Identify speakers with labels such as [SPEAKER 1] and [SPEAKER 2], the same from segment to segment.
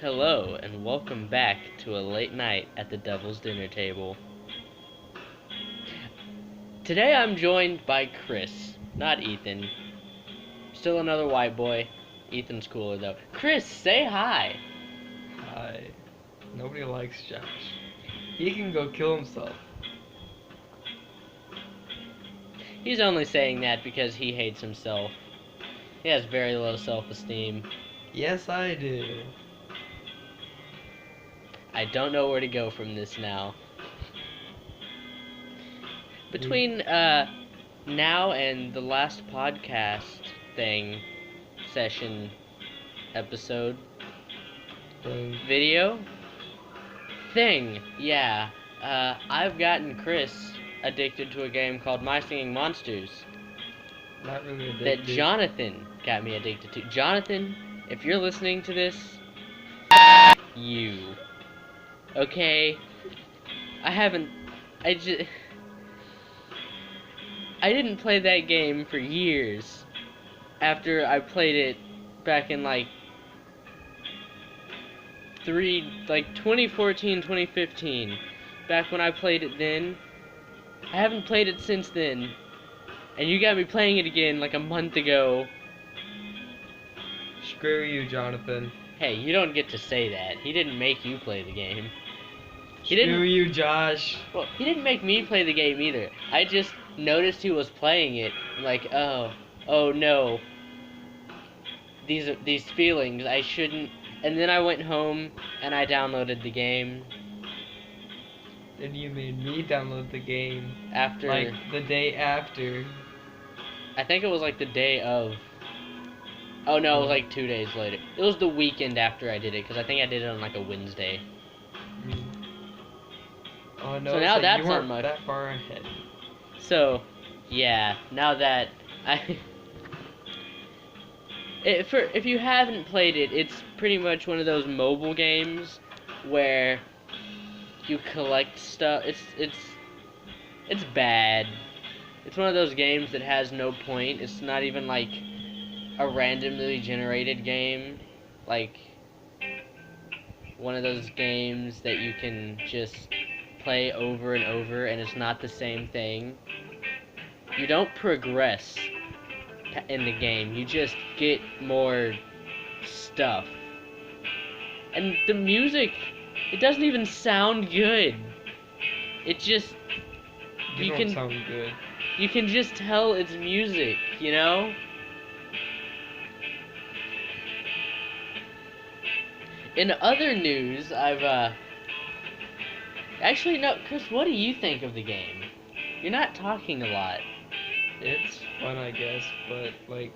[SPEAKER 1] Hello, and welcome back to a late night at the Devil's Dinner Table. Today I'm joined by Chris, not Ethan. Still another white boy. Ethan's cooler though. Chris, say hi!
[SPEAKER 2] Hi. Nobody likes Josh. He can go kill himself.
[SPEAKER 1] He's only saying that because he hates himself. He has very low self-esteem.
[SPEAKER 2] Yes, I do.
[SPEAKER 1] I don't know where to go from this now. Between, now and the last podcast thing, session, episode,
[SPEAKER 2] Thing.
[SPEAKER 1] video, thing, yeah. I've gotten Chris addicted to a game called My Singing Monsters
[SPEAKER 2] Not really
[SPEAKER 1] that
[SPEAKER 2] addicted.
[SPEAKER 1] Jonathan got me addicted to. Jonathan, if you're listening to this, you. Okay? I haven't. I just. I didn't play that game for years after I played it back in like 2014, 2015. Back when I played it then. I haven't played it since then. And you got me playing it again like a month ago.
[SPEAKER 2] Screw you, Jonathan.
[SPEAKER 1] Hey, you don't get to say that. He didn't make you play the game. He
[SPEAKER 2] Screw
[SPEAKER 1] didn't.
[SPEAKER 2] you, Josh.
[SPEAKER 1] Well, he didn't make me play the game either. I just noticed he was playing it. I'm like, oh no. These feelings. I shouldn't. And then I went home and I downloaded the game
[SPEAKER 2] Then you made me download the game.
[SPEAKER 1] after.
[SPEAKER 2] Like the day after.
[SPEAKER 1] I think it was like the day of. Oh no, it was like 2 days later. It was the weekend after I did it because I think I did it on like a Wednesday.
[SPEAKER 2] Mm. Oh no,
[SPEAKER 1] So
[SPEAKER 2] it's
[SPEAKER 1] now
[SPEAKER 2] like
[SPEAKER 1] that's
[SPEAKER 2] you weren't
[SPEAKER 1] on my-
[SPEAKER 2] that far ahead.
[SPEAKER 1] So, yeah. Now that I. If you haven't played it, it's pretty much one of those mobile games where you collect stuff. It's bad. It's one of those games that has no point. It's not even like a randomly generated game, like one of those games that you can just play over and over and it's not the same thing. You don't progress in the game. You just get more stuff. And the music, it doesn't even sound good. It just
[SPEAKER 2] You don't sound good.
[SPEAKER 1] you can just tell it's music, you know? In other news, actually no, Chris, what do you think of the game? You're not talking a lot.
[SPEAKER 2] It's fun, I guess, but like,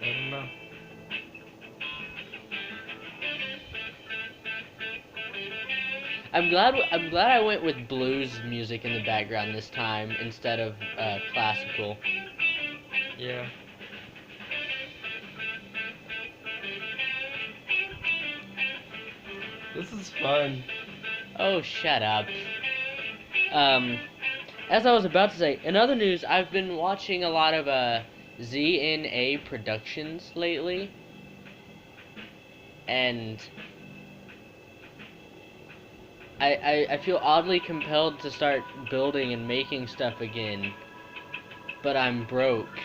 [SPEAKER 2] I don't know.
[SPEAKER 1] I'm glad I went with blues music in the background this time instead of classical.
[SPEAKER 2] Yeah. This is fun.
[SPEAKER 1] Oh, shut up. As I was about to say, in other news, I've been watching a lot of ZNA Productions lately, and I feel oddly compelled to start building and making stuff again, but I'm broke,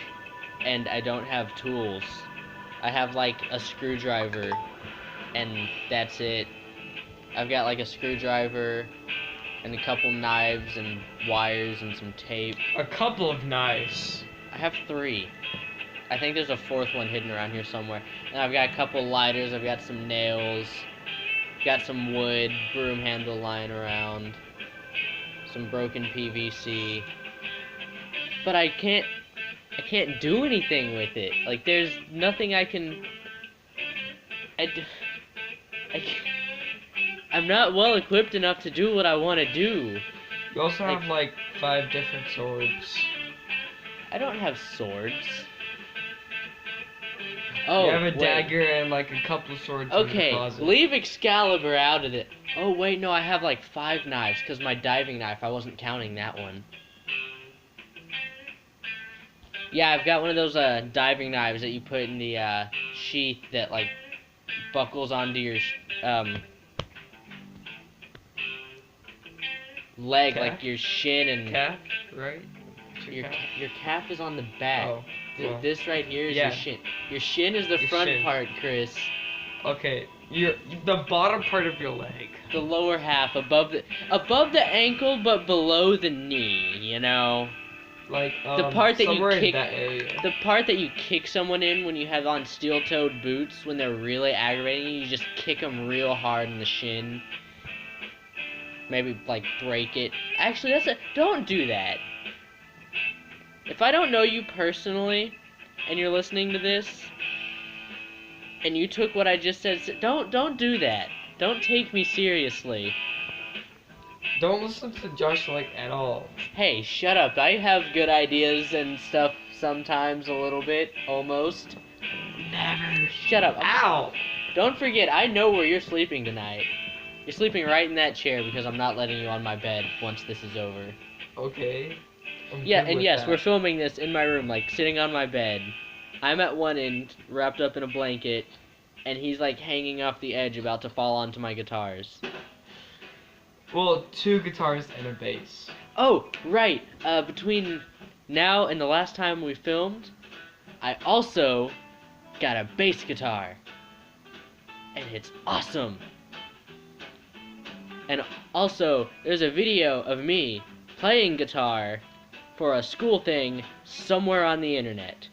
[SPEAKER 1] and I don't have tools. I have like a screwdriver, and that's it. I've got like a screwdriver and a couple knives and wires and some tape.
[SPEAKER 2] A couple of knives.
[SPEAKER 1] I have 3. I think there's a 4th one hidden around here somewhere. And I've got a couple lighters, I've got some nails, got some wood, broom handle lying around, some broken PVC. But I can't do anything with it. Like there's nothing I can I'm not well equipped enough to do what I want to do.
[SPEAKER 2] You also
[SPEAKER 1] Like-
[SPEAKER 2] have like 5 different swords.
[SPEAKER 1] I don't have swords. Oh,
[SPEAKER 2] You have a
[SPEAKER 1] wait.
[SPEAKER 2] dagger and like a couple swords in the
[SPEAKER 1] Okay,
[SPEAKER 2] closet.
[SPEAKER 1] leave Excalibur out of it. Oh wait, no, I have like 5 knives because my diving knife, I wasn't counting that one. Yeah, I've got one of those diving knives that you put in the sheath that like buckles onto your leg,
[SPEAKER 2] Calf?
[SPEAKER 1] like your shin and
[SPEAKER 2] Calf, right? It's
[SPEAKER 1] your
[SPEAKER 2] calf?
[SPEAKER 1] your calf is on the back.
[SPEAKER 2] Oh, well,
[SPEAKER 1] This right here is
[SPEAKER 2] yeah.
[SPEAKER 1] your shin. Your shin is the
[SPEAKER 2] Your
[SPEAKER 1] front
[SPEAKER 2] shin.
[SPEAKER 1] part, Chris.
[SPEAKER 2] okay. The bottom part of your leg.
[SPEAKER 1] The lower half, above the ankle, but below the knee. You know,
[SPEAKER 2] Like
[SPEAKER 1] the part that you
[SPEAKER 2] somewhere
[SPEAKER 1] kick.
[SPEAKER 2] in that area.
[SPEAKER 1] The part that you kick someone in when you have on steel-toed boots when they're really aggravating you, you just kick them real hard in the shin. Maybe like break it. Actually, don't do that. If I don't know you personally and you're listening to this and you took what I just said, don't do that. Don't take me seriously.
[SPEAKER 2] Don't listen to Josh like at all.
[SPEAKER 1] Hey, shut up. I have good ideas and stuff sometimes a little bit, almost.
[SPEAKER 2] Never.
[SPEAKER 1] Shut up.
[SPEAKER 2] Ow!
[SPEAKER 1] Don't forget, I know where you're sleeping tonight. You're sleeping right in that chair because I'm not letting you on my bed once this is over.
[SPEAKER 2] Okay. I'm
[SPEAKER 1] Yeah,
[SPEAKER 2] good
[SPEAKER 1] and
[SPEAKER 2] with
[SPEAKER 1] yes,
[SPEAKER 2] that.
[SPEAKER 1] we're filming this in my room, like sitting on my bed. I'm at one end, wrapped up in a blanket, and he's like hanging off the edge, about to fall onto my guitars.
[SPEAKER 2] Well, 2 guitars and a bass.
[SPEAKER 1] Oh, right. Between now and the last time we filmed, I also got a bass guitar. And it's awesome. And also, there's a video of me playing guitar for a school thing somewhere on the internet.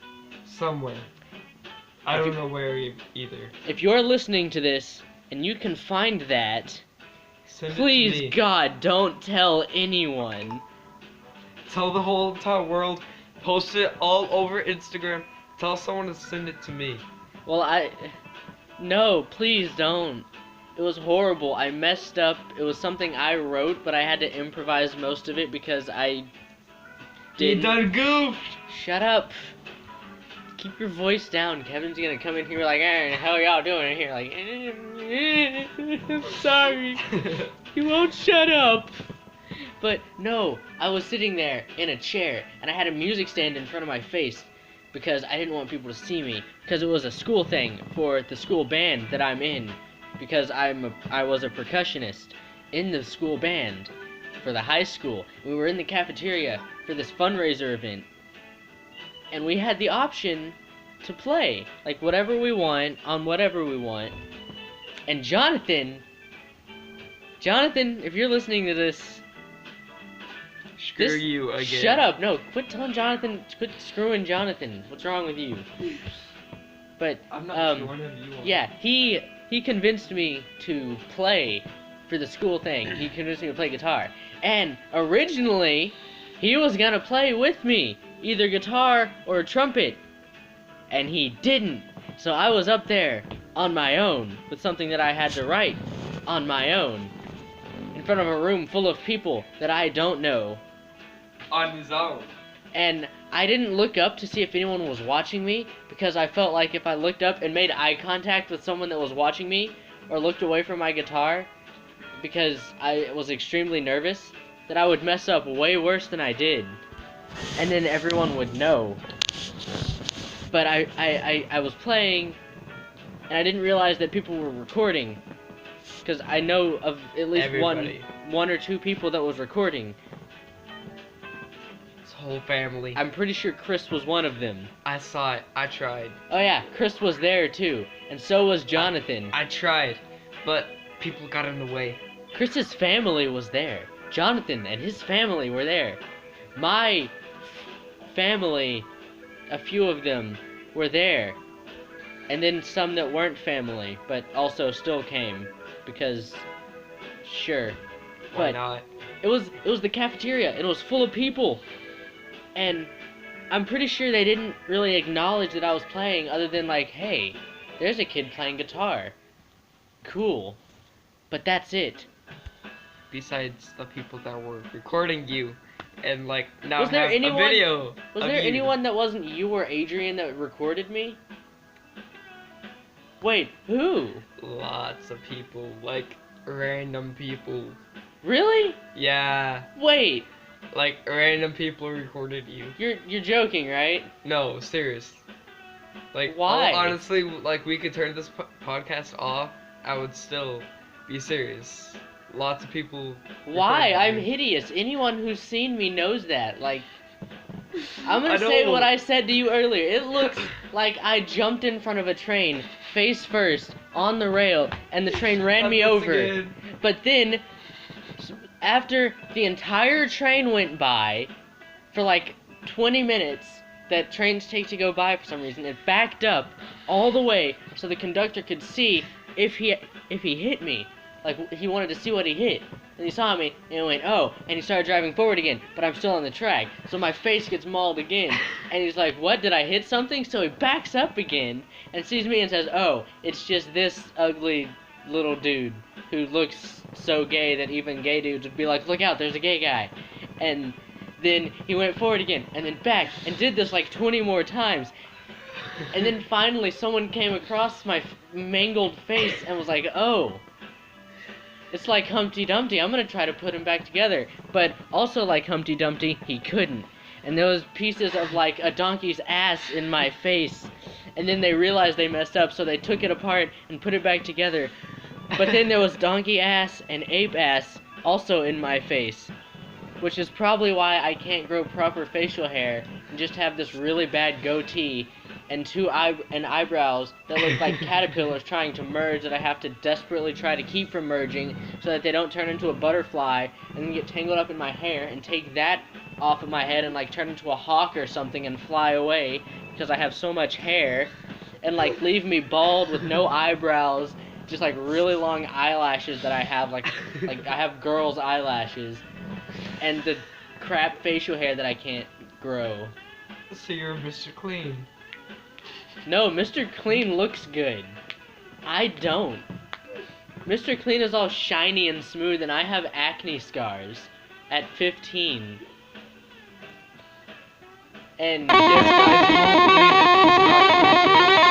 [SPEAKER 2] Somewhere. I
[SPEAKER 1] If
[SPEAKER 2] don't
[SPEAKER 1] you-
[SPEAKER 2] know where either.
[SPEAKER 1] If you're listening to this and you can find that,
[SPEAKER 2] Send it to
[SPEAKER 1] please,
[SPEAKER 2] me.
[SPEAKER 1] God, don't tell anyone.
[SPEAKER 2] Tell the whole entire world. Post it all over Instagram. Tell someone to send it to me.
[SPEAKER 1] Well, no, please don't. It was horrible. I messed up. It was something I wrote, but I had to improvise most of it because I
[SPEAKER 2] You
[SPEAKER 1] didn't.
[SPEAKER 2] done goofed.
[SPEAKER 1] Shut up. Keep your voice down. Kevin's gonna come in here like, hey, the hell y'all doing in here? Like, I'm sorry. You won't shut up. But no, I was sitting there in a chair, and I had a music stand in front of my face because I didn't want people to see me, because it was a school thing for the school band that I'm in, because I was a percussionist in the school band for the high school. We were in the cafeteria for this fundraiser event, and we had the option to play like whatever we want on whatever we want. And Jonathan, if you're listening to this,
[SPEAKER 2] Screw you again.
[SPEAKER 1] shut up. No, quit telling Jonathan, quit screwing Jonathan. What's wrong with you? But
[SPEAKER 2] I'm not joining you.
[SPEAKER 1] yeah, he convinced me to play for the school thing. He convinced me to play guitar. And originally, he was gonna play with me, either guitar or trumpet. And he didn't. So I was up there on my own with something that I had to write on my own in front of a room full of people that I don't know.
[SPEAKER 2] On his own.
[SPEAKER 1] And I didn't look up to see if anyone was watching me because I felt like if I looked up and made eye contact with someone that was watching me or looked away from my guitar because I was extremely nervous, that I would mess up way worse than I did. And then everyone would know. But I was playing and I didn't realize that people were recording, because I know of at least
[SPEAKER 2] Everybody.
[SPEAKER 1] one or two people that was recording.
[SPEAKER 2] His whole family.
[SPEAKER 1] I'm pretty sure Chris was one of them.
[SPEAKER 2] I saw it. I tried.
[SPEAKER 1] Oh yeah, Chris was there too, and so was Jonathan.
[SPEAKER 2] I tried, but people got in the way.
[SPEAKER 1] Chris's family was there. Jonathan and his family were there. My family, a few of them, were there. And then some that weren't family, but also still came, because, sure.
[SPEAKER 2] Why
[SPEAKER 1] But
[SPEAKER 2] not?
[SPEAKER 1] it was the cafeteria. It was full of people, and I'm pretty sure they didn't really acknowledge that I was playing, other than like, hey, there's a kid playing guitar. Cool. But that's it.
[SPEAKER 2] Besides the people that were recording you, and like now
[SPEAKER 1] Was there
[SPEAKER 2] have
[SPEAKER 1] anyone-
[SPEAKER 2] a video.
[SPEAKER 1] Was
[SPEAKER 2] of
[SPEAKER 1] there
[SPEAKER 2] you.
[SPEAKER 1] anyone that wasn't you or Adrian that recorded me? Wait, who?
[SPEAKER 2] Lots of people, like random people.
[SPEAKER 1] Really?
[SPEAKER 2] Yeah,
[SPEAKER 1] Wait,
[SPEAKER 2] like random people recorded you.
[SPEAKER 1] you're joking, right?
[SPEAKER 2] No, serious. Like,
[SPEAKER 1] Why?
[SPEAKER 2] honestly, like, we could turn this podcast off. I would still be serious. Lots of people.
[SPEAKER 1] Why?
[SPEAKER 2] recording
[SPEAKER 1] I'm
[SPEAKER 2] me.
[SPEAKER 1] hideous. Anyone who's seen me knows that. Like, I'm
[SPEAKER 2] I
[SPEAKER 1] gonna say
[SPEAKER 2] know.
[SPEAKER 1] what I said to you earlier. It looks like I jumped in front of a train, face first, on the rail, and the train ran
[SPEAKER 2] Not
[SPEAKER 1] me
[SPEAKER 2] this
[SPEAKER 1] over.
[SPEAKER 2] again.
[SPEAKER 1] But then, after the entire train went by, for like 20 minutes, that trains take to go by for some reason, it backed up all the way so the conductor could see if he hit me. Like, he wanted to see what he hit. And he saw me, and he went, oh, and he started driving forward again, but I'm still on the track. So my face gets mauled again. And he's like, what, did I hit something? So he backs up again, and sees me and says, oh, it's just this ugly little dude who looks so gay that even gay dudes would be like, look out, there's a gay guy. And then he went forward again, and then back, and did this like 20 more times. And then finally someone came across my mangled face and was like, oh, it's like Humpty Dumpty, I'm gonna try to put him back together. But also like Humpty Dumpty, he couldn't. And there was pieces of like a donkey's ass in my face. And then they realized they messed up, so they took it apart and put it back together. But then there was donkey ass and ape ass also in my face. Which is probably why I can't grow proper facial hair and just have this really bad goatee and eyebrows that look like caterpillars trying to merge that I have to desperately try to keep from merging so that they don't turn into a butterfly and then get tangled up in my hair and take that off of my head and like turn into a hawk or something and fly away because I have so much hair and like leave me bald with no eyebrows, just like really long eyelashes that I have like I have girls' eyelashes. And the crap facial hair that I can't grow.
[SPEAKER 2] So you're Mr. Clean.
[SPEAKER 1] No, Mr. Clean looks good. I don't. Mr. Clean is all shiny and smooth, and I have acne scars at 15. And
[SPEAKER 2] Yes, guys, you won't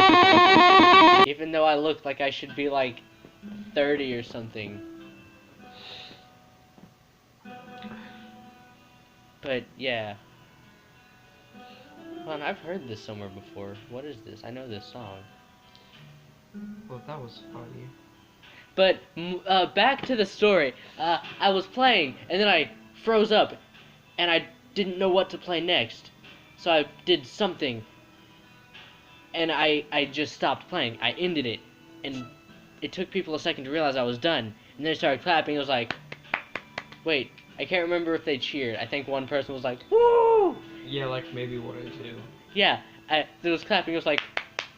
[SPEAKER 2] believe it.
[SPEAKER 1] even though I look like I should be like 30 or something. But yeah. Hold on, I've heard this somewhere before. What is this? I know this song.
[SPEAKER 2] Well, that was funny.
[SPEAKER 1] But back to the story. I was playing, and then I froze up, and I didn't know what to play next. So I did something, and I just stopped playing. I ended it, and it took people a second to realize I was done. And then they started clapping. It was like, wait, I can't remember if they cheered. I think one person was like, woo!
[SPEAKER 2] Yeah, like maybe one or two.
[SPEAKER 1] Yeah, there was clapping. It was like,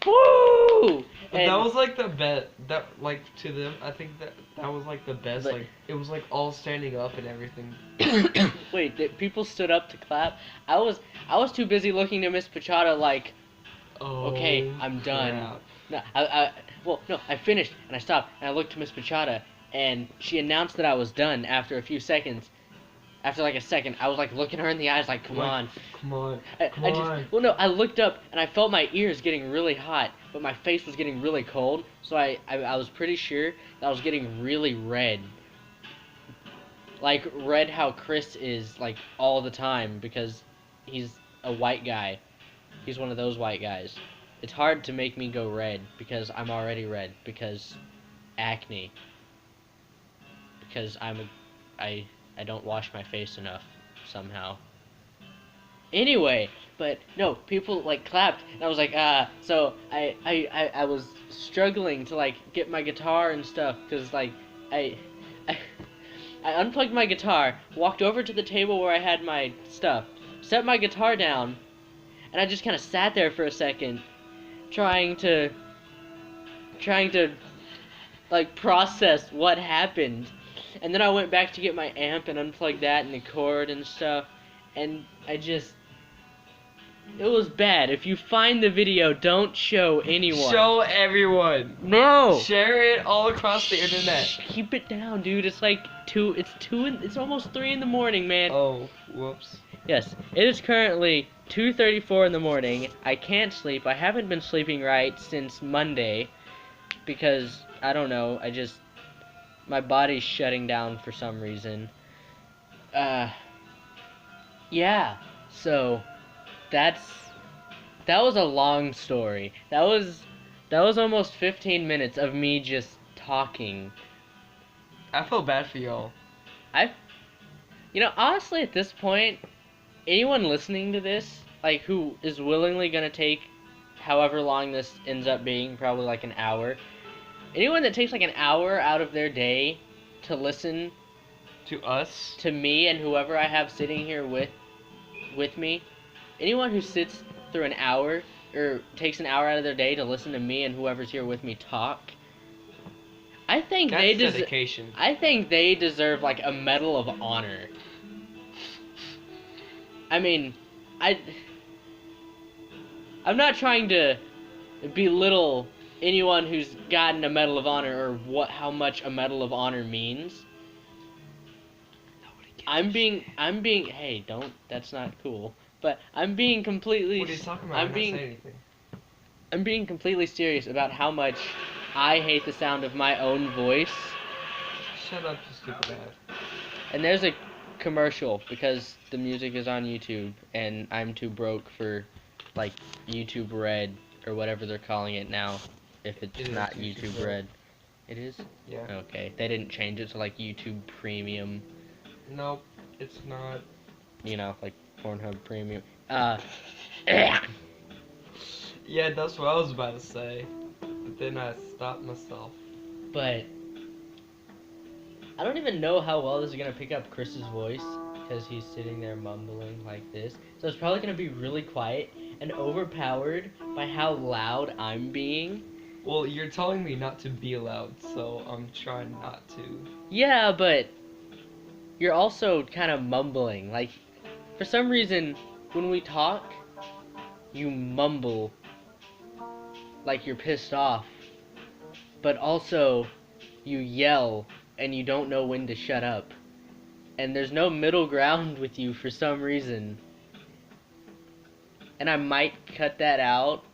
[SPEAKER 1] woo!
[SPEAKER 2] But
[SPEAKER 1] And
[SPEAKER 2] that was like the best. That like to them, I think that was like the best.
[SPEAKER 1] But-
[SPEAKER 2] like it was like all standing up and everything.
[SPEAKER 1] wait, did people stood up to clap? I was too busy looking to Miss Pachata like,
[SPEAKER 2] Oh.
[SPEAKER 1] okay, I'm done.
[SPEAKER 2] crap.
[SPEAKER 1] No, I finished and I stopped and I looked to Miss Pachata and she announced that I was done after a few seconds. After like a second, I was like looking her in the eyes like, come
[SPEAKER 2] Like,
[SPEAKER 1] on.
[SPEAKER 2] Come on.
[SPEAKER 1] I
[SPEAKER 2] Come on.
[SPEAKER 1] just, well no, I looked up and I felt my ears getting really hot, but my face was getting really cold, so I was pretty sure that I was getting really red. Like red how Chris is like all the time because he's a white guy. He's one of those white guys. It's hard to make me go red because I'm already red because acne. Because I don't wash my face enough somehow. Anyway, but no, people like clapped and I was like, so I was struggling to like get my guitar and stuff because like I unplugged my guitar, walked over to the table where I had my stuff, set my guitar down, and I just kind of sat there for a second trying to like process what happened. And then I went back to get my amp and unplugged that and the cord and stuff, and it was bad. If you find the video, don't show anyone.
[SPEAKER 2] Show everyone.
[SPEAKER 1] No.
[SPEAKER 2] Share it all across the internet.
[SPEAKER 1] Shh, keep it down, dude. It's like it's almost 3 in the morning, man.
[SPEAKER 2] Oh, whoops.
[SPEAKER 1] Yes, it is currently 2:34 in the morning. I can't sleep. I haven't been sleeping right since Monday because I don't know. My body's shutting down for some reason. Yeah. So that's That was a long story. That was almost 15 minutes of me just talking.
[SPEAKER 2] I feel bad for y'all.
[SPEAKER 1] Honestly, at this point, anyone listening to this, like, who is willingly gonna take however long this ends up being, probably like an hour, anyone that takes like an hour out of their day to listen
[SPEAKER 2] To us?
[SPEAKER 1] to me and whoever I have sitting here with me, anyone who sits through an hour or takes an hour out of their day to listen to me and whoever's here with me talk, I think
[SPEAKER 2] That's dedication.
[SPEAKER 1] I think they deserve like a Medal of Honor. I mean, I'm not trying to belittle anyone who's gotten a Medal of Honor or how much a Medal of Honor means. I'm being hey, don't, that's not cool. But I'm being completely
[SPEAKER 2] What are you talking about?
[SPEAKER 1] I'm
[SPEAKER 2] I'm not
[SPEAKER 1] being
[SPEAKER 2] saying anything.
[SPEAKER 1] I'm being completely serious about how much I hate the sound of my own voice.
[SPEAKER 2] Shut up, you stupid ass.
[SPEAKER 1] And there's a commercial because the music is on YouTube and I'm too broke for like YouTube Red or whatever they're calling it now. If it's
[SPEAKER 2] It is
[SPEAKER 1] not
[SPEAKER 2] YouTube
[SPEAKER 1] YouTube
[SPEAKER 2] Red.
[SPEAKER 1] Red. It is?
[SPEAKER 2] Yeah.
[SPEAKER 1] Okay. They didn't change it to like YouTube Premium,
[SPEAKER 2] Nope, it's not.
[SPEAKER 1] like Pornhub Premium.
[SPEAKER 2] Yeah, that's what I was about to say. But then I stopped myself.
[SPEAKER 1] But I don't even know how well this is gonna pick up Chris's voice because he's sitting there mumbling like this. So it's probably gonna be really quiet and overpowered by how loud I'm being.
[SPEAKER 2] Well, you're telling me not to be loud, so I'm trying not to.
[SPEAKER 1] Yeah, but you're also kind of mumbling. Like, for some reason, when we talk, you mumble like you're pissed off. But also, you yell and you don't know when to shut up. And there's no middle ground with you for some reason. And I might cut that out.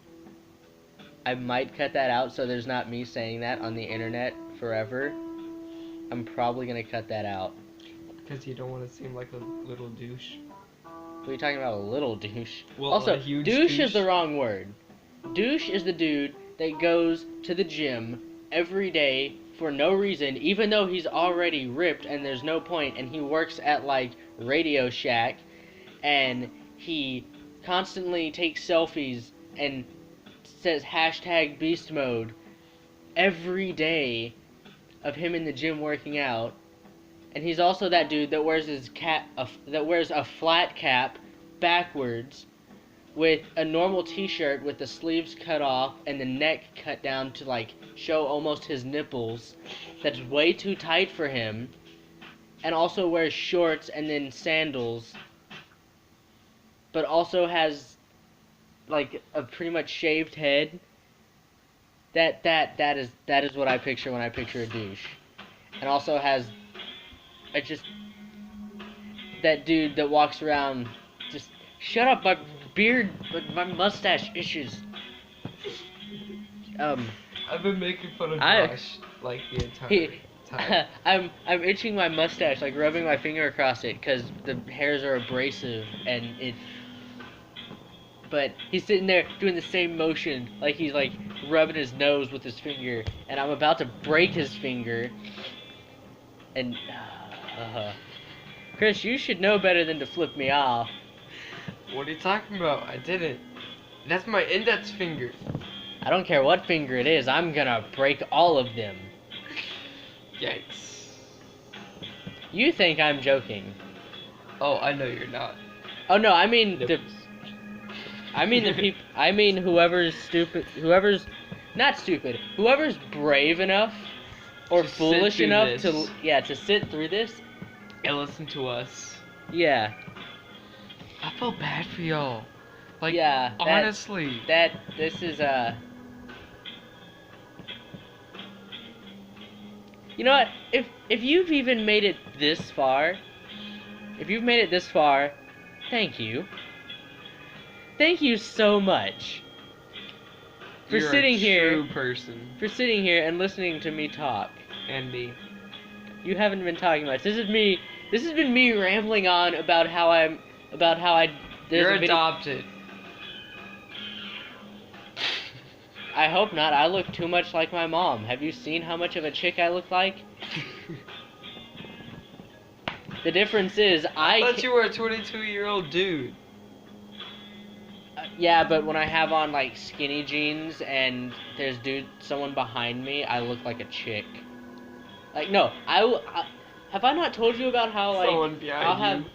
[SPEAKER 1] So there's not me saying that on the internet forever. I'm probably gonna cut that out.
[SPEAKER 2] Because you don't want to seem like a little douche.
[SPEAKER 1] What are you talking about, a little douche?
[SPEAKER 2] Well,
[SPEAKER 1] Also,
[SPEAKER 2] a huge
[SPEAKER 1] douche is
[SPEAKER 2] douche.
[SPEAKER 1] the wrong word. Douche is the dude that goes to the gym every day for no reason, even though he's already ripped and there's no point, and he works at, like, Radio Shack, and he constantly takes selfies and says hashtag beast mode every day of him in the gym working out. And he's also that dude that wears that wears a flat cap backwards with a normal t-shirt with the sleeves cut off and the neck cut down to like show almost his nipples. That's way too tight for him. And also wears shorts and then sandals. But also has like a pretty much shaved head. That is what I picture when I picture a douche. And also has that dude that walks around just shut up, my beard, my mustache issues.
[SPEAKER 2] I've been making fun of
[SPEAKER 1] I-
[SPEAKER 2] Josh like the entire time.
[SPEAKER 1] I'm itching my mustache, like rubbing my finger across it because the hairs are abrasive and it. But he's sitting there doing the same motion, like he's like rubbing his nose with his finger, and I'm about to break his finger. And Chris, you should know better than to flip me off.
[SPEAKER 2] What are you talking about? I didn't. That's my index finger.
[SPEAKER 1] I don't care what finger it is, I'm gonna break all of them.
[SPEAKER 2] Yikes.
[SPEAKER 1] You think I'm joking.
[SPEAKER 2] Oh, I know you're not.
[SPEAKER 1] Oh no, I mean the
[SPEAKER 2] Nipples.
[SPEAKER 1] people. I mean whoever's not stupid. Whoever's brave enough or
[SPEAKER 2] To sit
[SPEAKER 1] foolish
[SPEAKER 2] through
[SPEAKER 1] enough
[SPEAKER 2] this.
[SPEAKER 1] to sit through this.
[SPEAKER 2] And listen to us.
[SPEAKER 1] Yeah,
[SPEAKER 2] I feel bad for y'all. Like,
[SPEAKER 1] yeah.
[SPEAKER 2] honestly.
[SPEAKER 1] This is You know what? If you've even made it this far, thank you. Thank you so much for
[SPEAKER 2] You're
[SPEAKER 1] sitting
[SPEAKER 2] a
[SPEAKER 1] here.
[SPEAKER 2] true person.
[SPEAKER 1] For sitting here and listening to me talk.
[SPEAKER 2] And me.
[SPEAKER 1] You haven't been talking much. This has been me rambling on about how I.
[SPEAKER 2] You're
[SPEAKER 1] a video-
[SPEAKER 2] adopted.
[SPEAKER 1] I hope not. I look too much like my mom. Have you seen how much of a chick I look like? The difference is
[SPEAKER 2] I thought you were a 22-year-old dude.
[SPEAKER 1] Yeah, but when I have on like skinny jeans and there's someone behind me, I look like a chick. Like no, have I not told you about how like
[SPEAKER 2] Someone behind
[SPEAKER 1] I'll have
[SPEAKER 2] you.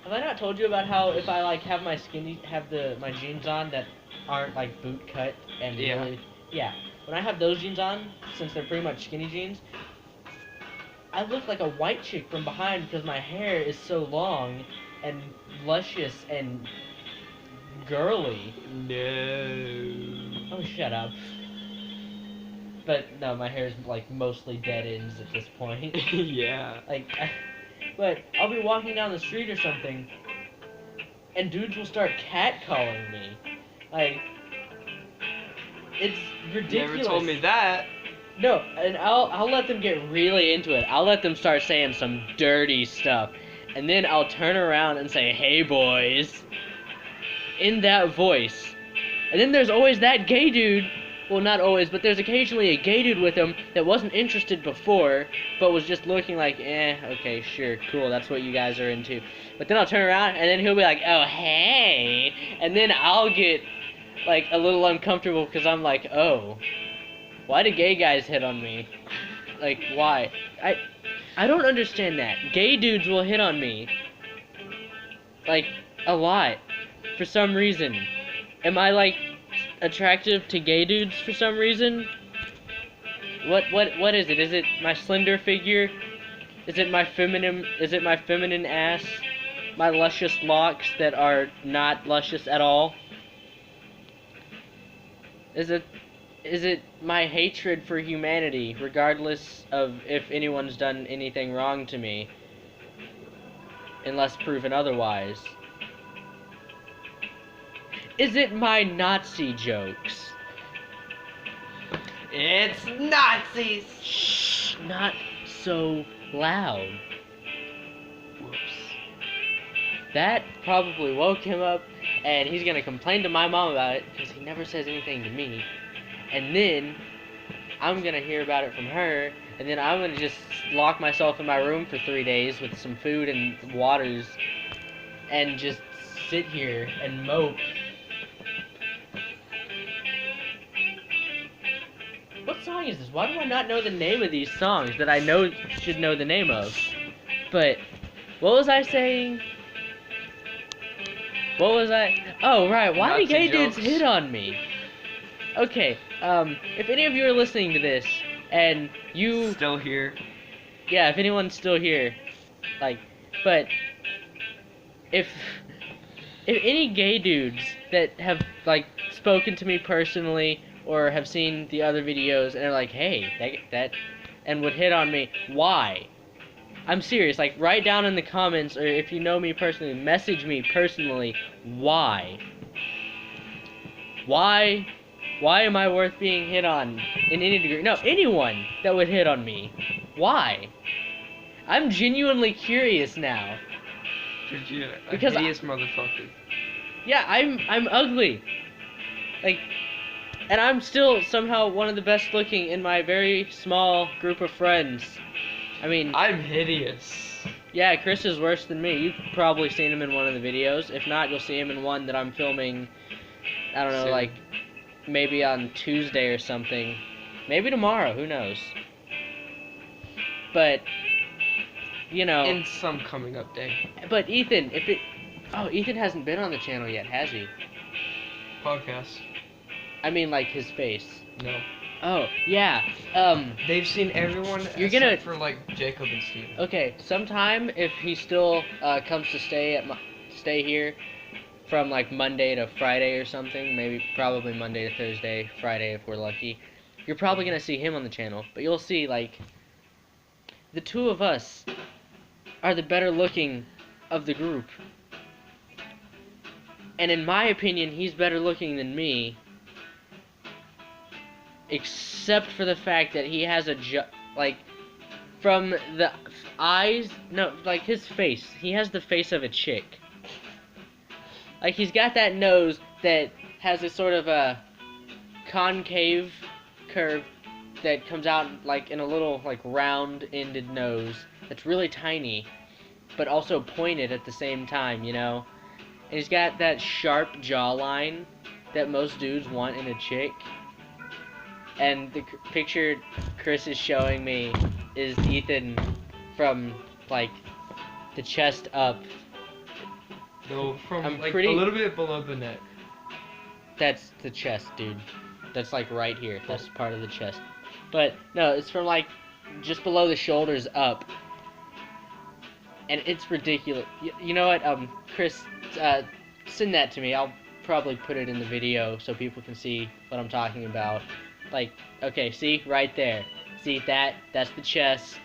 [SPEAKER 1] have I not told you about how if I like have my jeans on that aren't like boot cut and
[SPEAKER 2] Yeah.
[SPEAKER 1] really when I have those jeans on, since they're pretty much skinny jeans, I look like a white chick from behind because my hair is so long and luscious and girly.
[SPEAKER 2] No.
[SPEAKER 1] Oh, shut up. But no, my hair's like mostly dead ends at this point.
[SPEAKER 2] Yeah.
[SPEAKER 1] But I'll be walking down the street or something, and dudes will start catcalling me. Like, it's ridiculous.
[SPEAKER 2] Never told me that.
[SPEAKER 1] No, and I'll let them get really into it. I'll let them start saying some dirty stuff, and then I'll turn around and say, "Hey, boys," in that voice. And then there's always that gay dude. Well, not always, but there's occasionally a gay dude with him that wasn't interested before, but was just looking like, okay, sure, cool, that's what you guys are into. But then I'll turn around, and then he'll be like, oh, hey, and then I'll get, like, a little uncomfortable because I'm like, oh, why do gay guys hit on me? Like, why? I don't understand that. Gay dudes will hit on me, like, a lot, for some reason. Am I, like, attractive to gay dudes for some reason? What is it? Is it my slender figure? Is it my feminine ass? My luscious locks that are not luscious at all? Is it my hatred for humanity, regardless of if anyone's done anything wrong to me, unless proven otherwise? Is it my Nazi jokes?
[SPEAKER 2] It's Nazis!
[SPEAKER 1] Shh, not so loud.
[SPEAKER 2] Whoops.
[SPEAKER 1] That probably woke him up, and he's gonna complain to my mom about it, because he never says anything to me. And then, I'm gonna hear about it from her, and then I'm gonna just lock myself in my room for 3 days with some food and waters, and just sit here and mope. What song is this? Why do I not know the name of these songs that I should know the name of? But, what was I saying? What was I? Oh, right. Why do gay dudes hit on me? Okay, if any of you are listening to this, and you...
[SPEAKER 2] Still here.
[SPEAKER 1] Yeah, if anyone's still here. But, if any gay dudes that have, spoken to me personally, or have seen the other videos, and are like, hey, that, and would hit on me, why? I'm serious, write down in the comments, or if you know me personally, message me personally, why? Why am I worth being hit on in any degree? No, anyone that would hit on me. Why? I'm genuinely curious now.
[SPEAKER 2] You're a
[SPEAKER 1] Because
[SPEAKER 2] hideous motherfucker.
[SPEAKER 1] Yeah, I'm ugly. And I'm still somehow one of the best looking in my very small group of friends. I mean...
[SPEAKER 2] I'm hideous.
[SPEAKER 1] Yeah, Chris is worse than me. You've probably seen him in one of the videos. If not, you'll see him in one that I'm filming, I don't know,
[SPEAKER 2] Soon.
[SPEAKER 1] maybe on Tuesday or something. Maybe tomorrow, who knows. But, you know...
[SPEAKER 2] In some coming up day.
[SPEAKER 1] But Ethan, Ethan hasn't been on the channel yet, has he?
[SPEAKER 2] Podcast.
[SPEAKER 1] I mean, his face.
[SPEAKER 2] No.
[SPEAKER 1] Oh, yeah.
[SPEAKER 2] They've seen everyone except for, Jacob and Steven.
[SPEAKER 1] Okay, sometime, if he still, comes to stay here from, Monday to Friday or something, probably Monday to Thursday, Friday if we're lucky, you're probably gonna see him on the channel, but you'll see, the two of us are the better looking of the group. And in my opinion, he's better looking than me, except for the fact that he has from the eyes, no, his face, he has the face of a chick. He's got that nose that has this sort of a concave curve that comes out like in a little like round-ended nose that's really tiny, but also pointed at the same time, you know? And he's got that sharp jawline that most dudes want in a chick. And the picture Chris is showing me is Ethan from, like, the chest up.
[SPEAKER 2] No, from
[SPEAKER 1] I'm
[SPEAKER 2] like
[SPEAKER 1] pretty-
[SPEAKER 2] a little bit below the neck.
[SPEAKER 1] That's the chest, dude. That's, like, right here. That's part of the chest. But, no, it's from, like, just below the shoulders up. And it's ridiculous. You know what, Chris, send that to me. I'll probably put it in the video so people can see what I'm talking about. Like, okay, see? Right there. See, that's the chest.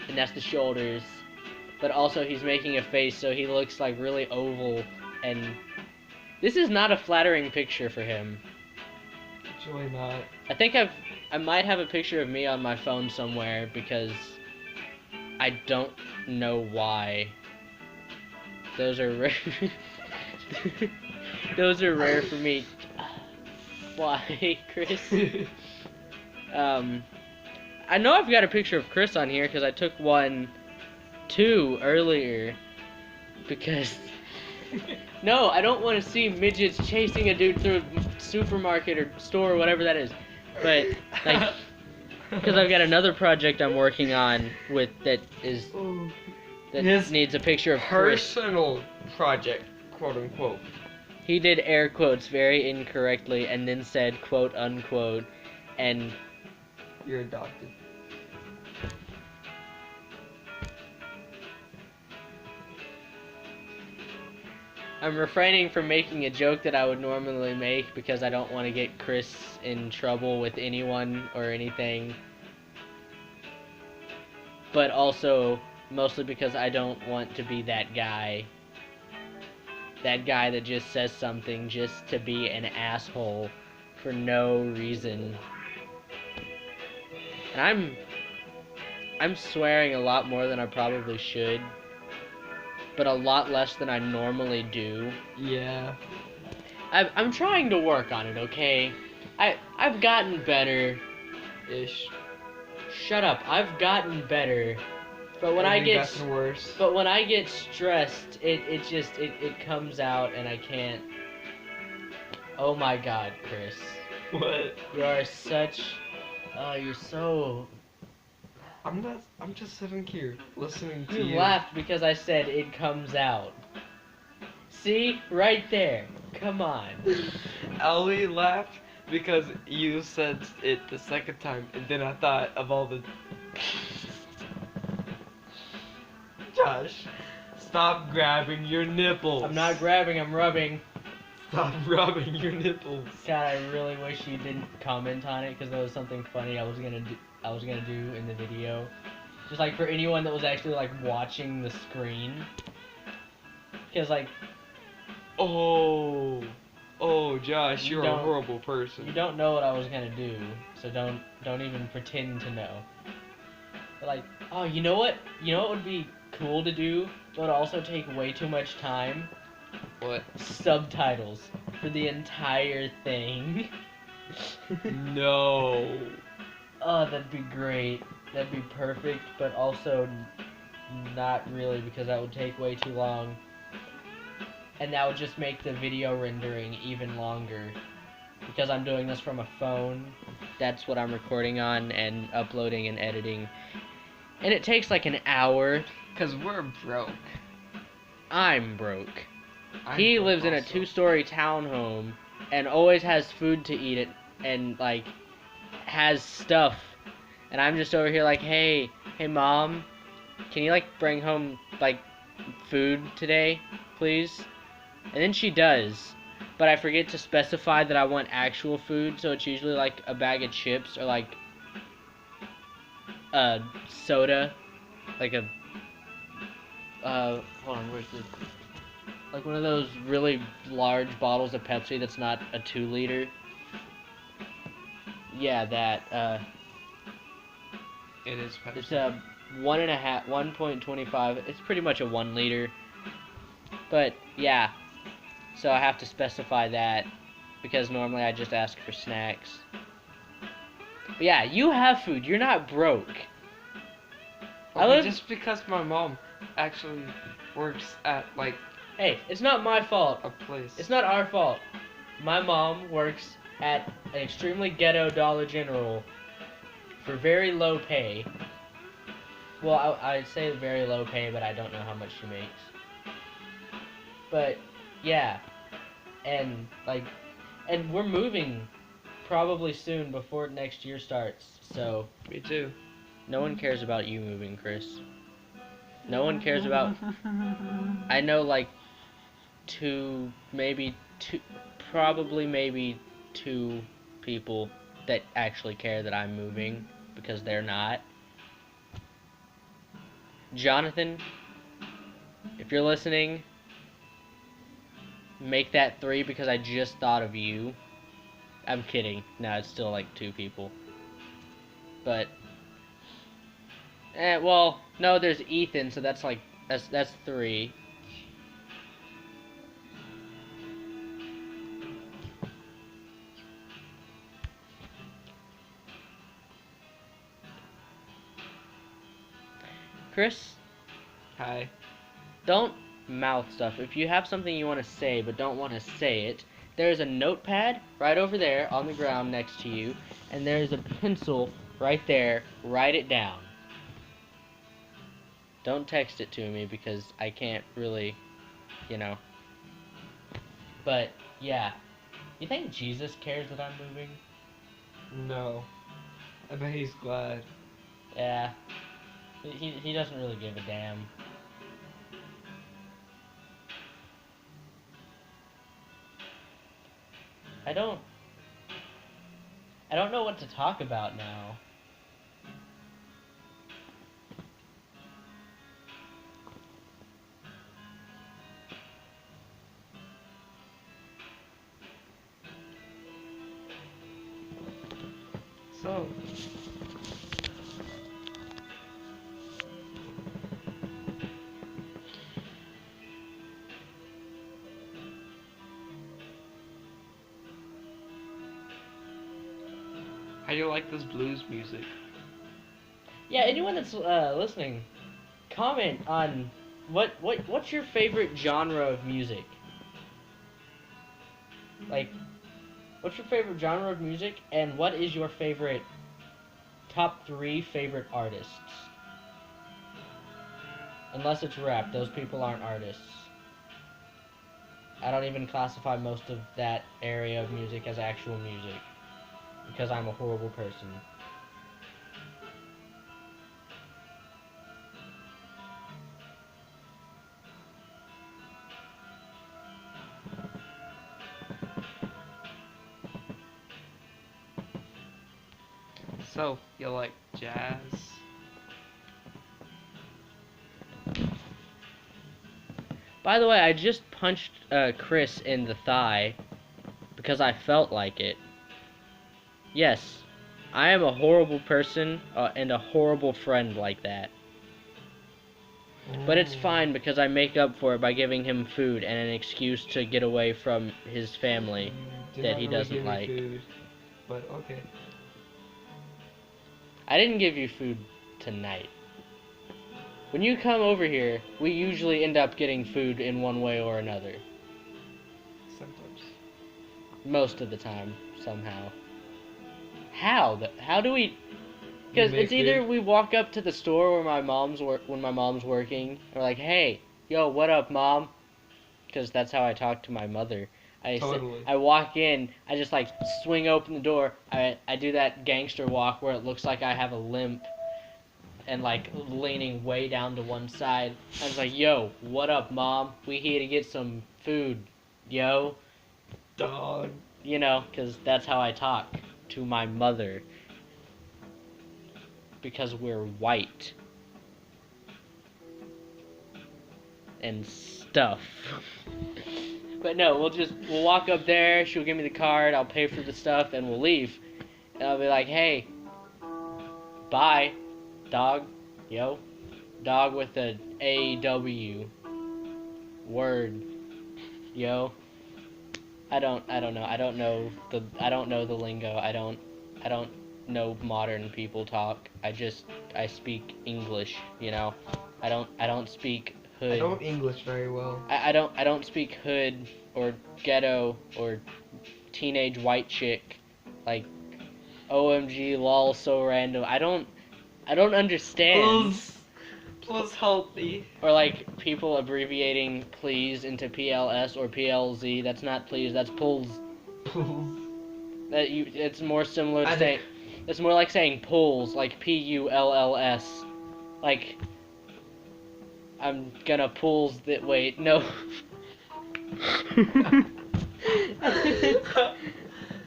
[SPEAKER 1] And that's the shoulders. But also he's making a face so he looks, like, really oval. And this is not a flattering picture for him.
[SPEAKER 2] It's really not.
[SPEAKER 1] I think I might have a picture of me on my phone somewhere because I don't know why. Those are rare. Those are rare for me. Why, Chris? I know I've got a picture of Chris on here because I took one too earlier. Because no, I don't want to see midgets chasing a dude through a supermarket or store or whatever that is. But like, because I've got another project I'm working on with that
[SPEAKER 2] His
[SPEAKER 1] needs a picture of Chris.
[SPEAKER 2] personal project, quote unquote.
[SPEAKER 1] He did air quotes very incorrectly and then said quote unquote, and
[SPEAKER 2] You're adopted.
[SPEAKER 1] I'm refraining from making a joke that I would normally make because I don't want to get Chris in trouble with anyone or anything. But also, mostly because I don't want to be that guy. That guy that just says something just to be an asshole for no reason. And I'm swearing a lot more than I probably should. But a lot less than I normally do.
[SPEAKER 2] Yeah.
[SPEAKER 1] I'm trying to work on it, okay? I've gotten better.
[SPEAKER 2] Ish.
[SPEAKER 1] Shut up. I've gotten better. But when I get
[SPEAKER 2] worse.
[SPEAKER 1] but when I get stressed, it comes out and I can't. Oh my God, Chris.
[SPEAKER 2] What?
[SPEAKER 1] You are such you're so.
[SPEAKER 2] I'm just sitting here listening to
[SPEAKER 1] You
[SPEAKER 2] you.
[SPEAKER 1] laughed because I said it comes out. See? Right there. Come on.
[SPEAKER 2] Ellie laughed because you said it the second time, and then I thought of all the. Josh, stop grabbing your nipples.
[SPEAKER 1] I'm not grabbing, I'm rubbing.
[SPEAKER 2] Stop rubbing your nipples.
[SPEAKER 1] God, I really wish you didn't comment on it because that was something funny I was gonna do in the video. Just like for anyone that was actually like watching the screen. Because like
[SPEAKER 2] Oh, Josh,
[SPEAKER 1] You
[SPEAKER 2] you're a
[SPEAKER 1] don't-
[SPEAKER 2] horrible person.
[SPEAKER 1] you don't know what I was gonna do, so don't even pretend to know. But like, oh, you know what? You know what would be cool to do, but would also take way too much time?
[SPEAKER 2] What?
[SPEAKER 1] Subtitles for the entire thing.
[SPEAKER 2] No.
[SPEAKER 1] Oh, that'd be great. That'd be perfect, but also not really because that would take way too long. And that would just make the video rendering even longer. Because I'm doing this from a phone. That's what I'm recording on and uploading and editing. And it takes like an hour.
[SPEAKER 2] Cause we're broke.
[SPEAKER 1] I'm broke.
[SPEAKER 2] I'm
[SPEAKER 1] He
[SPEAKER 2] broke
[SPEAKER 1] lives in a
[SPEAKER 2] also.
[SPEAKER 1] 2-story townhome and always has food to eat it and like has stuff. And I'm just over here like, hey mom, can you like bring home like food today, please? And then she does. But I forget to specify that I want actual food, so it's usually like a bag of chips or like a soda. Like a hold on, where's the like one of those really large bottles of Pepsi that's not a 2-liter. Yeah, that.
[SPEAKER 2] It is Pepsi.
[SPEAKER 1] It's a 1.25. It's pretty much a 1 liter. But yeah, So I have to specify that because normally I just ask for snacks. But yeah, you have food. You're not broke. I
[SPEAKER 2] Okay,
[SPEAKER 1] live.
[SPEAKER 2] just because my mom actually works at like
[SPEAKER 1] Hey, it's not my fault.
[SPEAKER 2] a place.
[SPEAKER 1] It's not our fault. My mom works at an extremely ghetto Dollar General for very low pay. Well, I'd say very low pay, but I don't know how much she makes. But yeah, and like, and we're moving probably soon before next year starts. So
[SPEAKER 2] Me too.
[SPEAKER 1] no one cares about you moving, Chris. No one cares about. I know like two, maybe two, probably maybe two people that actually care that I'm moving because they're not. Jonathan, if you're listening, make that three because I just thought of you. I'm kidding. No, it's still like two people. But well, no, there's Ethan, so that's like that's three. Chris,
[SPEAKER 2] Hi.
[SPEAKER 1] don't mouth stuff. If you have something you want to say but don't want to say it, there's a notepad right over there on the ground next to you, and there's a pencil right there. Write it down. Don't text it to me because I can't really, you know. But yeah, you think Jesus cares that I'm moving?
[SPEAKER 2] No. I bet he's glad.
[SPEAKER 1] Yeah, he doesn't really give a damn. I don't I don't know what to talk about now.
[SPEAKER 2] So, how do you like this blues music?
[SPEAKER 1] Yeah, anyone that's listening, comment on what's your favorite genre of music? Like, what's your favorite genre of music, and what is your favorite top three favorite artists? Unless it's rap, those people aren't artists. I don't even classify most of that area of music as actual music because I'm a horrible person.
[SPEAKER 2] So, you like jazz?
[SPEAKER 1] By the way, I just punched Chris in the thigh because I felt like it. Yes, I am a horrible person and a horrible friend like that. But it's fine because I make up for it by giving him food and an excuse to get away from his family
[SPEAKER 2] Did
[SPEAKER 1] that
[SPEAKER 2] not
[SPEAKER 1] he
[SPEAKER 2] really
[SPEAKER 1] doesn't
[SPEAKER 2] give me
[SPEAKER 1] like.
[SPEAKER 2] food, but okay.
[SPEAKER 1] I didn't give you food tonight. When you come over here, we usually end up getting food in one way or another.
[SPEAKER 2] Sometimes.
[SPEAKER 1] Most of the time, somehow. How do we? Because
[SPEAKER 2] Make
[SPEAKER 1] it's either
[SPEAKER 2] food.
[SPEAKER 1] we walk up to the store where when my mom's working, and we're like, "Hey, yo, what up, mom?" Because that's how I talk to my mother.
[SPEAKER 2] Totally.
[SPEAKER 1] I walk in, I just like swing open the door. I do that gangster walk where it looks like I have a limp and like leaning way down to one side. I was like, "Yo, what up, mom? We here to get some food, yo."
[SPEAKER 2] Dog.
[SPEAKER 1] You know, because that's how I talk to my mother. Because we're white. And stuff. But no, we'll walk up there, she'll give me the card, I'll pay for the stuff, and we'll leave. And I'll be like, "Hey, bye, dog, yo." Dog with a AW. Word, yo. I don't know. I don't know the lingo. I don't know modern people talk. I speak English, you know. I don't speak
[SPEAKER 2] I
[SPEAKER 1] hood.
[SPEAKER 2] don't English very well.
[SPEAKER 1] I don't speak hood or ghetto or teenage white chick like OMG lol so random. I don't understand.
[SPEAKER 2] Please help me.
[SPEAKER 1] Or like people abbreviating please into PLS or PLZ. That's not please, that's pulls.
[SPEAKER 2] Please.
[SPEAKER 1] It's more similar to
[SPEAKER 2] I
[SPEAKER 1] saying, it's more like saying pulls, like PULLS. Like I'm gonna pulls that wait, no.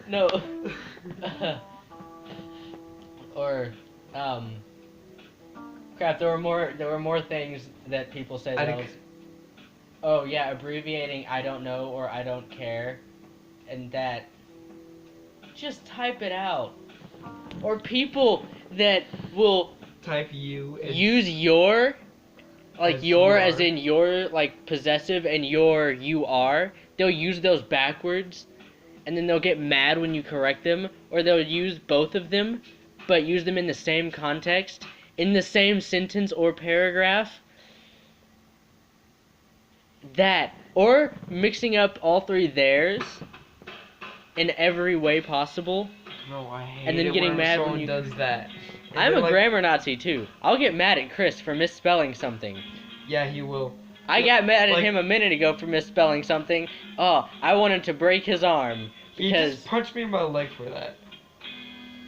[SPEAKER 1] No. Or crap, there were more things that people say that I was. Oh yeah, abbreviating I don't know or I don't care. And that just type it out. Or people that will
[SPEAKER 2] Type you. And
[SPEAKER 1] use your like
[SPEAKER 2] As
[SPEAKER 1] your
[SPEAKER 2] you
[SPEAKER 1] as
[SPEAKER 2] are.
[SPEAKER 1] in your like possessive and your you are. They'll use those backwards and then they'll get mad when you correct them, or they'll use both of them but use them in the same context, in the same sentence or paragraph. That, or mixing up all three theirs in every way possible.
[SPEAKER 2] No, I hate
[SPEAKER 1] And then
[SPEAKER 2] it
[SPEAKER 1] getting
[SPEAKER 2] when
[SPEAKER 1] mad when
[SPEAKER 2] someone
[SPEAKER 1] you-
[SPEAKER 2] does that. And
[SPEAKER 1] I'm
[SPEAKER 2] they're
[SPEAKER 1] a
[SPEAKER 2] like,
[SPEAKER 1] grammar Nazi too. I'll get mad at Chris for misspelling something.
[SPEAKER 2] Yeah, he will.
[SPEAKER 1] I
[SPEAKER 2] Yeah,
[SPEAKER 1] got mad at
[SPEAKER 2] like-
[SPEAKER 1] him a minute ago for misspelling something. Oh, I wanted to break his arm
[SPEAKER 2] He
[SPEAKER 1] because
[SPEAKER 2] just punched me in my leg for that.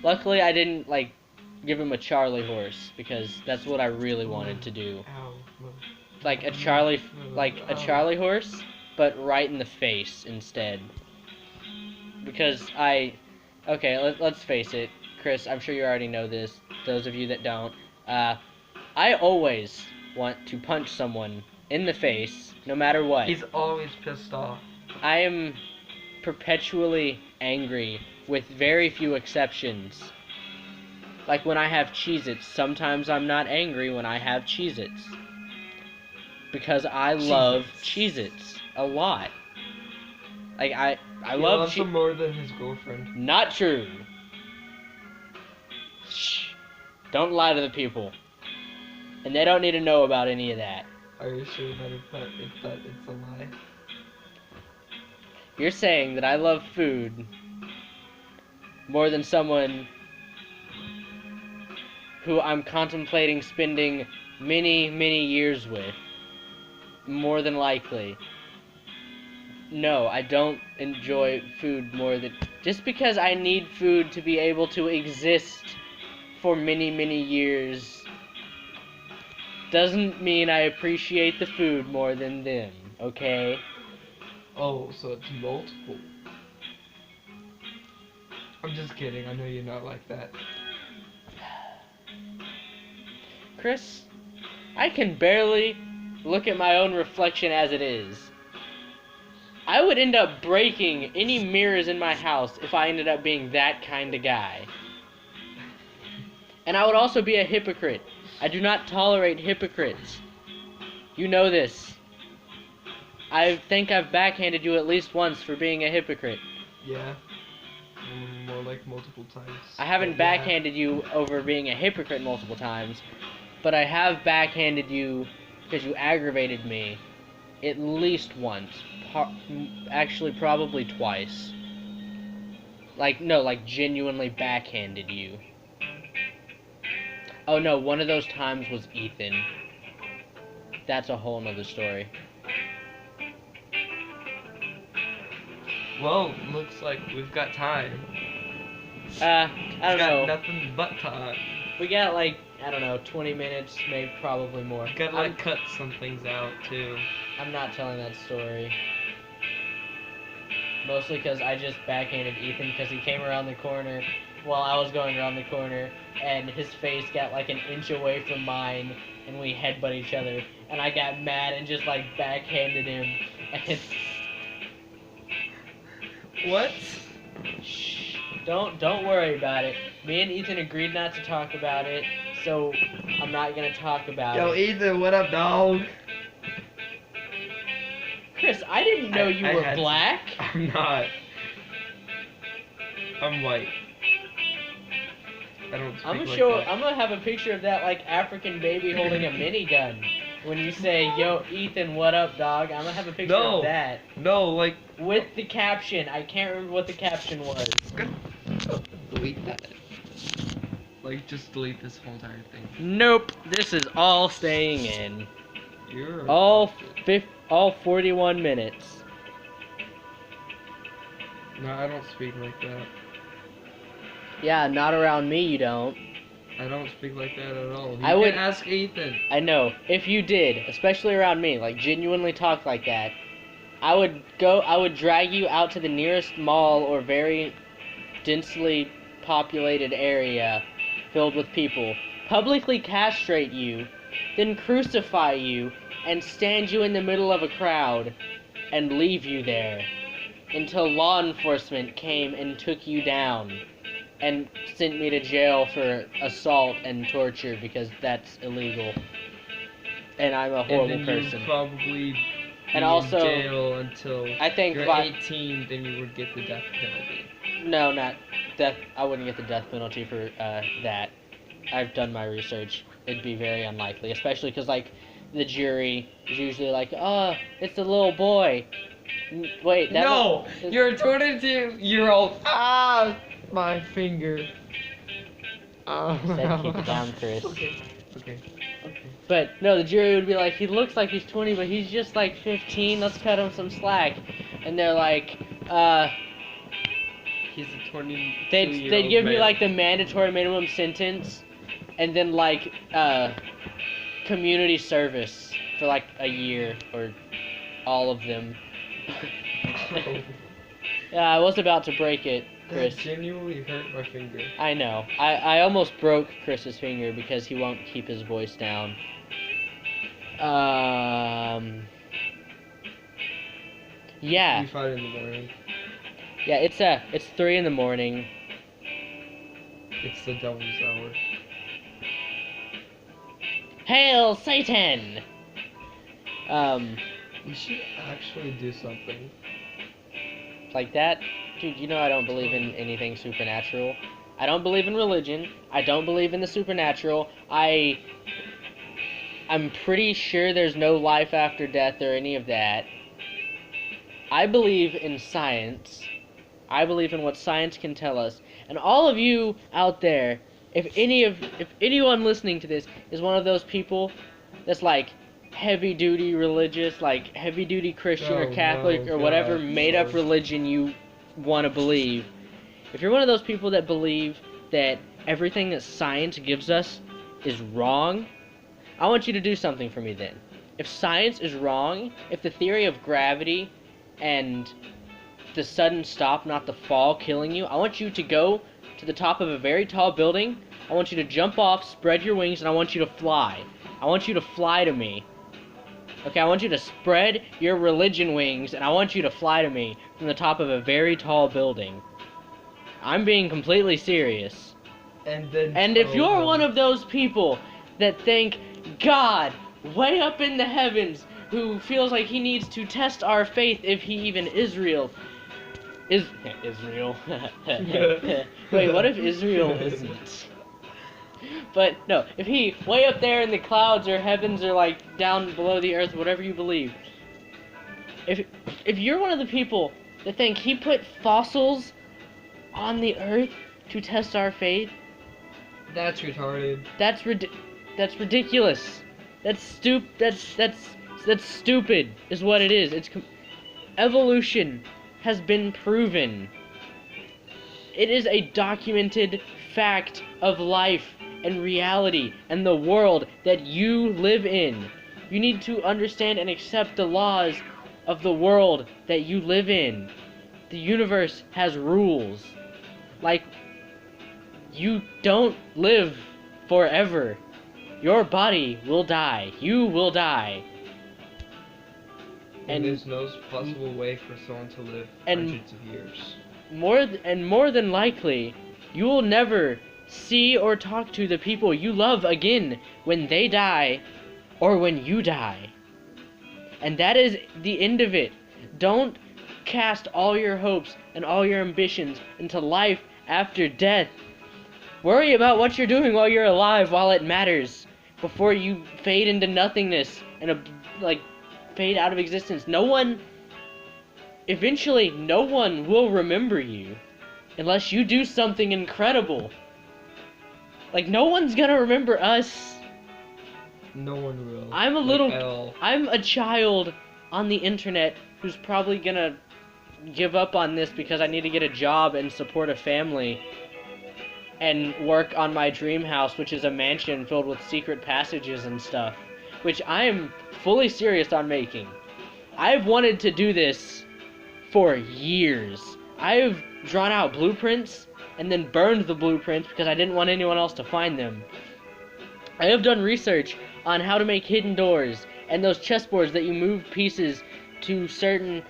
[SPEAKER 1] luckily I didn't like give him a Charlie horse because that's what I really wanted to do.
[SPEAKER 2] Ow.
[SPEAKER 1] Like a Charlie horse, but right in the face instead. Because let's face it, Chris, I'm sure you already know this. Those of you that don't, I always want to punch someone in the face, no matter what.
[SPEAKER 2] He's always pissed off.
[SPEAKER 1] I am perpetually angry, with very few exceptions. Like when I have Cheez-Its, sometimes I'm not angry when I have Cheez-Its. Because I love Cheez-Its a lot. Like, I
[SPEAKER 2] He
[SPEAKER 1] love
[SPEAKER 2] loves him more than his girlfriend.
[SPEAKER 1] Not true. Shh. Don't lie to the people. And they don't need to know about any of that.
[SPEAKER 2] Are you sure that it's a lie?
[SPEAKER 1] You're saying that I love food more than someone who I'm contemplating spending many, many years with. More than likely. No, I don't enjoy food more than... Just because I need food to be able to exist for many, many years doesn't mean I appreciate the food more than them, okay?
[SPEAKER 2] Oh, so it's multiple. I'm just kidding. I know you're not like that.
[SPEAKER 1] Chris, I can barely look at my own reflection as it is. I would end up breaking any mirrors in my house if I ended up being that kind of guy. And I would also be a hypocrite. I do not tolerate hypocrites. You know this. I think I've backhanded you at least once for being a hypocrite.
[SPEAKER 2] Yeah. More like multiple times.
[SPEAKER 1] I haven't
[SPEAKER 2] But yeah.
[SPEAKER 1] backhanded you over being a hypocrite multiple times, but I have backhanded you because you aggravated me at least once. Actually, probably twice. Like genuinely backhanded you. Oh no, one of those times was Ethan. That's a whole nother story.
[SPEAKER 2] Well, looks like we've got time.
[SPEAKER 1] I don't
[SPEAKER 2] We've got
[SPEAKER 1] know.
[SPEAKER 2] nothing but time.
[SPEAKER 1] We got like, I don't know, 20 minutes, maybe probably more.
[SPEAKER 2] We gotta like cut some things out too.
[SPEAKER 1] I'm not telling that story. Mostly because I just backhanded Ethan because he came around the corner while I was going around the corner, and his face got like an inch away from mine, and we headbutt each other, and I got mad and just like backhanded him, and
[SPEAKER 2] What?
[SPEAKER 1] shh, don't worry about it. Me and Ethan agreed not to talk about it, so I'm not gonna talk about
[SPEAKER 2] Yo,
[SPEAKER 1] it.
[SPEAKER 2] Ethan, what up, dog?
[SPEAKER 1] Chris, Chris, I didn't know you
[SPEAKER 2] I
[SPEAKER 1] were
[SPEAKER 2] had to.
[SPEAKER 1] black.
[SPEAKER 2] I'm not. I'm white. I don't speak
[SPEAKER 1] I'm
[SPEAKER 2] like
[SPEAKER 1] sure.
[SPEAKER 2] that.
[SPEAKER 1] I'm gonna have a picture of that like African baby holding a minigun. When you say, "Yo, Ethan, what up, dog?" I'm gonna have a picture
[SPEAKER 2] No.
[SPEAKER 1] of that
[SPEAKER 2] No, like
[SPEAKER 1] with the caption. I can't remember what the caption was.
[SPEAKER 2] delete that. Like just delete this whole entire thing.
[SPEAKER 1] Nope. This is all staying in.
[SPEAKER 2] You're
[SPEAKER 1] All 41 minutes.
[SPEAKER 2] No, I don't speak like that.
[SPEAKER 1] Yeah, not around me. You don't.
[SPEAKER 2] I don't speak like that at all. You
[SPEAKER 1] I would-
[SPEAKER 2] can ask Ethan.
[SPEAKER 1] I know. If you did, especially around me, like genuinely talk like that, I would drag you out to the nearest mall or very densely populated area filled with people, publicly castrate you, then crucify you, and stand you in the middle of a crowd and leave you there until law enforcement came and took you down and sent me to jail for assault and torture because that's illegal. And I'm a horrible
[SPEAKER 2] and then
[SPEAKER 1] person.
[SPEAKER 2] You would probably be
[SPEAKER 1] And also,
[SPEAKER 2] in jail until
[SPEAKER 1] I think
[SPEAKER 2] you're 18, then you would get the death penalty.
[SPEAKER 1] No, not death. I wouldn't get the death penalty for that. I've done my research. It'd be very unlikely, especially because like the jury is usually like, "Oh, it's a little boy." Wait, that
[SPEAKER 2] No,
[SPEAKER 1] was-
[SPEAKER 2] you're a 22-year-old. Ah, my finger.
[SPEAKER 1] Said keep it down, Chris.
[SPEAKER 2] Okay. Okay.
[SPEAKER 1] But no, the jury would be like, "He looks like he's 20, but he's just like 15. Let's cut him some slack." And they're like,
[SPEAKER 2] He's a 22
[SPEAKER 1] they'd give me like the mandatory minimum sentence, and then like community service for like a year or all of them. Yeah, I was about to break it,
[SPEAKER 2] That
[SPEAKER 1] Chris.
[SPEAKER 2] genuinely hurt my finger.
[SPEAKER 1] I know. I almost broke Chris's finger because he won't keep his voice down. Yeah.
[SPEAKER 2] We fight in the morning.
[SPEAKER 1] Yeah, it's 3 in the morning.
[SPEAKER 2] It's the devil's hour.
[SPEAKER 1] Hail Satan!
[SPEAKER 2] We should actually do something.
[SPEAKER 1] Like that? Dude, you know I don't believe in anything supernatural. I don't believe in religion. I don't believe in the supernatural. I'm pretty sure there's no life after death or any of that. I believe in science. I believe in what science can tell us. And all of you out there, if anyone listening to this is one of those people that's like heavy duty religious, like heavy duty Christian or
[SPEAKER 2] Oh,
[SPEAKER 1] Catholic
[SPEAKER 2] no,
[SPEAKER 1] or whatever
[SPEAKER 2] God,
[SPEAKER 1] made up
[SPEAKER 2] no.
[SPEAKER 1] religion you want to believe, if you're one of those people that believe that everything that science gives us is wrong, I want you to do something for me then. If science is wrong, if the theory of gravity and the sudden stop, not the fall, killing you, I want you to go to the top of a very tall building. I want you to jump off, spread your wings, and I want you to fly. I want you to fly to me. Okay, I want you to spread your religion wings, and I want you to fly to me from the top of a very tall building. I'm being completely serious.
[SPEAKER 2] And then.
[SPEAKER 1] And if you're one of those people that think God, way up in the heavens, who feels like he needs to test our faith if he even Israel. Wait, what if Israel isn't? But no, if he way up there in the clouds or heavens or like down below the earth, whatever you believe. If you're one of the people that think he put fossils on the earth to test our faith,
[SPEAKER 2] That's retarded.
[SPEAKER 1] that's ridiculous. That's stupid is what it is. Evolution has been proven. It is a documented fact of life and reality and the world that you live in. You need to understand and accept the laws of the world that you live in. The universe has rules. Like, you don't live forever. Your body will die. You will die.
[SPEAKER 2] And there's no possible way for someone to live
[SPEAKER 1] and-
[SPEAKER 2] hundreds of years.
[SPEAKER 1] More than likely, you will never see or talk to the people you love again when they die or when you die. And that is the end of it. Don't cast all your hopes and all your ambitions into life after death. Worry about what you're doing while you're alive, while it matters, before you fade into nothingness and fade out of existence. Eventually, no one will remember you unless you do something incredible. Like, no one's gonna remember us.
[SPEAKER 2] No one will.
[SPEAKER 1] I'm a child on the internet who's probably gonna give up on this because I need to get a job and support a family and work on my dream house, which is a mansion filled with secret passages and stuff, which I am fully serious on making. I've wanted to do this for years. I've drawn out blueprints and then burned the blueprints because I didn't want anyone else to find them. I have done research on how to make hidden doors and those chessboards that you move pieces to certain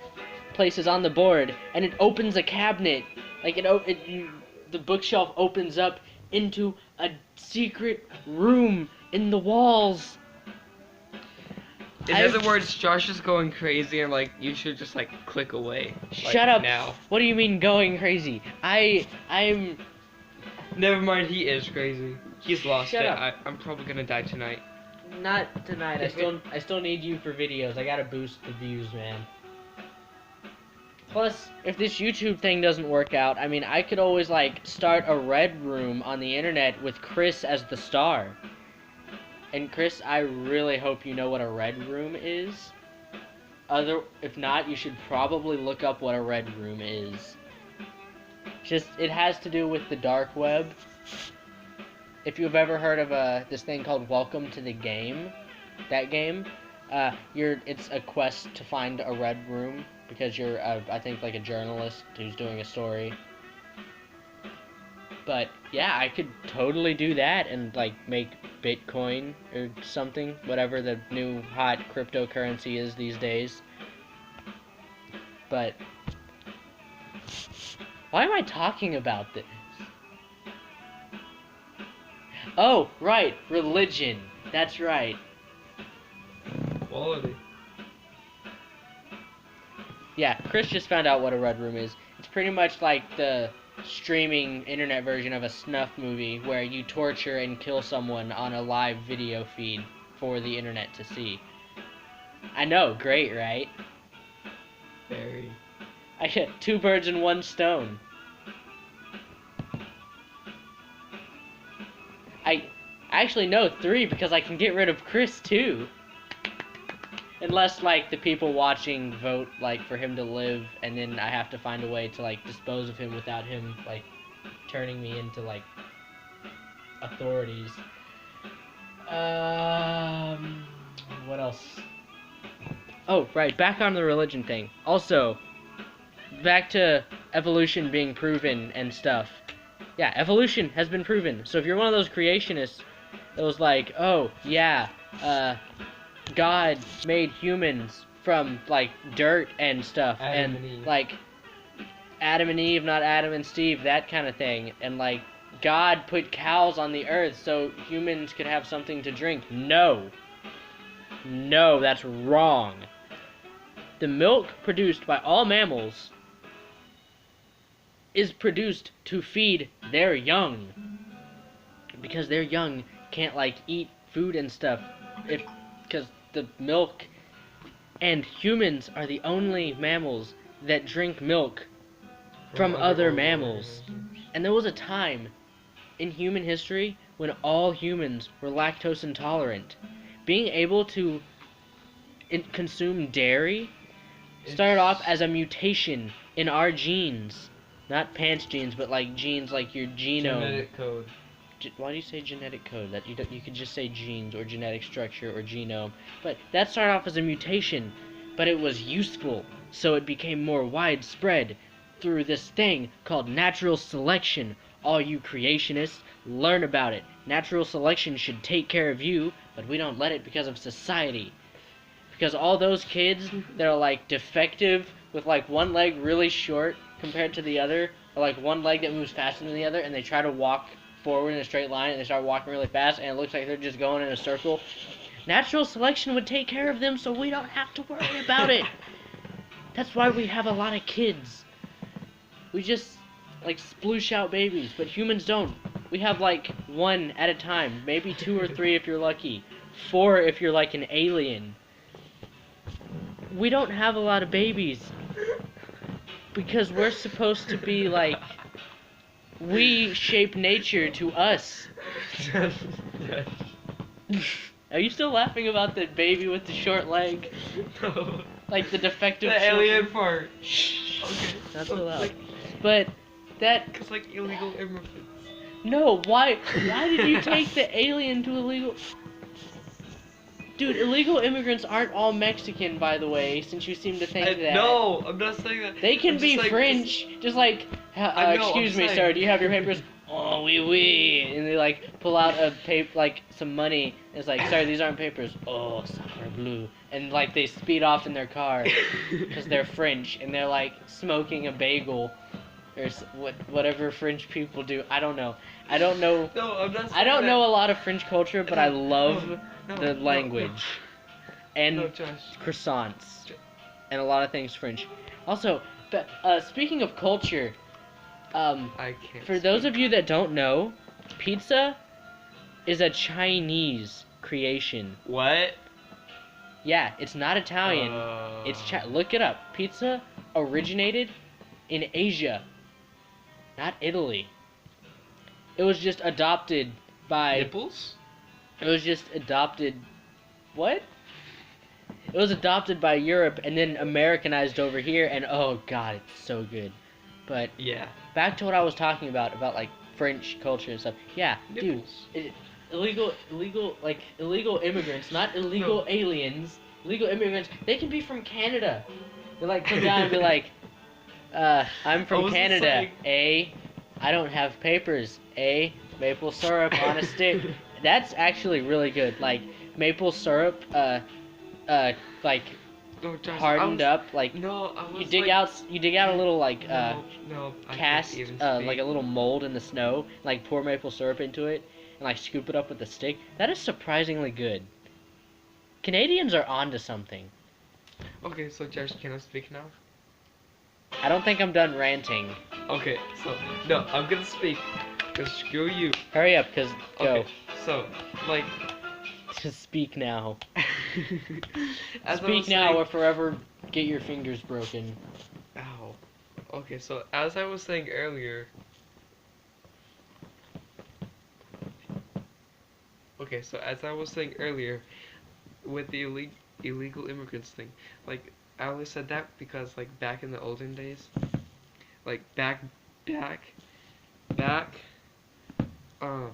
[SPEAKER 1] places on the board, and it opens a cabinet. Like the bookshelf opens up into a secret room in the walls.
[SPEAKER 2] In other words, Josh is going crazy, and like you should just like click away.
[SPEAKER 1] Shut up!
[SPEAKER 2] Now.
[SPEAKER 1] What do you mean going crazy? I'm.
[SPEAKER 2] Never mind. He is crazy. He's lost
[SPEAKER 1] Shut
[SPEAKER 2] it.
[SPEAKER 1] up.
[SPEAKER 2] I'm probably gonna die tonight.
[SPEAKER 1] Not tonight. I still need you for videos. I gotta boost the views, man. Plus, if this YouTube thing doesn't work out, I mean, I could always like start a red room on the internet with Chris as the star. And Chris, I really hope you know what a red room is. If not, you should probably look up what a red room is. It has to do with the dark web. If you've ever heard of this thing called Welcome to the Game, that game, it's a quest to find a red room because you're, I think, like a journalist who's doing a story. But yeah, I could totally do that and like make Bitcoin or something, whatever the new hot cryptocurrency is these days. But why am I talking about this? Oh, right, religion. That's right.
[SPEAKER 2] Quality.
[SPEAKER 1] Yeah, Chris just found out what a red room is. It's pretty much like the streaming internet version of a snuff movie where you torture and kill someone on a live video feed for the internet to see. I know, great, right?
[SPEAKER 2] Very.
[SPEAKER 1] I get 2 birds in 1 stone. I actually no, 3 because I can get rid of Chris too. Unless like the people watching vote like for him to live, and then I have to find a way to like dispose of him without him like turning me into like authorities. What else? Oh, right, back on the religion thing. Also, back to evolution being proven and stuff. Yeah, evolution has been proven. So if you're one of those creationists that was like, oh, yeah, God made humans from, like, dirt and stuff.
[SPEAKER 2] Adam
[SPEAKER 1] and
[SPEAKER 2] Eve.
[SPEAKER 1] like, Adam and Eve, not Adam and Steve, that kind of thing. And, like, God put cows on the earth so humans could have something to drink. No. No, that's wrong. The milk produced by all mammals is produced to feed their young. Because their young can't, like, eat food and stuff. Because the milk and humans are the only mammals that drink milk from other mammals. And there was a time in human history when all humans were lactose intolerant. Being able to consume dairy started off as a mutation in our genes. Not pants genes, but like genes like your genome.
[SPEAKER 2] Genetic code.
[SPEAKER 1] Why do you say genetic code? That you could just say genes or genetic structure or genome. But that started off as a mutation, but it was useful, so it became more widespread through this thing called natural selection. All you creationists, learn about it. Natural selection should take care of you, but we don't let it because of society. Because all those kids that are like defective with like one leg really short compared to the other, or like one leg that moves faster than the other, and they try to walk forward in a straight line and they start walking really fast and it looks like they're just going in a circle. Natural selection would take care of them so we don't have to worry about it. That's why we have a lot of kids. We just like sploosh out babies, but humans don't. We have like one at a time, maybe two or three if you're lucky, four if you're like an alien. We don't have a lot of babies because we're supposed to be like, we shape nature to us. Are you still laughing about the baby with the short leg?
[SPEAKER 2] No.
[SPEAKER 1] Like the defective
[SPEAKER 2] The
[SPEAKER 1] children?
[SPEAKER 2] alien part.
[SPEAKER 1] Shh.
[SPEAKER 2] Okay.
[SPEAKER 1] Not so loud.
[SPEAKER 2] Like,
[SPEAKER 1] But that
[SPEAKER 2] cause like illegal immigrants.
[SPEAKER 1] no, why did you take the alien to illegal? Dude, illegal immigrants aren't all Mexican, by the way, since you seem to think that.
[SPEAKER 2] No, I'm not saying that.
[SPEAKER 1] They can
[SPEAKER 2] I'm
[SPEAKER 1] be
[SPEAKER 2] just like,
[SPEAKER 1] French, just like,
[SPEAKER 2] I know,
[SPEAKER 1] excuse
[SPEAKER 2] I'm
[SPEAKER 1] me,
[SPEAKER 2] saying.
[SPEAKER 1] sir, do you have your papers? Oh, oui, oui. And they, like, pull out like, some money. And it's like, sorry, these aren't papers. Oh, sacre bleu. And, like, they speed off in their car because they're French. And they're, like, smoking a bagel or whatever French people do. I don't know. I don't know.
[SPEAKER 2] No, I'm not saying
[SPEAKER 1] I don't
[SPEAKER 2] that.
[SPEAKER 1] know a lot of French culture, but I love
[SPEAKER 2] No,
[SPEAKER 1] the
[SPEAKER 2] no,
[SPEAKER 1] language. And
[SPEAKER 2] No, Josh.
[SPEAKER 1] croissants. And a lot of things French. Also, but, speaking of culture,
[SPEAKER 2] I can't.
[SPEAKER 1] for those of you that don't know, pizza is a Chinese creation.
[SPEAKER 2] What?
[SPEAKER 1] Yeah, it's not Italian. It's look it up. Pizza originated in Asia, not Italy. It was just adopted by.
[SPEAKER 2] Nipples?
[SPEAKER 1] It was just adopted. What? It was adopted by Europe and then Americanized over here, and oh god, it's so good. But
[SPEAKER 2] Yeah.
[SPEAKER 1] back to what I was talking about like French culture and stuff. Yeah,
[SPEAKER 2] Nipples.
[SPEAKER 1] dude, illegal immigrants, not illegal aliens. Illegal immigrants, they can be from Canada. They like come down and be like, I'm
[SPEAKER 2] I
[SPEAKER 1] from
[SPEAKER 2] was just
[SPEAKER 1] Canada.
[SPEAKER 2] saying-
[SPEAKER 1] I don't have papers. Maple syrup on a stick. That's actually really good. Like maple syrup, like
[SPEAKER 2] No, Josh,
[SPEAKER 1] hardened
[SPEAKER 2] I was,
[SPEAKER 1] up, like
[SPEAKER 2] No, I was
[SPEAKER 1] you dig
[SPEAKER 2] like,
[SPEAKER 1] out a little like
[SPEAKER 2] no, I
[SPEAKER 1] cast
[SPEAKER 2] can't even
[SPEAKER 1] like a
[SPEAKER 2] speak.
[SPEAKER 1] little mold in the snow, like pour maple syrup into it, and like scoop it up with a stick. That is surprisingly good. Canadians are onto something.
[SPEAKER 2] Okay, so Josh, can I speak now?
[SPEAKER 1] I don't think I'm done ranting.
[SPEAKER 2] Okay, so no, I'm gonna speak. Cause screw you.
[SPEAKER 1] Hurry up, cause go.
[SPEAKER 2] Okay, so like.
[SPEAKER 1] Just speak now.
[SPEAKER 2] As I
[SPEAKER 1] Speak
[SPEAKER 2] was
[SPEAKER 1] now
[SPEAKER 2] saying-
[SPEAKER 1] or forever get your fingers broken.
[SPEAKER 2] Ow. Okay, so as I was saying earlier. Okay, so as I was saying earlier, with the illegal immigrants thing, like I always said that because like back in the olden days, like back, um,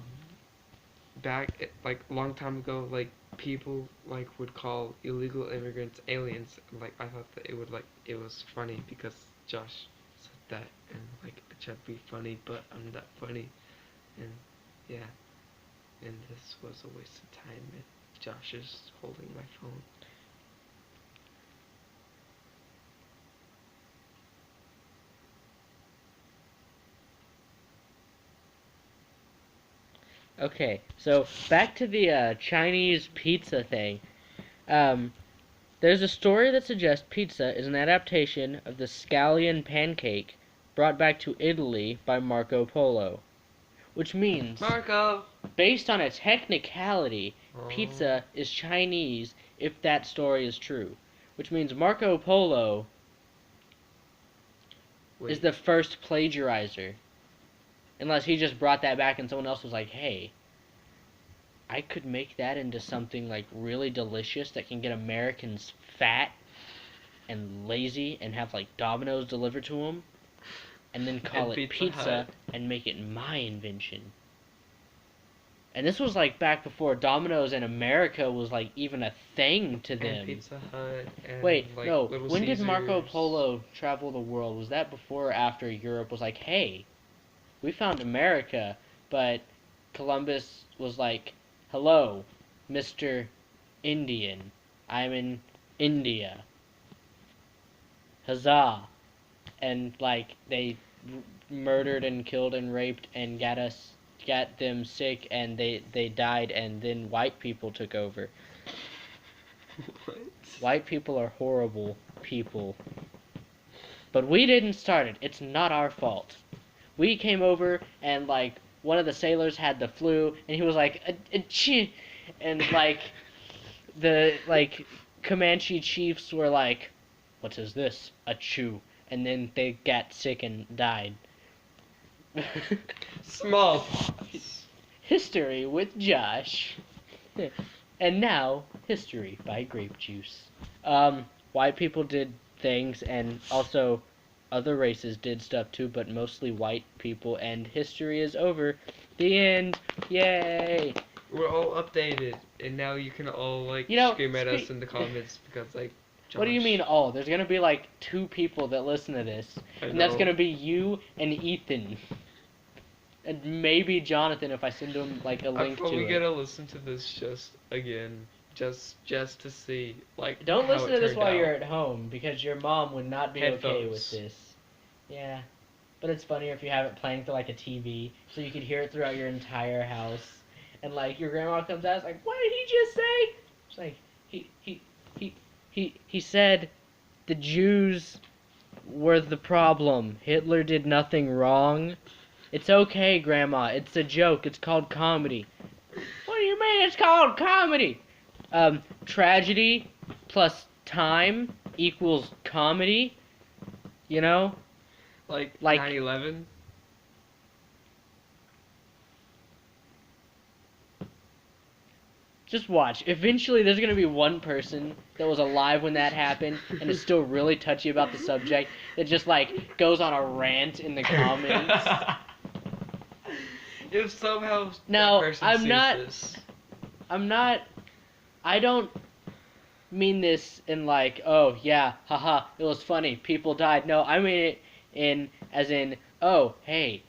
[SPEAKER 2] like long time ago, like people like would call illegal immigrants aliens. And, like I thought that it was funny because Josh said that, and like it should be funny, but I'm not funny, and yeah. And this was a waste of time, and Josh is holding my phone.
[SPEAKER 1] Okay, so back to the Chinese pizza thing. There's a story that suggests pizza is an adaptation of the scallion pancake brought back to Italy by Marco Polo. Which means,
[SPEAKER 2] Marco!
[SPEAKER 1] based on a technicality,
[SPEAKER 2] Oh.
[SPEAKER 1] pizza is Chinese if that story is true. Which means Marco Polo is
[SPEAKER 2] Wait.
[SPEAKER 1] the first plagiarizer. Unless he just brought that back and someone else was like, hey, I could make that into something like really delicious that can get Americans fat and lazy and have like Domino's delivered to them and then call
[SPEAKER 2] And
[SPEAKER 1] it
[SPEAKER 2] Pizza
[SPEAKER 1] pizza
[SPEAKER 2] Hut.
[SPEAKER 1] and make it my invention. And this was like back before Domino's in America was like even a thing to them.
[SPEAKER 2] And Pizza Hut and
[SPEAKER 1] Wait,
[SPEAKER 2] like
[SPEAKER 1] no.
[SPEAKER 2] Little
[SPEAKER 1] When did Marco
[SPEAKER 2] Caesars.
[SPEAKER 1] Polo travel the world? Was that before or after Europe was like, hey, we found America, but Columbus was like, hello, Mr. Indian. I'm in India. Huzzah. And like they murdered and killed and raped and got them sick and they died and then white people took over.
[SPEAKER 2] What?
[SPEAKER 1] White people are horrible people. But we didn't start it. It's not our fault. We came over and like one of the sailors had the flu and he was like "Achoo," and like the like Comanche chiefs were like, "What is this? A chew?" And then they got sick and died.
[SPEAKER 2] Smallpox.
[SPEAKER 1] History with Josh. And now, history by grape juice. White people did things, and also other races did stuff too, but mostly white people, and history is over. The end. Yay!
[SPEAKER 2] We're all updated, and now you can all like
[SPEAKER 1] You know,
[SPEAKER 2] scream at us in the comments because like.
[SPEAKER 1] What do you
[SPEAKER 2] Josh,
[SPEAKER 1] mean all? There's gonna be like 2 people that listen to this,
[SPEAKER 2] I
[SPEAKER 1] and that's
[SPEAKER 2] know.
[SPEAKER 1] gonna be you and Ethan. And maybe Jonathan if I send him like a
[SPEAKER 2] I'm
[SPEAKER 1] link to
[SPEAKER 2] probably
[SPEAKER 1] it.
[SPEAKER 2] gonna listen to this just again, just to see like.
[SPEAKER 1] Don't
[SPEAKER 2] how
[SPEAKER 1] listen
[SPEAKER 2] it
[SPEAKER 1] to this
[SPEAKER 2] turned
[SPEAKER 1] while
[SPEAKER 2] out.
[SPEAKER 1] you're at home because your mom would not be okay with
[SPEAKER 2] Headphones.
[SPEAKER 1] this. Yeah. But it's funnier if you have it playing through like a TV so you could hear it throughout your entire house. And like your grandma comes out, it's like, what did he just say? It's like he said the Jews were the problem. Hitler did nothing wrong. It's okay, Grandma. It's a joke. It's called comedy. What do you mean it's called comedy? Tragedy plus time equals comedy. You know?
[SPEAKER 2] Like
[SPEAKER 1] Like-
[SPEAKER 2] 9/11.
[SPEAKER 1] Just watch. Eventually, there's gonna be one person that was alive when that happened and is still really touchy about the subject that just like goes on a rant in the comments.
[SPEAKER 2] If somehow
[SPEAKER 1] No,
[SPEAKER 2] that person
[SPEAKER 1] I'm
[SPEAKER 2] sees
[SPEAKER 1] not-
[SPEAKER 2] this,
[SPEAKER 1] I don't mean this in like, oh yeah, haha, it was funny, people died. No, I mean it in as in, oh hey,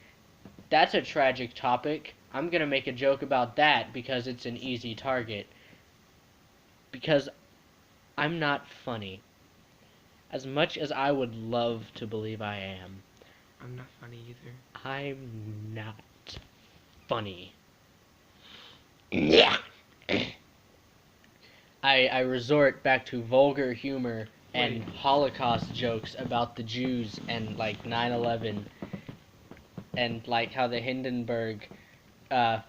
[SPEAKER 1] that's a tragic topic. I'm gonna make a joke about that because it's an easy target. Because I'm not funny. As much as I would love to believe I am,
[SPEAKER 2] I'm not funny either.
[SPEAKER 1] I'm not funny. Yeah. I resort back to vulgar humor and
[SPEAKER 2] Wait.
[SPEAKER 1] Holocaust jokes about the Jews and like 9/11 and like how the Hindenburg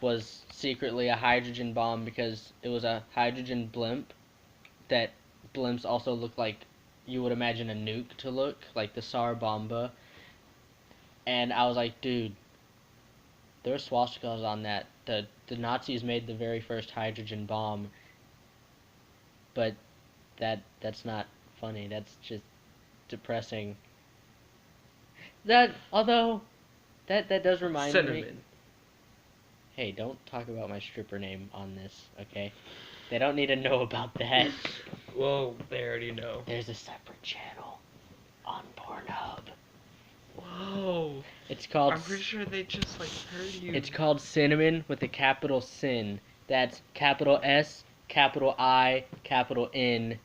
[SPEAKER 1] was secretly a hydrogen bomb because it was a hydrogen blimp that blimps also look like you would imagine a nuke to look, like the Tsar Bomba. And I was like, dude, there were swastikas on that. The Nazis made the very first hydrogen bomb, but that's not funny. That's just depressing. That although that does remind me.
[SPEAKER 2] Cinnamon.
[SPEAKER 1] Hey, don't talk about my stripper name on this, okay? They don't need to know about that.
[SPEAKER 2] Well, they already know.
[SPEAKER 1] There's a separate channel on Pornhub.
[SPEAKER 2] Whoa.
[SPEAKER 1] It's called
[SPEAKER 2] I'm pretty sure they just like heard you.
[SPEAKER 1] It's called Cinnamon with a capital Sin. That's capital S, capital I, capital N,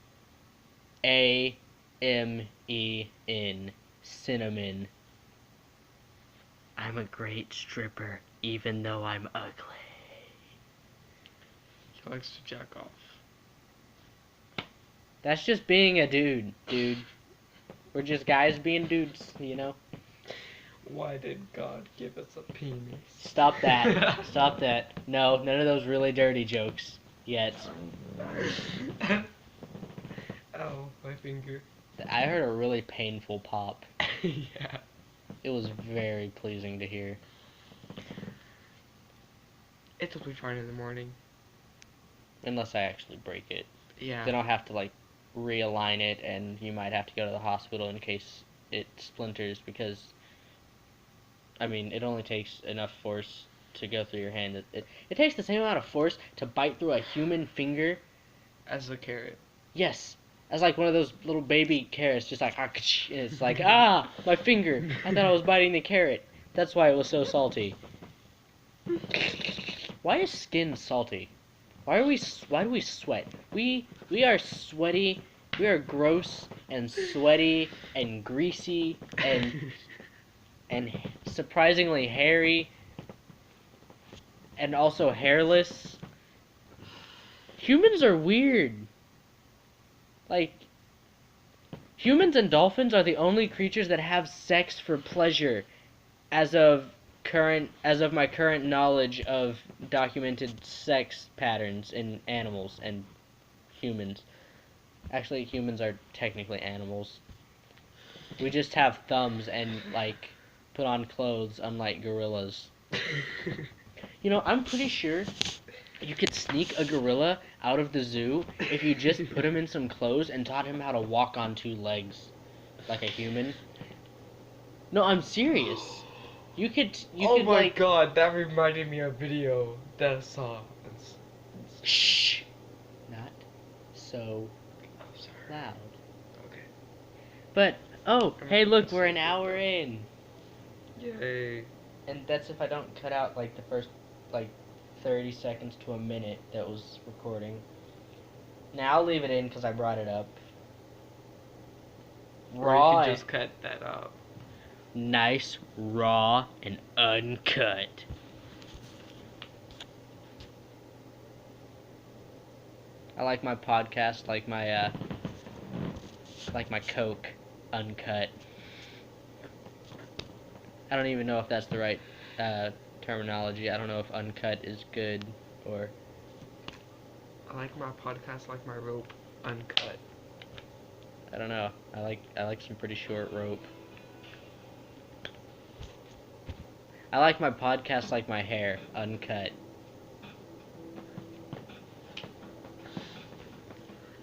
[SPEAKER 1] A-M-E-N. Cinnamon. I'm a great stripper, even though I'm ugly.
[SPEAKER 2] He likes to jack off.
[SPEAKER 1] That's just being a dude. We're just guys being dudes, you know?
[SPEAKER 2] Why did God give us a penis?
[SPEAKER 1] Stop that. Stop that. No, none of those really dirty jokes yet.
[SPEAKER 2] Ow, my finger.
[SPEAKER 1] I heard a really painful pop.
[SPEAKER 2] Yeah.
[SPEAKER 1] It was very pleasing to hear.
[SPEAKER 2] It'll be fine in the morning.
[SPEAKER 1] Unless I actually break it.
[SPEAKER 2] Yeah.
[SPEAKER 1] Then I'll have to like realign it and you might have to go to the hospital in case it splinters because I mean it only takes enough force to go through your hand. It takes the same amount of force to bite through a human finger.
[SPEAKER 2] As a carrot.
[SPEAKER 1] Yes. As like one of those little baby carrots, just like, and it's like, ah, my finger. I thought I was biting the carrot. That's why it was so salty. Why is skin salty? Why do we sweat? We are sweaty. We are gross and sweaty and greasy and surprisingly hairy and also hairless. Humans are weird. Like, Humans and dolphins are the only creatures that have sex for pleasure, as of my current knowledge of documented sex patterns in animals and humans. Actually, humans are technically animals. We just have thumbs and like put on clothes, unlike gorillas. You know, I'm pretty sure you could sneak a gorilla out of the zoo if you just put him in some clothes and taught him how to walk on two legs, like a human. No, I'm serious. You
[SPEAKER 2] Oh
[SPEAKER 1] could
[SPEAKER 2] my
[SPEAKER 1] like.
[SPEAKER 2] god, that reminded me of a video that I saw.
[SPEAKER 1] Shh. Not so
[SPEAKER 2] I'm sorry.
[SPEAKER 1] loud.
[SPEAKER 2] Okay.
[SPEAKER 1] But hey, look, we're an hour in,
[SPEAKER 2] Yay.
[SPEAKER 1] and that's if I don't cut out like the first like 30 seconds to a minute that was recording. Now I'll leave it in because I brought it up.
[SPEAKER 2] Or you can just cut that out.
[SPEAKER 1] Nice, raw, and uncut. I like my podcast like my Coke, uncut. I don't even know if that's the right terminology. I don't know if uncut is good or.
[SPEAKER 2] I like my podcast like my rope, uncut.
[SPEAKER 1] I don't know. I like some pretty short rope. I like my podcast like my hair, uncut.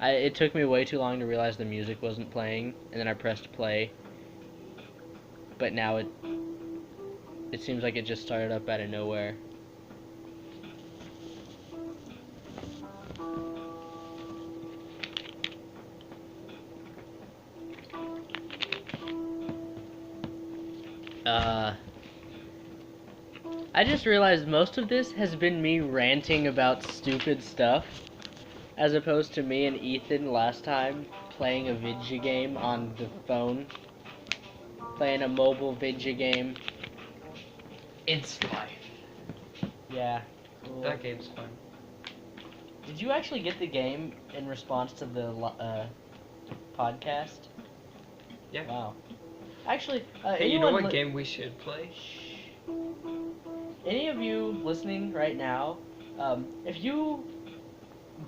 [SPEAKER 1] It took me way too long to realize the music wasn't playing, and then I pressed play. But now it seems like it just started up out of nowhere. I just realized most of this has been me ranting about stupid stuff, as opposed to me and Ethan last time playing a video game on the phone. Playing a mobile video game.
[SPEAKER 2] It's life.
[SPEAKER 1] Yeah. Cool.
[SPEAKER 2] That game's fun.
[SPEAKER 1] Did you actually get the game in response to the podcast?
[SPEAKER 2] Yeah.
[SPEAKER 1] Wow. Actually,
[SPEAKER 2] Hey, you know what game we should play?
[SPEAKER 1] Any of you listening right now, if you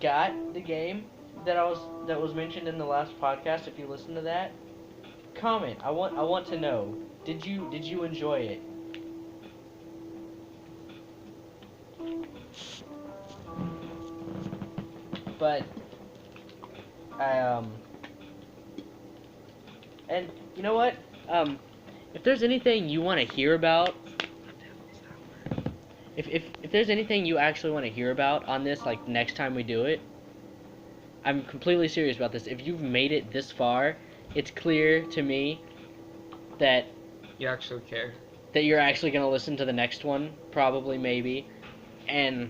[SPEAKER 1] got the game that was mentioned in the last podcast, if you listened to that, comment. I want to know. Did you enjoy it? But and you know what? If there's anything you want to hear about, if there's anything you actually want to hear about on this, like next time we do it, I'm completely serious about this. If you've made it this far, it's clear to me that
[SPEAKER 2] you actually care.
[SPEAKER 1] That you're actually gonna listen to the next one, probably, maybe, and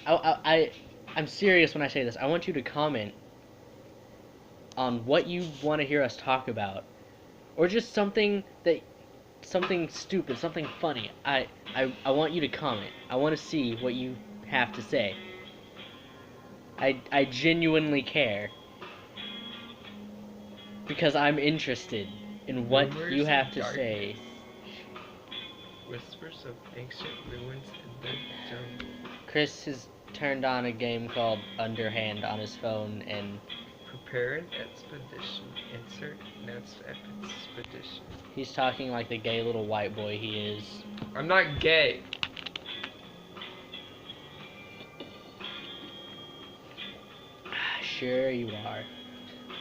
[SPEAKER 1] I'm serious when I say this. I want you to comment on what you want to hear us talk about, or just something stupid, something funny. I want you to comment. I want to see what you have to say. I genuinely care because I'm interested in what
[SPEAKER 2] Rumors
[SPEAKER 1] you have
[SPEAKER 2] of
[SPEAKER 1] to
[SPEAKER 2] darkness.
[SPEAKER 1] say.
[SPEAKER 2] Whispers of ancient ruins in the jungle.
[SPEAKER 1] Chris has turned on a game called Underhand on his phone, and
[SPEAKER 2] prepare an expedition. Insert next expedition.
[SPEAKER 1] He's talking like the gay little white boy he is.
[SPEAKER 2] I'm not gay.
[SPEAKER 1] Sure you are.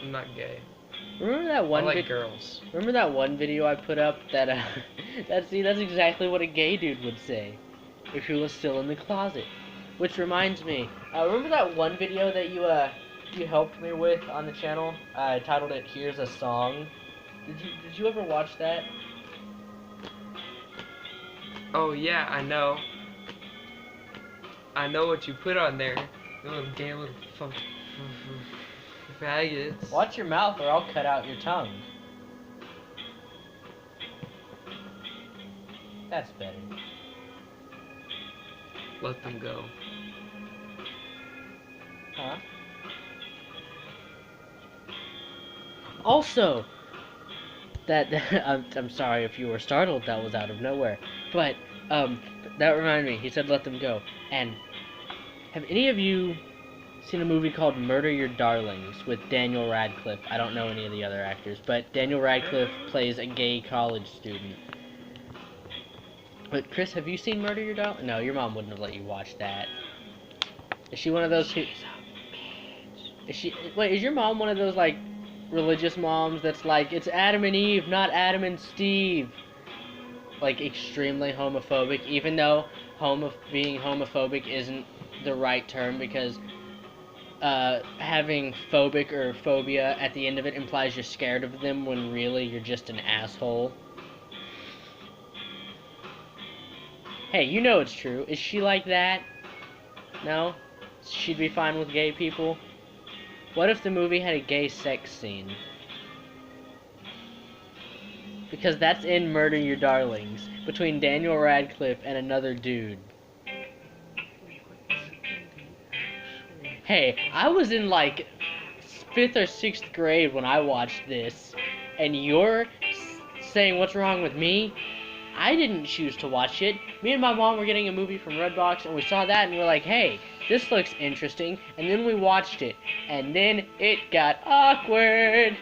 [SPEAKER 2] I'm not gay.
[SPEAKER 1] Remember that one?
[SPEAKER 2] I like girls.
[SPEAKER 1] Remember that one video I put up that that's exactly what a gay dude would say if he was still in the closet. Which reminds me, remember that one video that you helped me with on the channel? I titled it "Here's a Song." Did you ever watch that?
[SPEAKER 2] Oh yeah, I know. I know what you put on there. You little gay little faggots.
[SPEAKER 1] Watch your mouth or I'll cut out your tongue. That's better.
[SPEAKER 2] Let them go.
[SPEAKER 1] Huh? Also, that I'm sorry if you were startled. That was out of nowhere. But um, that reminded me. He said let them go. And have any of you seen a movie called Murder Your Darlings with Daniel Radcliffe? I don't know any of the other actors, but Daniel Radcliffe plays a gay college student. But Chris, have you seen Murder Your Darling? No, your mom wouldn't have let you watch that. Is she one of those who? Is she? Wait, is your mom one of those like religious moms that's like it's Adam and Eve, not Adam and Steve? Like extremely homophobic, even though being homophobic isn't the right term because having phobic or phobia at the end of it implies you're scared of them when really you're just an asshole. Hey, you know it's true. Is she like that? No? She'd be fine with gay people? What if the movie had a gay sex scene? Because that's in Murder Your Darlings, between Daniel Radcliffe and another dude. Hey, I was in like 5th or 6th grade when I watched this, and you're saying what's wrong with me? I didn't choose to watch it. Me and my mom were getting a movie from Redbox, and we saw that, and we're like, hey, this looks interesting. And then we watched it, and then it got awkward.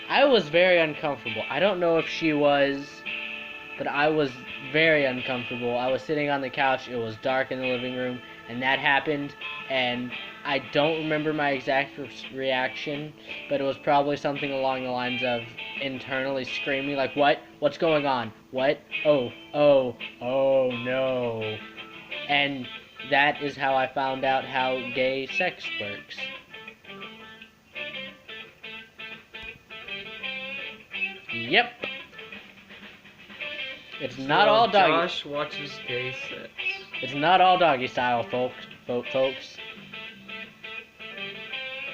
[SPEAKER 1] I was very uncomfortable. I don't know if she was, but I was very uncomfortable. I was sitting on the couch, it was dark in the living room, and that happened, and I don't remember my exact reaction, but it was probably something along the lines of internally screaming like, what? What's going on? What? Oh, oh, oh no. And that is how I found out how gay sex works. Yep. It's not all doggy.
[SPEAKER 2] Josh watches gay sex.
[SPEAKER 1] It's not all doggy style, folks.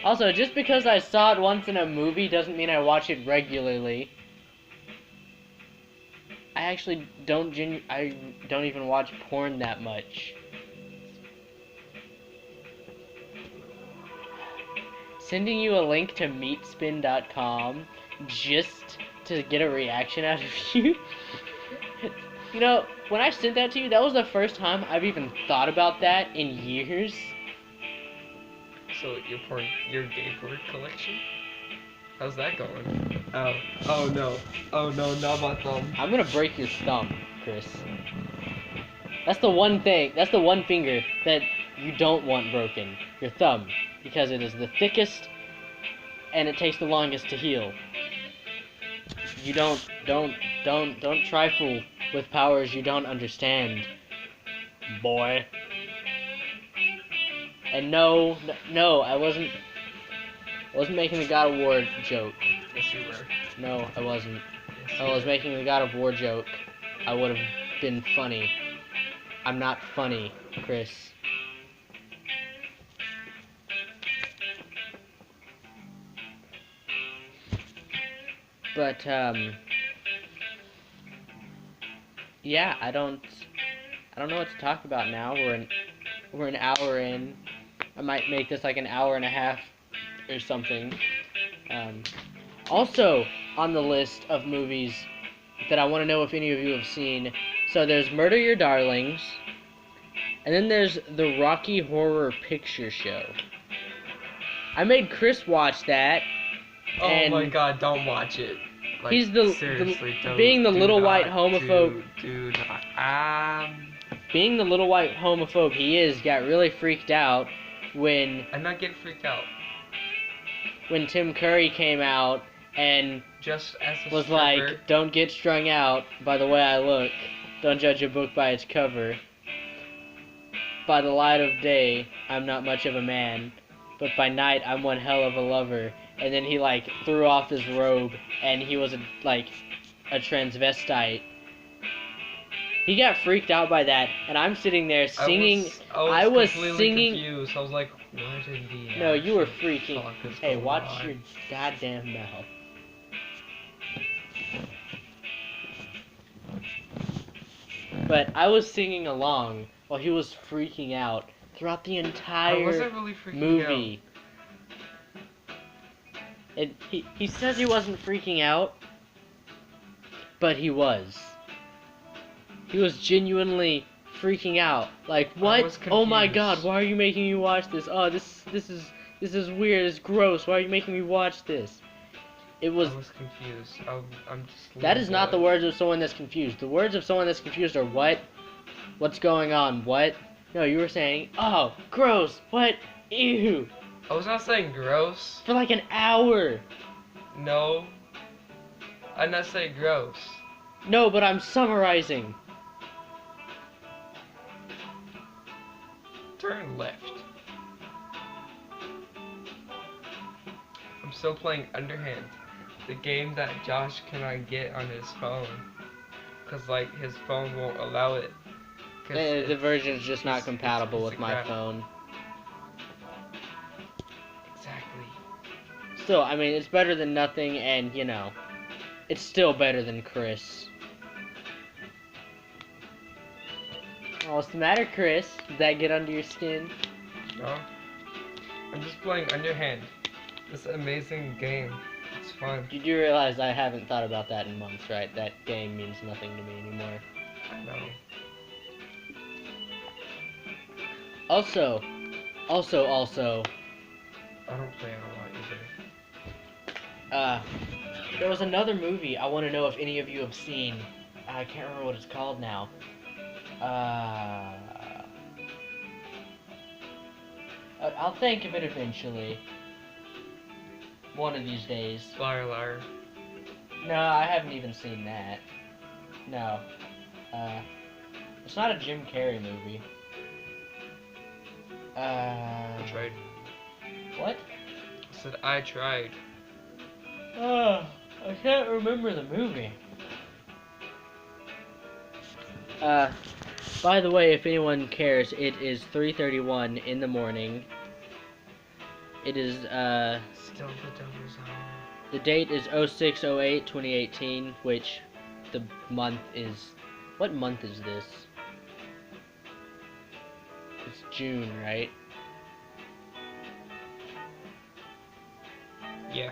[SPEAKER 1] Also, just because I saw it once in a movie doesn't mean I watch it regularly. I actually don't even watch porn that much. Sending you a link to meatspin.com just to get a reaction out of you. You know, when I sent that to you, that was the first time I've even thought about that in years.
[SPEAKER 2] So your gay porn collection? How's that going? Oh no, not my thumb.
[SPEAKER 1] I'm gonna break your thumb, Chris. That's the one finger that you don't want broken. Your thumb. Because it is the thickest and it takes the longest to heal. You don't trifle with powers you don't understand, boy. And no, I wasn't making the God of War joke.
[SPEAKER 2] Yes, you were.
[SPEAKER 1] No, I wasn't.
[SPEAKER 2] Yes,
[SPEAKER 1] I was making the God of War joke. I would have been funny. I'm not funny, Chris. But yeah, I don't know what to talk about now. We're an hour in. I might make this like an hour and a half or something. Also on the list of movies that I want to know if any of you have seen. So there's Murder Your Darlings, and then there's the Rocky Horror Picture Show. I made Chris watch that.
[SPEAKER 2] Oh my God! Don't watch it. Like,
[SPEAKER 1] He's
[SPEAKER 2] seriously,
[SPEAKER 1] being the little
[SPEAKER 2] not,
[SPEAKER 1] white homophobe.
[SPEAKER 2] Dude,
[SPEAKER 1] Being the little white homophobe he is, got really freaked out when
[SPEAKER 2] I'm not getting freaked out.
[SPEAKER 1] When Tim Curry came out and
[SPEAKER 2] Just as a
[SPEAKER 1] was
[SPEAKER 2] stripper.
[SPEAKER 1] like, "Don't get strung out by the way I look. Don't judge a book by its cover. By the light of day, I'm not much of a man, but by night I'm one hell of a lover." And then he like threw off his robe and he was a transvestite. He got freaked out by that, and I'm sitting there singing.
[SPEAKER 2] I was
[SPEAKER 1] singing.
[SPEAKER 2] Confused. I was like, what in the
[SPEAKER 1] No, you were freaking.
[SPEAKER 2] fuck is
[SPEAKER 1] Hey,
[SPEAKER 2] going
[SPEAKER 1] watch
[SPEAKER 2] on?
[SPEAKER 1] your goddamn mouth. But I was singing along while he was freaking out throughout the
[SPEAKER 2] I
[SPEAKER 1] entire
[SPEAKER 2] wasn't really freaking
[SPEAKER 1] movie. And he says he wasn't freaking out, but he was. He was genuinely freaking out. Like,
[SPEAKER 2] I
[SPEAKER 1] what?
[SPEAKER 2] was
[SPEAKER 1] Oh my god,
[SPEAKER 2] confused.
[SPEAKER 1] why are you making me watch this? Oh, this is weird, it's gross. Why are you making me watch this? It was
[SPEAKER 2] I was confused. I'm just a
[SPEAKER 1] That
[SPEAKER 2] little
[SPEAKER 1] is not the
[SPEAKER 2] boy.
[SPEAKER 1] words of someone that's confused. The words of someone that's confused are what? What's going on? What? No, you were saying, oh, gross. What? Ew.
[SPEAKER 2] I was not saying gross.
[SPEAKER 1] For like an hour.
[SPEAKER 2] No. I'm not saying gross.
[SPEAKER 1] No, but I'm summarizing.
[SPEAKER 2] Turn left. I'm still playing Underhand, the game that Josh cannot get on his phone, cause like his phone won't allow it.
[SPEAKER 1] The version's just not
[SPEAKER 2] it's
[SPEAKER 1] compatible
[SPEAKER 2] piece
[SPEAKER 1] with
[SPEAKER 2] of
[SPEAKER 1] my
[SPEAKER 2] crap.
[SPEAKER 1] phone.
[SPEAKER 2] Exactly.
[SPEAKER 1] Still, I mean, it's better than nothing, and, it's still better than Chris. Oh, what's the matter, Chris? Did that get under your skin?
[SPEAKER 2] No. I'm just playing Underhand. This amazing game. It's fun.
[SPEAKER 1] You do realize I haven't thought about that in months, right? That game means nothing to me anymore.
[SPEAKER 2] No.
[SPEAKER 1] Also,
[SPEAKER 2] I don't play it a lot either.
[SPEAKER 1] there was another movie I want to know if any of you have seen. I can't remember what it's called now. I'll think of it eventually. One of these days.
[SPEAKER 2] Liar, liar.
[SPEAKER 1] No, I haven't even seen that. No. It's not a Jim Carrey movie.
[SPEAKER 2] I tried.
[SPEAKER 1] What?
[SPEAKER 2] I said I tried.
[SPEAKER 1] I can't remember the movie. By the way, if anyone cares, it is 3:31 in the morning. It is,
[SPEAKER 2] Still the devil's hour.
[SPEAKER 1] the date is 06/08/2018, which the month is, what month is this? It's June, right?
[SPEAKER 2] Yeah.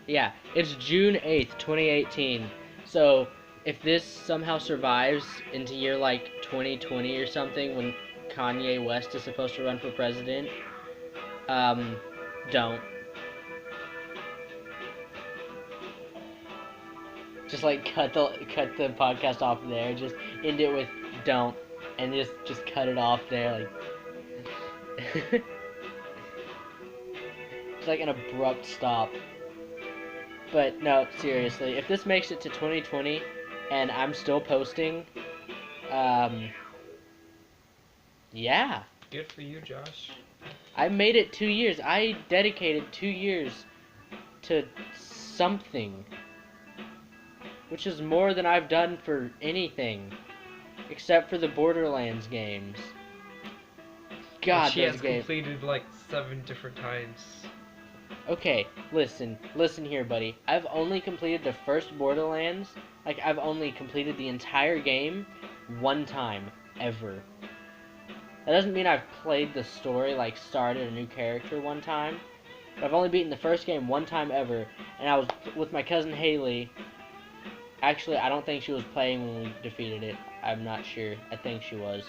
[SPEAKER 1] Yeah, it's June 8th, 2018. So, if this somehow survives into year like 2020 or something, when Kanye West is supposed to run for president, don't. Just like cut the podcast off there. Just end it with don't, and just cut it off there. Like it's like an abrupt stop. But no, seriously, if this makes it to 2020 and I'm still posting, yeah,
[SPEAKER 2] Good for you, Josh.
[SPEAKER 1] I made it 2 years. I dedicated 2 years to something, which is more than I've done for anything, except for the Borderlands games. God,
[SPEAKER 2] She
[SPEAKER 1] those
[SPEAKER 2] has
[SPEAKER 1] games.
[SPEAKER 2] completed like 7 different times.
[SPEAKER 1] Okay, listen here, buddy. I've only completed the first Borderlands. Like, I've only completed the entire game one time, ever. That doesn't mean I've played the story, like, started a new character one time. But I've only beaten the first game one time ever, and I was with my cousin Haley. Actually, I don't think she was playing when we defeated it. I'm not sure. I think she was.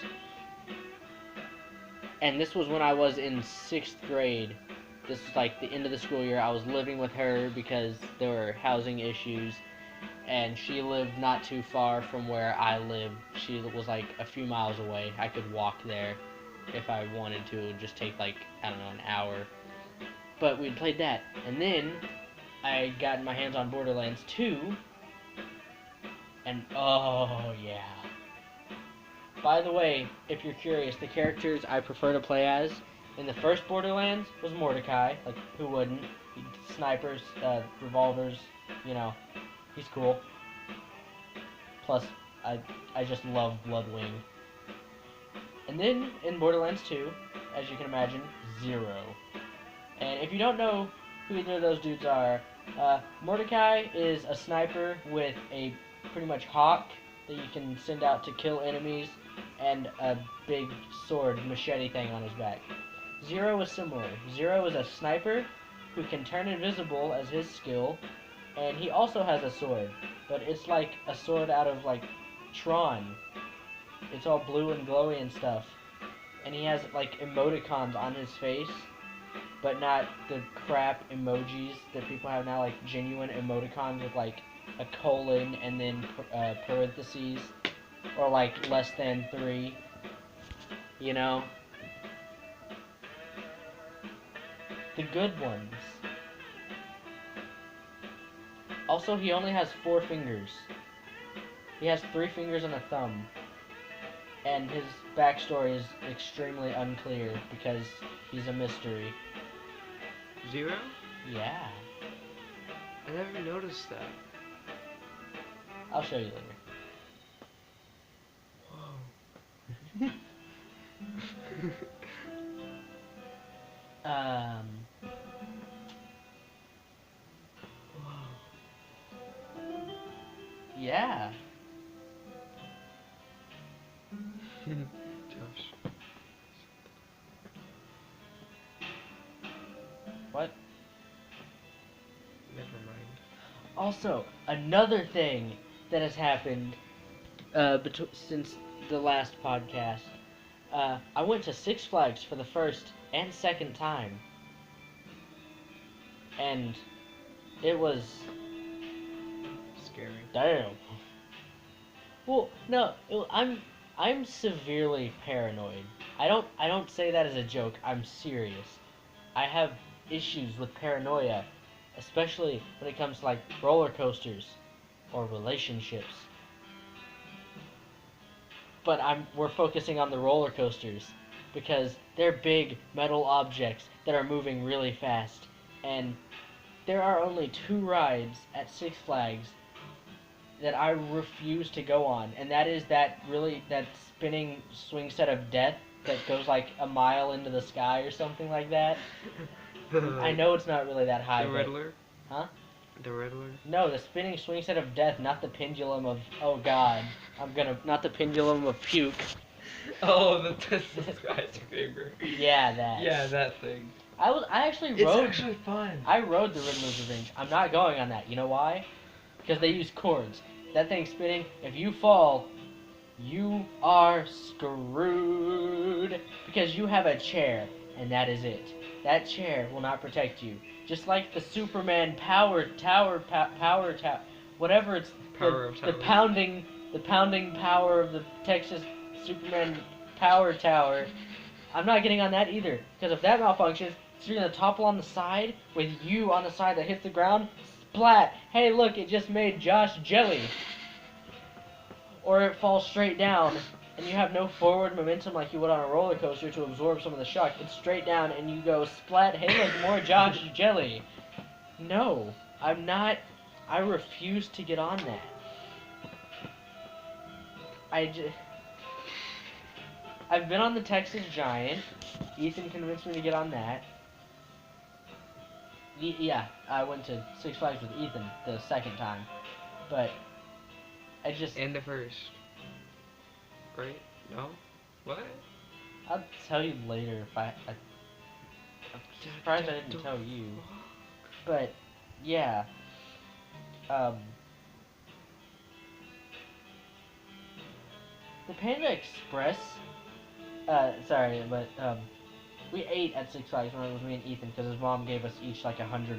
[SPEAKER 1] And this was when I was in 6th grade. This was like the end of the school year. I was living with her because there were housing issues, and she lived not too far from where I lived. She was like a few miles away. I could walk there if I wanted to. It would just take like, I don't know, an hour. But we played that. And then I got my hands on Borderlands 2, and oh yeah. By the way, if you're curious, the characters I prefer to play as in the first Borderlands was Mordecai. Like, who wouldn't? Snipers, revolvers, he's cool. Plus, I just love Bloodwing. And then, in Borderlands 2, as you can imagine, Zero. And if you don't know who either of those dudes are, Mordecai is a sniper with a pretty much hawk that you can send out to kill enemies, and a big sword machete thing on his back. Zero is similar. Zero is a sniper who can turn invisible as his skill, and he also has a sword, but it's like a sword out of like Tron. It's all blue and glowy and stuff, and he has like emoticons on his face, but not the crap emojis that people have now, like genuine emoticons with like a colon and then parentheses, or like less than 3, you know? The good ones. Also, he only has 4 fingers. He has 3 fingers and a thumb. And his backstory is extremely unclear because he's a mystery.
[SPEAKER 2] Zero?
[SPEAKER 1] Yeah.
[SPEAKER 2] I never noticed that.
[SPEAKER 1] I'll show you later.
[SPEAKER 2] Whoa.
[SPEAKER 1] Um, yeah.
[SPEAKER 2] Josh.
[SPEAKER 1] What?
[SPEAKER 2] Never mind.
[SPEAKER 1] Also, another thing that has happened since the last podcast. I went to Six Flags for the first and second time. And it was
[SPEAKER 2] Scary.
[SPEAKER 1] damn. Well, no, I'm severely paranoid. I don't say that as a joke. I'm serious. I have issues with paranoia, especially when it comes to like roller coasters or relationships. But we're focusing on the roller coasters because they're big metal objects that are moving really fast, and there are only 2 rides at Six Flags that I refuse to go on, and that is that spinning swing set of death that goes like a mile into the sky or something like that. I know it's not really that high.
[SPEAKER 2] The Riddler?
[SPEAKER 1] Huh?
[SPEAKER 2] The Riddler?
[SPEAKER 1] No, the spinning swing set of death, not the pendulum of, oh god, not the pendulum of puke.
[SPEAKER 2] Oh, the skyscraper.
[SPEAKER 1] Yeah, that.
[SPEAKER 2] Yeah, that thing.
[SPEAKER 1] I actually
[SPEAKER 2] It's
[SPEAKER 1] rode.
[SPEAKER 2] actually fun.
[SPEAKER 1] I rode the Riddler's Revenge. I'm not going on that. You know why? Because they use cords. That thing's spinning. If you fall, you are screwed. Because you have a chair, and that is it. That chair will not protect you. Just like the Superman power tower, whatever it's the pounding power of the Texas Superman power tower. I'm not getting on that either, because if that malfunctions, it's gonna topple on the side with you on the side that hits the ground. Splat! Hey, look, it just made Josh jelly. Or it falls straight down, and you have no forward momentum like you would on a roller coaster to absorb some of the shock. It's straight down, and you go splat. Hey, look, more Josh jelly. No, I'm not. I refuse to get on that. I've been on the Texas Giant. Ethan convinced me to get on that. Yeah, I went to Six Flags with Ethan the second time, but I just.
[SPEAKER 2] And the first. Right? No? What?
[SPEAKER 1] I'll tell you later if I'm surprised I didn't tell you. But yeah, the Panda Express. Sorry, but we ate at Six Flags when it was me and Ethan because his mom gave us each like $100,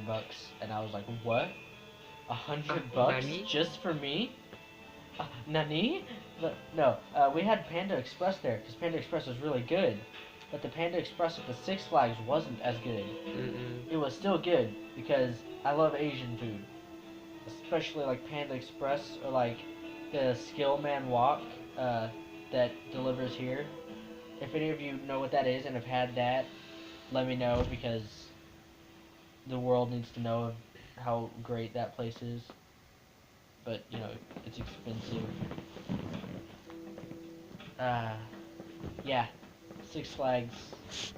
[SPEAKER 1] and I was like, what? $100
[SPEAKER 2] Nani?
[SPEAKER 1] just for me? Nani? No, we had Panda Express there because Panda Express was really good, but the Panda Express at the Six Flags wasn't as good.
[SPEAKER 2] Mm-mm.
[SPEAKER 1] It was still good because I love Asian food, especially like Panda Express or like the Skillman Walk that delivers here. If any of you know what that is and have had that, let me know because the world needs to know how great that place is. But, you know, it's expensive. Yeah. Six Flags,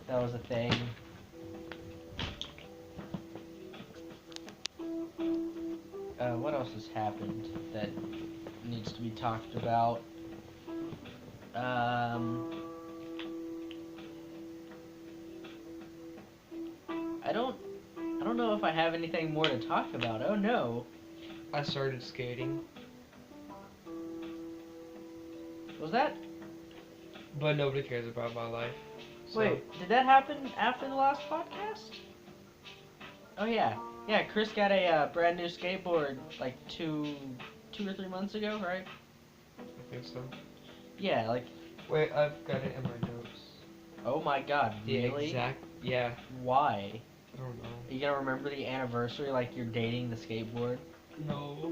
[SPEAKER 1] that was a thing. What else has happened that needs to be talked about? I don't I don't know if I have anything more to talk about. Oh no.
[SPEAKER 2] I started skating,
[SPEAKER 1] Was that?
[SPEAKER 2] but nobody cares about my life. So,
[SPEAKER 1] Wait, did that happen after the last podcast? Oh yeah. Yeah, Chris got a brand new skateboard like two or 3 months ago, right?
[SPEAKER 2] I think so.
[SPEAKER 1] Yeah, like,
[SPEAKER 2] Wait, I've got it in my notes.
[SPEAKER 1] oh my god,
[SPEAKER 2] The
[SPEAKER 1] really?
[SPEAKER 2] exact, yeah.
[SPEAKER 1] Why?
[SPEAKER 2] I don't know.
[SPEAKER 1] Are you gonna remember the anniversary like you're dating the skateboard?
[SPEAKER 2] No.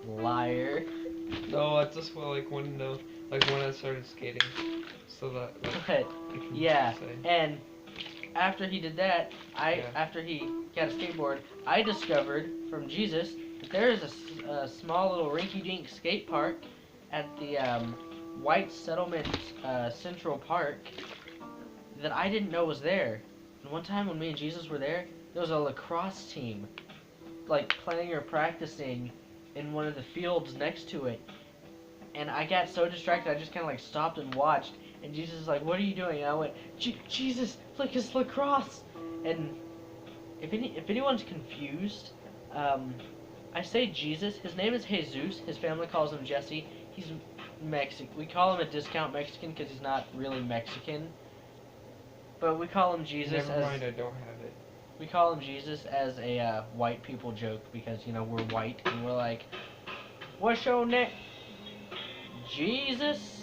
[SPEAKER 1] Liar.
[SPEAKER 2] No, I just like want to know, like when I started skating, so that like
[SPEAKER 1] But
[SPEAKER 2] I can
[SPEAKER 1] yeah,
[SPEAKER 2] say.
[SPEAKER 1] and after he did that,
[SPEAKER 2] Yeah.
[SPEAKER 1] after he got a skateboard, I discovered from Jesus that there is a small little rinky-dink skate park at the White Settlement Central Park that I didn't know was there. And one time when me and Jesus were there was a lacrosse team like playing or practicing in one of the fields next to it. And I got so distracted, I just kind of like stopped and watched. And Jesus is like, "What are you doing?" And I went, "Jesus, look, it's lacrosse." And if anyone's confused, I say Jesus. His name is Jesus. His family calls him Jesse. He's Mexican. We call him a discount Mexican because he's not really Mexican. But we call him Jesus.
[SPEAKER 2] Never mind, I don't have it.
[SPEAKER 1] We call him Jesus as a white people joke because we're white and we're like, "What's your name?" Jesus.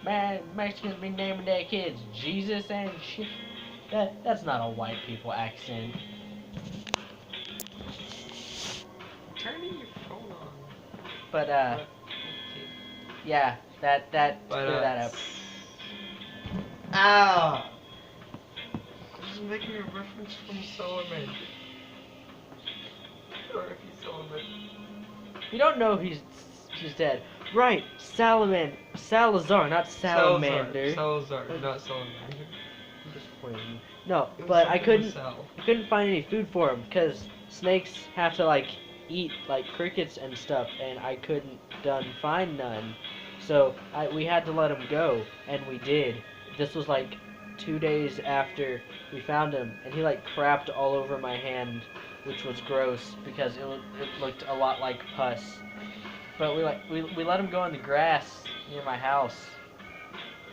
[SPEAKER 1] Man, Mexicans be naming their kids Jesus and shit. That's not a white people accent.
[SPEAKER 2] Turning your phone on.
[SPEAKER 1] But
[SPEAKER 2] Okay.
[SPEAKER 1] yeah, that
[SPEAKER 2] But,
[SPEAKER 1] clear that up.
[SPEAKER 2] Ow! I'm just making a reference from Solomon. Or if he's Solomon.
[SPEAKER 1] You don't know he's dead, right? Salazar, not Salamander.
[SPEAKER 2] Salazar, not Salamander.
[SPEAKER 1] I'm disappointed. No,
[SPEAKER 2] It was
[SPEAKER 1] but I
[SPEAKER 2] something with
[SPEAKER 1] couldn't find any food for him because snakes have to like eat like crickets and stuff, and I couldn't find none. So we had to let him go, and we did. This was like 2 days after we found him, and he like crapped all over my hand, which was gross because it looked a lot like pus. But we let him go in the grass near my house.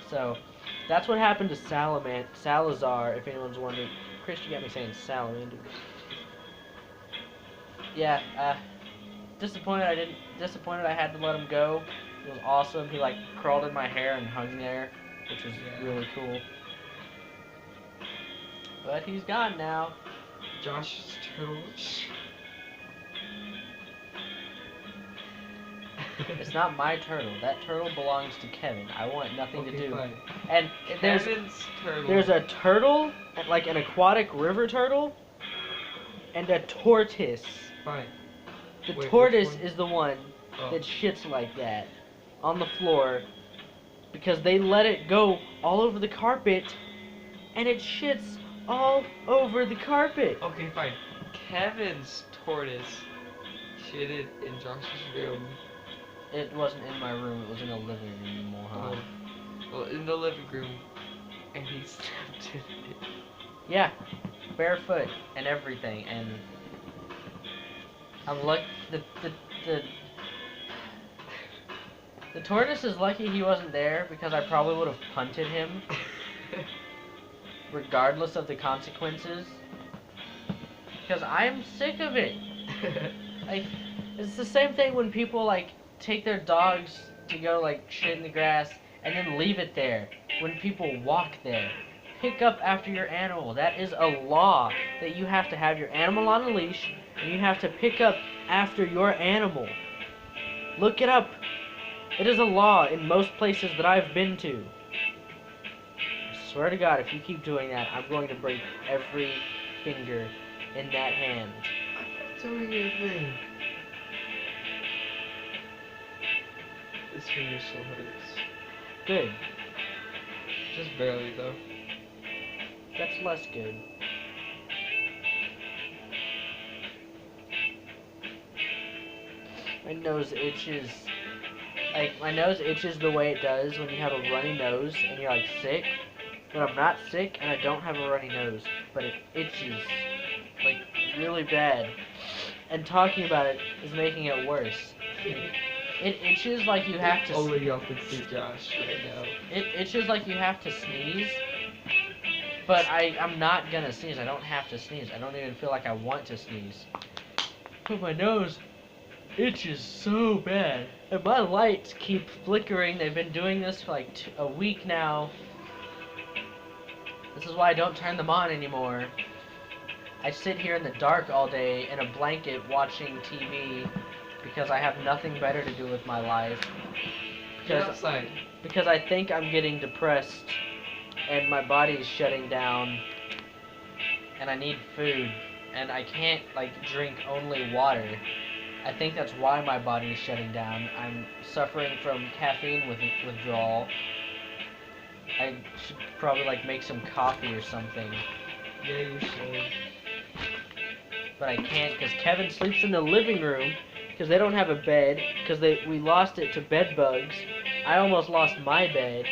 [SPEAKER 1] So that's what happened to Salazar, if anyone's wondering. Chris, you got me saying salamander. Yeah, disappointed I had to let him go. It was awesome. He like crawled in my hair and hung there, which was really cool. But he's gone now.
[SPEAKER 2] Josh's turtle.
[SPEAKER 1] It's not my turtle. That turtle belongs to Kevin. I want nothing to do.
[SPEAKER 2] Fine.
[SPEAKER 1] And
[SPEAKER 2] Kevin's turtle.
[SPEAKER 1] there's a turtle, like an aquatic river turtle, and a tortoise.
[SPEAKER 2] Fine.
[SPEAKER 1] The
[SPEAKER 2] Wait,
[SPEAKER 1] tortoise
[SPEAKER 2] which one?
[SPEAKER 1] is the one
[SPEAKER 2] Oh.
[SPEAKER 1] that shits like that on the floor because they let it go all over the carpet, and it shits all over the carpet.
[SPEAKER 2] Okay, fine. Kevin's tortoise shitted in Josh's room.
[SPEAKER 1] It wasn't in my room. It was in the living room, you moron.
[SPEAKER 2] Well, in the living room, and he stepped in it.
[SPEAKER 1] Yeah, barefoot and everything, and I'm lucky. The tortoise is lucky he wasn't there because I probably would have punted him, regardless of the consequences. Because I'm sick of it. Like, it's the same thing when people like take their dogs to go like shit in the grass and then leave it there when people walk there. Pick up after your animal. That is a law that you have to have your animal on a leash and you have to pick up after your animal. Look it up. It is a law in most places that I've been to. I swear to God, if you keep doing that, I'm going to break every finger in that hand.
[SPEAKER 2] I'm not doing anything. This finger still hurts.
[SPEAKER 1] Good.
[SPEAKER 2] Just barely, though.
[SPEAKER 1] That's less good. My nose itches. Like, my nose itches the way it does when you have a runny nose and you're, like, sick. but I'm not sick and I don't have a runny nose, but it itches like really bad. And talking about it is making it worse. It itches like you have to.
[SPEAKER 2] Only y'all can see Josh right now.
[SPEAKER 1] It itches like you have to sneeze. But I'm not gonna sneeze. I don't have to sneeze. I don't even feel like I want to sneeze. But my nose itches so bad. And my lights keep flickering. They've been doing this for like a week now. This is why I don't turn them on anymore. I sit here in the dark all day in a blanket watching TV because I have nothing better to do with my life.
[SPEAKER 2] Get outside.
[SPEAKER 1] Because I think I'm getting depressed and my body is shutting down and I need food and I can't like drink only water. I think that's why my body is shutting down. I'm suffering from caffeine withdrawal. I should probably like make some coffee or something.
[SPEAKER 2] Yeah, you should.
[SPEAKER 1] But I can't because Kevin sleeps in the living room because they don't have a bed because we lost it to bed bugs. I almost lost my bed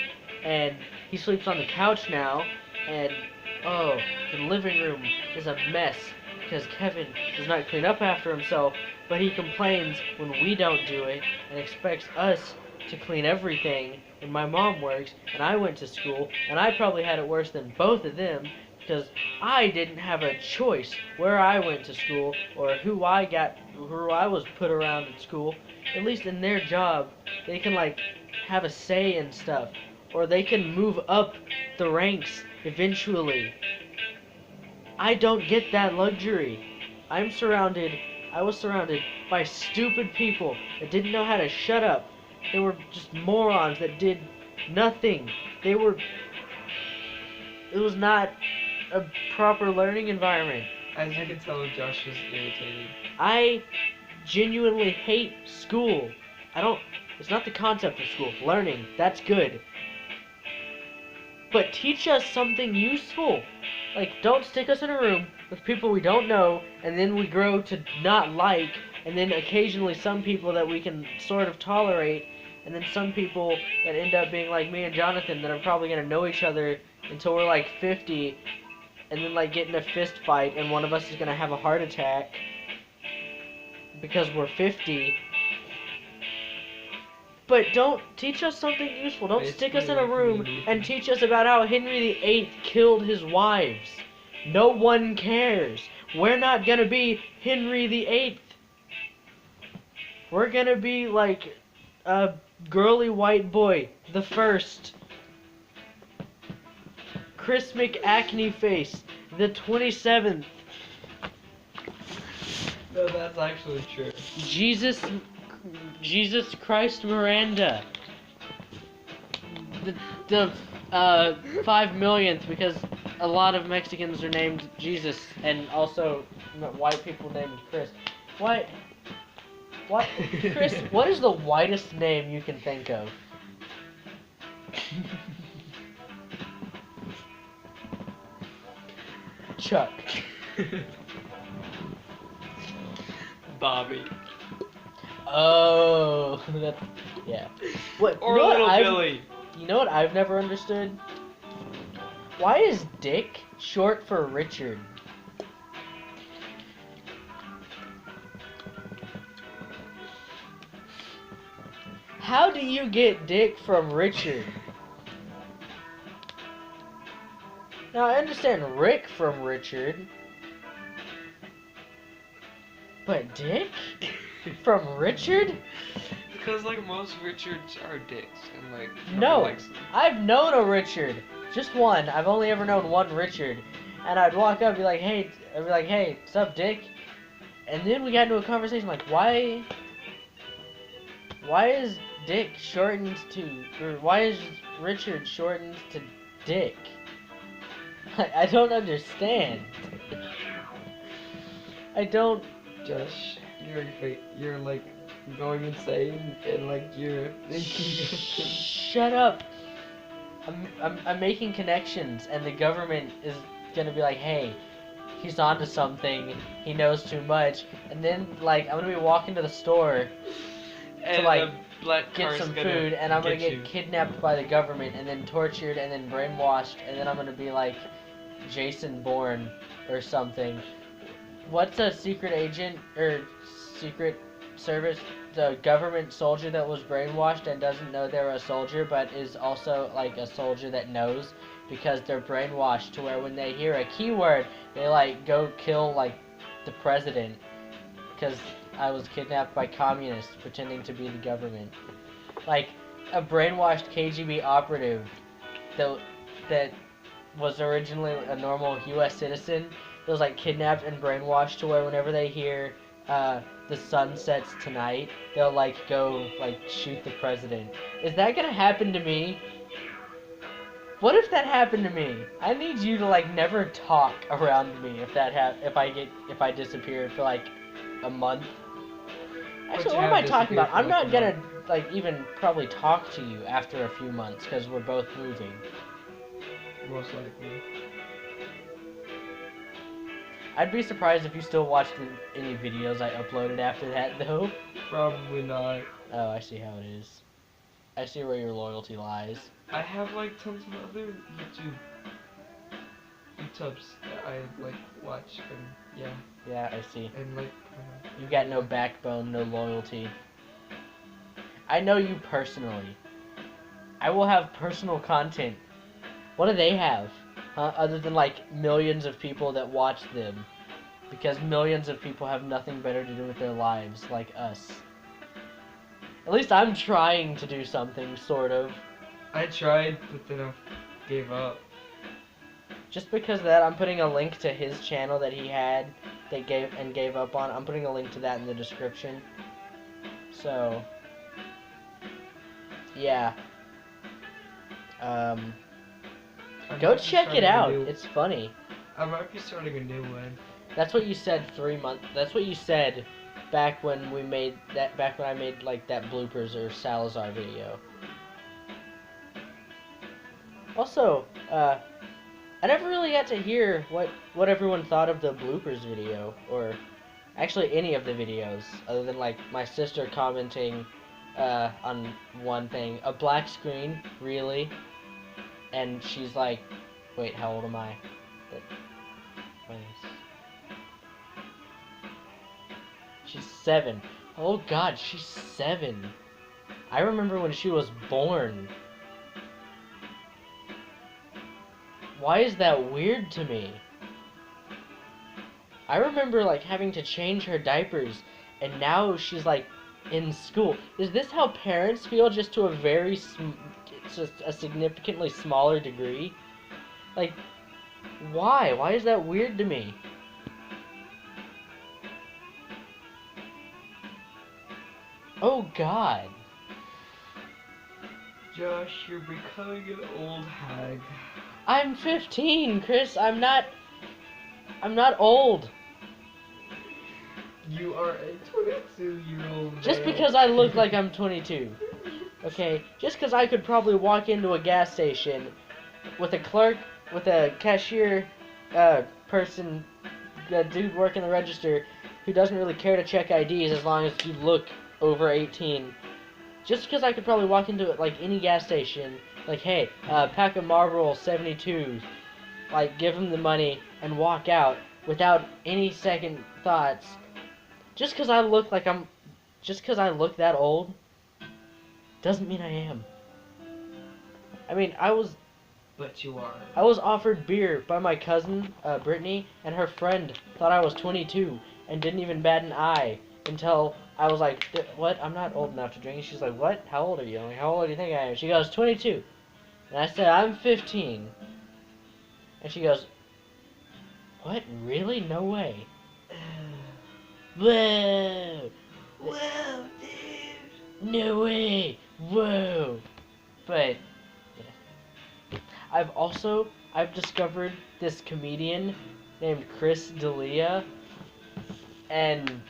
[SPEAKER 1] and he sleeps on the couch now and oh, the living room is a mess because Kevin does not clean up after himself, but he complains when we don't do it and expects us to clean everything when my mom works and I went to school and I probably had it worse than both of them because I didn't have a choice where I went to school or who I was put around at school. At least in their job, they can like have a say in stuff or they can move up the ranks eventually. I don't get that luxury. I was surrounded by stupid people that didn't know how to shut up. They were just morons that did nothing. It was not a proper learning environment.
[SPEAKER 2] As you can tell, Josh is irritated.
[SPEAKER 1] I genuinely hate school. It's not the concept of school. Learning, that's good. But teach us something useful. Like, don't stick us in a room with people we don't know, and then we grow to not like, and then occasionally some people that we can sort of tolerate, and then some people that end up being like me and Jonathan that are probably going to know each other until we're like 50, and then like get in a fist fight, and one of us is going to have a heart attack because we're 50. But don't teach us something useful. Don't stick us in a room and teach us about how Henry VIII killed his wives. No one cares. We're not gonna be Henry VIII. We're gonna be like a girly white boy, the first. Chris McAcne face, the 27th.
[SPEAKER 2] No, that's actually true.
[SPEAKER 1] Jesus Christ Miranda. The 5 millionth because a lot of Mexicans are named Jesus and also white people named Chris. What? Chris, what is the whitest name you can think of? Chuck.
[SPEAKER 2] Bobby.
[SPEAKER 1] Oh, that's, yeah. What?
[SPEAKER 2] Or Little Billy.
[SPEAKER 1] You know what I've never understood? Why is Dick short for Richard? How do you get Dick from Richard? Now I understand Rick from Richard, but Dick? From Richard?
[SPEAKER 2] Because like most Richards are dicks and like
[SPEAKER 1] no, I've known a Richard, just one. I've only ever known one Richard, and I'd walk up and be like, hey, what's up, Dick? And then we got into a conversation like, why is Dick shortened to, or why is Richard shortened to Dick? I don't understand. I don't.
[SPEAKER 2] Josh, you're like going insane and like you're thinking.
[SPEAKER 1] Shut up. I'm making connections and the government is gonna be like, hey, he's onto something, he knows too much, and then like I'm gonna be walking to the store
[SPEAKER 2] and
[SPEAKER 1] to like
[SPEAKER 2] black
[SPEAKER 1] get
[SPEAKER 2] car's
[SPEAKER 1] some
[SPEAKER 2] gonna
[SPEAKER 1] food, and I'm gonna
[SPEAKER 2] get
[SPEAKER 1] get
[SPEAKER 2] you.
[SPEAKER 1] kidnapped by the government, and then tortured, and then brainwashed, and then I'm gonna be like Jason Bourne or something. What's a secret agent or secret service? The government soldier that was brainwashed and doesn't know they're a soldier, but is also like a soldier that knows because they're brainwashed to where when they hear a keyword, they like go kill like the president because I was kidnapped by communists pretending to be the government. Like a brainwashed KGB operative that that was originally a normal U.S. citizen that was like kidnapped and brainwashed to where whenever they hear the sun sets tonight, they'll like go like shoot the president. Is that gonna happen to me? What if that happened to me? I need you to like never talk around me if that if I disappear for like a month. Actually, what am I talking about? I'm not gonna like even probably talk to you after a few months because we're both moving.
[SPEAKER 2] Most likely.
[SPEAKER 1] I'd be surprised if you still watched any videos I uploaded after that, though.
[SPEAKER 2] Probably not.
[SPEAKER 1] Oh, I see how it is. I see where your loyalty lies.
[SPEAKER 2] I have like tons of other YouTubes that I like watch and yeah.
[SPEAKER 1] Yeah, I see.
[SPEAKER 2] And like
[SPEAKER 1] You got no backbone, no loyalty. I know you personally. I will have personal content. What do they have? Huh? Other than like millions of people that watch them. Because millions of people have nothing better to do with their lives, like us. At least I'm trying to do something, sort of.
[SPEAKER 2] I tried, but then I gave up.
[SPEAKER 1] Just because of that, I'm putting a link to his channel that he had that gave up on. I'm putting a link to that in the description. So, yeah. Go check it out. It's funny.
[SPEAKER 2] I might be starting a new one.
[SPEAKER 1] That's what you said 3 months. That's what you said back when we made that. Back when I made like that bloopers or Salazar video. Also, I never really got to hear what everyone thought of the bloopers video, or actually any of the videos, other than like my sister commenting on one thing, a black screen, really, and she's like, wait, how old am I? She's 7. Oh God, she's 7. I remember when she was born. Why is that weird to me? I remember like having to change her diapers, and now she's like in school. Is this how parents feel, just to a just a significantly smaller degree? Like, why? Why is that weird to me? Oh God.
[SPEAKER 2] Josh, you're becoming an old hag.
[SPEAKER 1] I'm 15, Chris. I'm not old.
[SPEAKER 2] You are a 22-year-old man.
[SPEAKER 1] Just because I look like I'm 22. Okay? Just because I could probably walk into a gas station with a cashier person, a dude working the register who doesn't really care to check IDs as long as you look over 18. Just because I could probably walk into like any gas station, like, hey, pack of Marlboro 72s, like, give him the money and walk out without any second thoughts. Just because I look that old, doesn't mean I am. I mean,
[SPEAKER 2] But you are.
[SPEAKER 1] I was offered beer by my cousin, Brittany, and her friend thought I was 22 and didn't even bat an eye until I was like, what? I'm not old enough to drink. She's like, what? How old are you? I'm like, how old do you think I am? She goes, 22. And I said, I'm 15. And she goes, what? Really? No way. Whoa!
[SPEAKER 2] Whoa, dude!
[SPEAKER 1] No way! Whoa! But, yeah. I've discovered this comedian named Chris D'Elia, and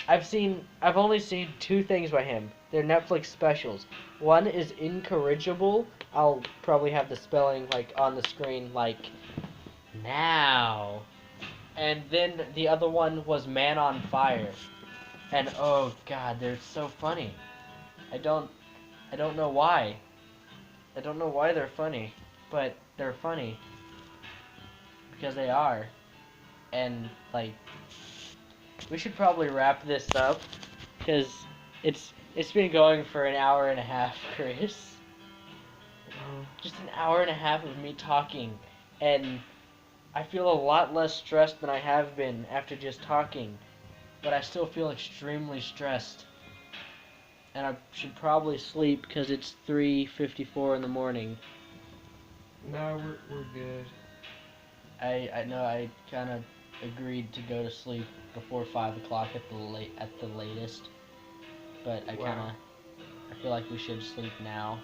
[SPEAKER 1] I've only seen 2 things by him. They're Netflix specials. One is Incorrigible. I'll probably have the spelling like on the screen like now. And then the other one was Man on Fire. And oh God, they're so funny. I don't know why. I don't know why they're funny, but they're funny because they are. And like, we should probably wrap this up because it's been going for an hour and a half, Chris. Just an hour and a half of me talking, and I feel a lot less stressed than I have been after just talking, but I still feel extremely stressed. And I should probably sleep because it's 3:54 in the morning.
[SPEAKER 2] No, we're good.
[SPEAKER 1] I know I kind of agreed to go to sleep before 5 o'clock at the latest, but I feel like we should sleep now.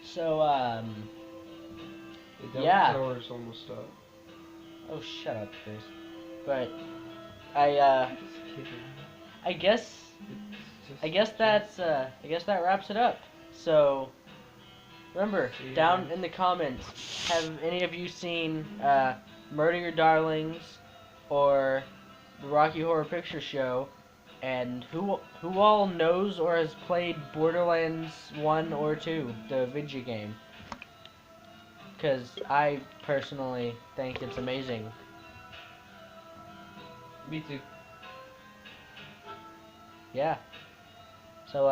[SPEAKER 1] So
[SPEAKER 2] The
[SPEAKER 1] yeah.
[SPEAKER 2] hour's almost up.
[SPEAKER 1] Oh, shut up, Chris. But I
[SPEAKER 2] Just kidding.
[SPEAKER 1] I guess
[SPEAKER 2] It's just
[SPEAKER 1] I guess that wraps it up. So remember,
[SPEAKER 2] See you
[SPEAKER 1] down
[SPEAKER 2] guys.
[SPEAKER 1] in the comments, have any of you seen Murder Your Darlings or the Rocky Horror Picture Show? And who all knows or has played Borderlands 1 or 2, the video game? Because I personally think it's amazing.
[SPEAKER 2] Me too.
[SPEAKER 1] Yeah. So,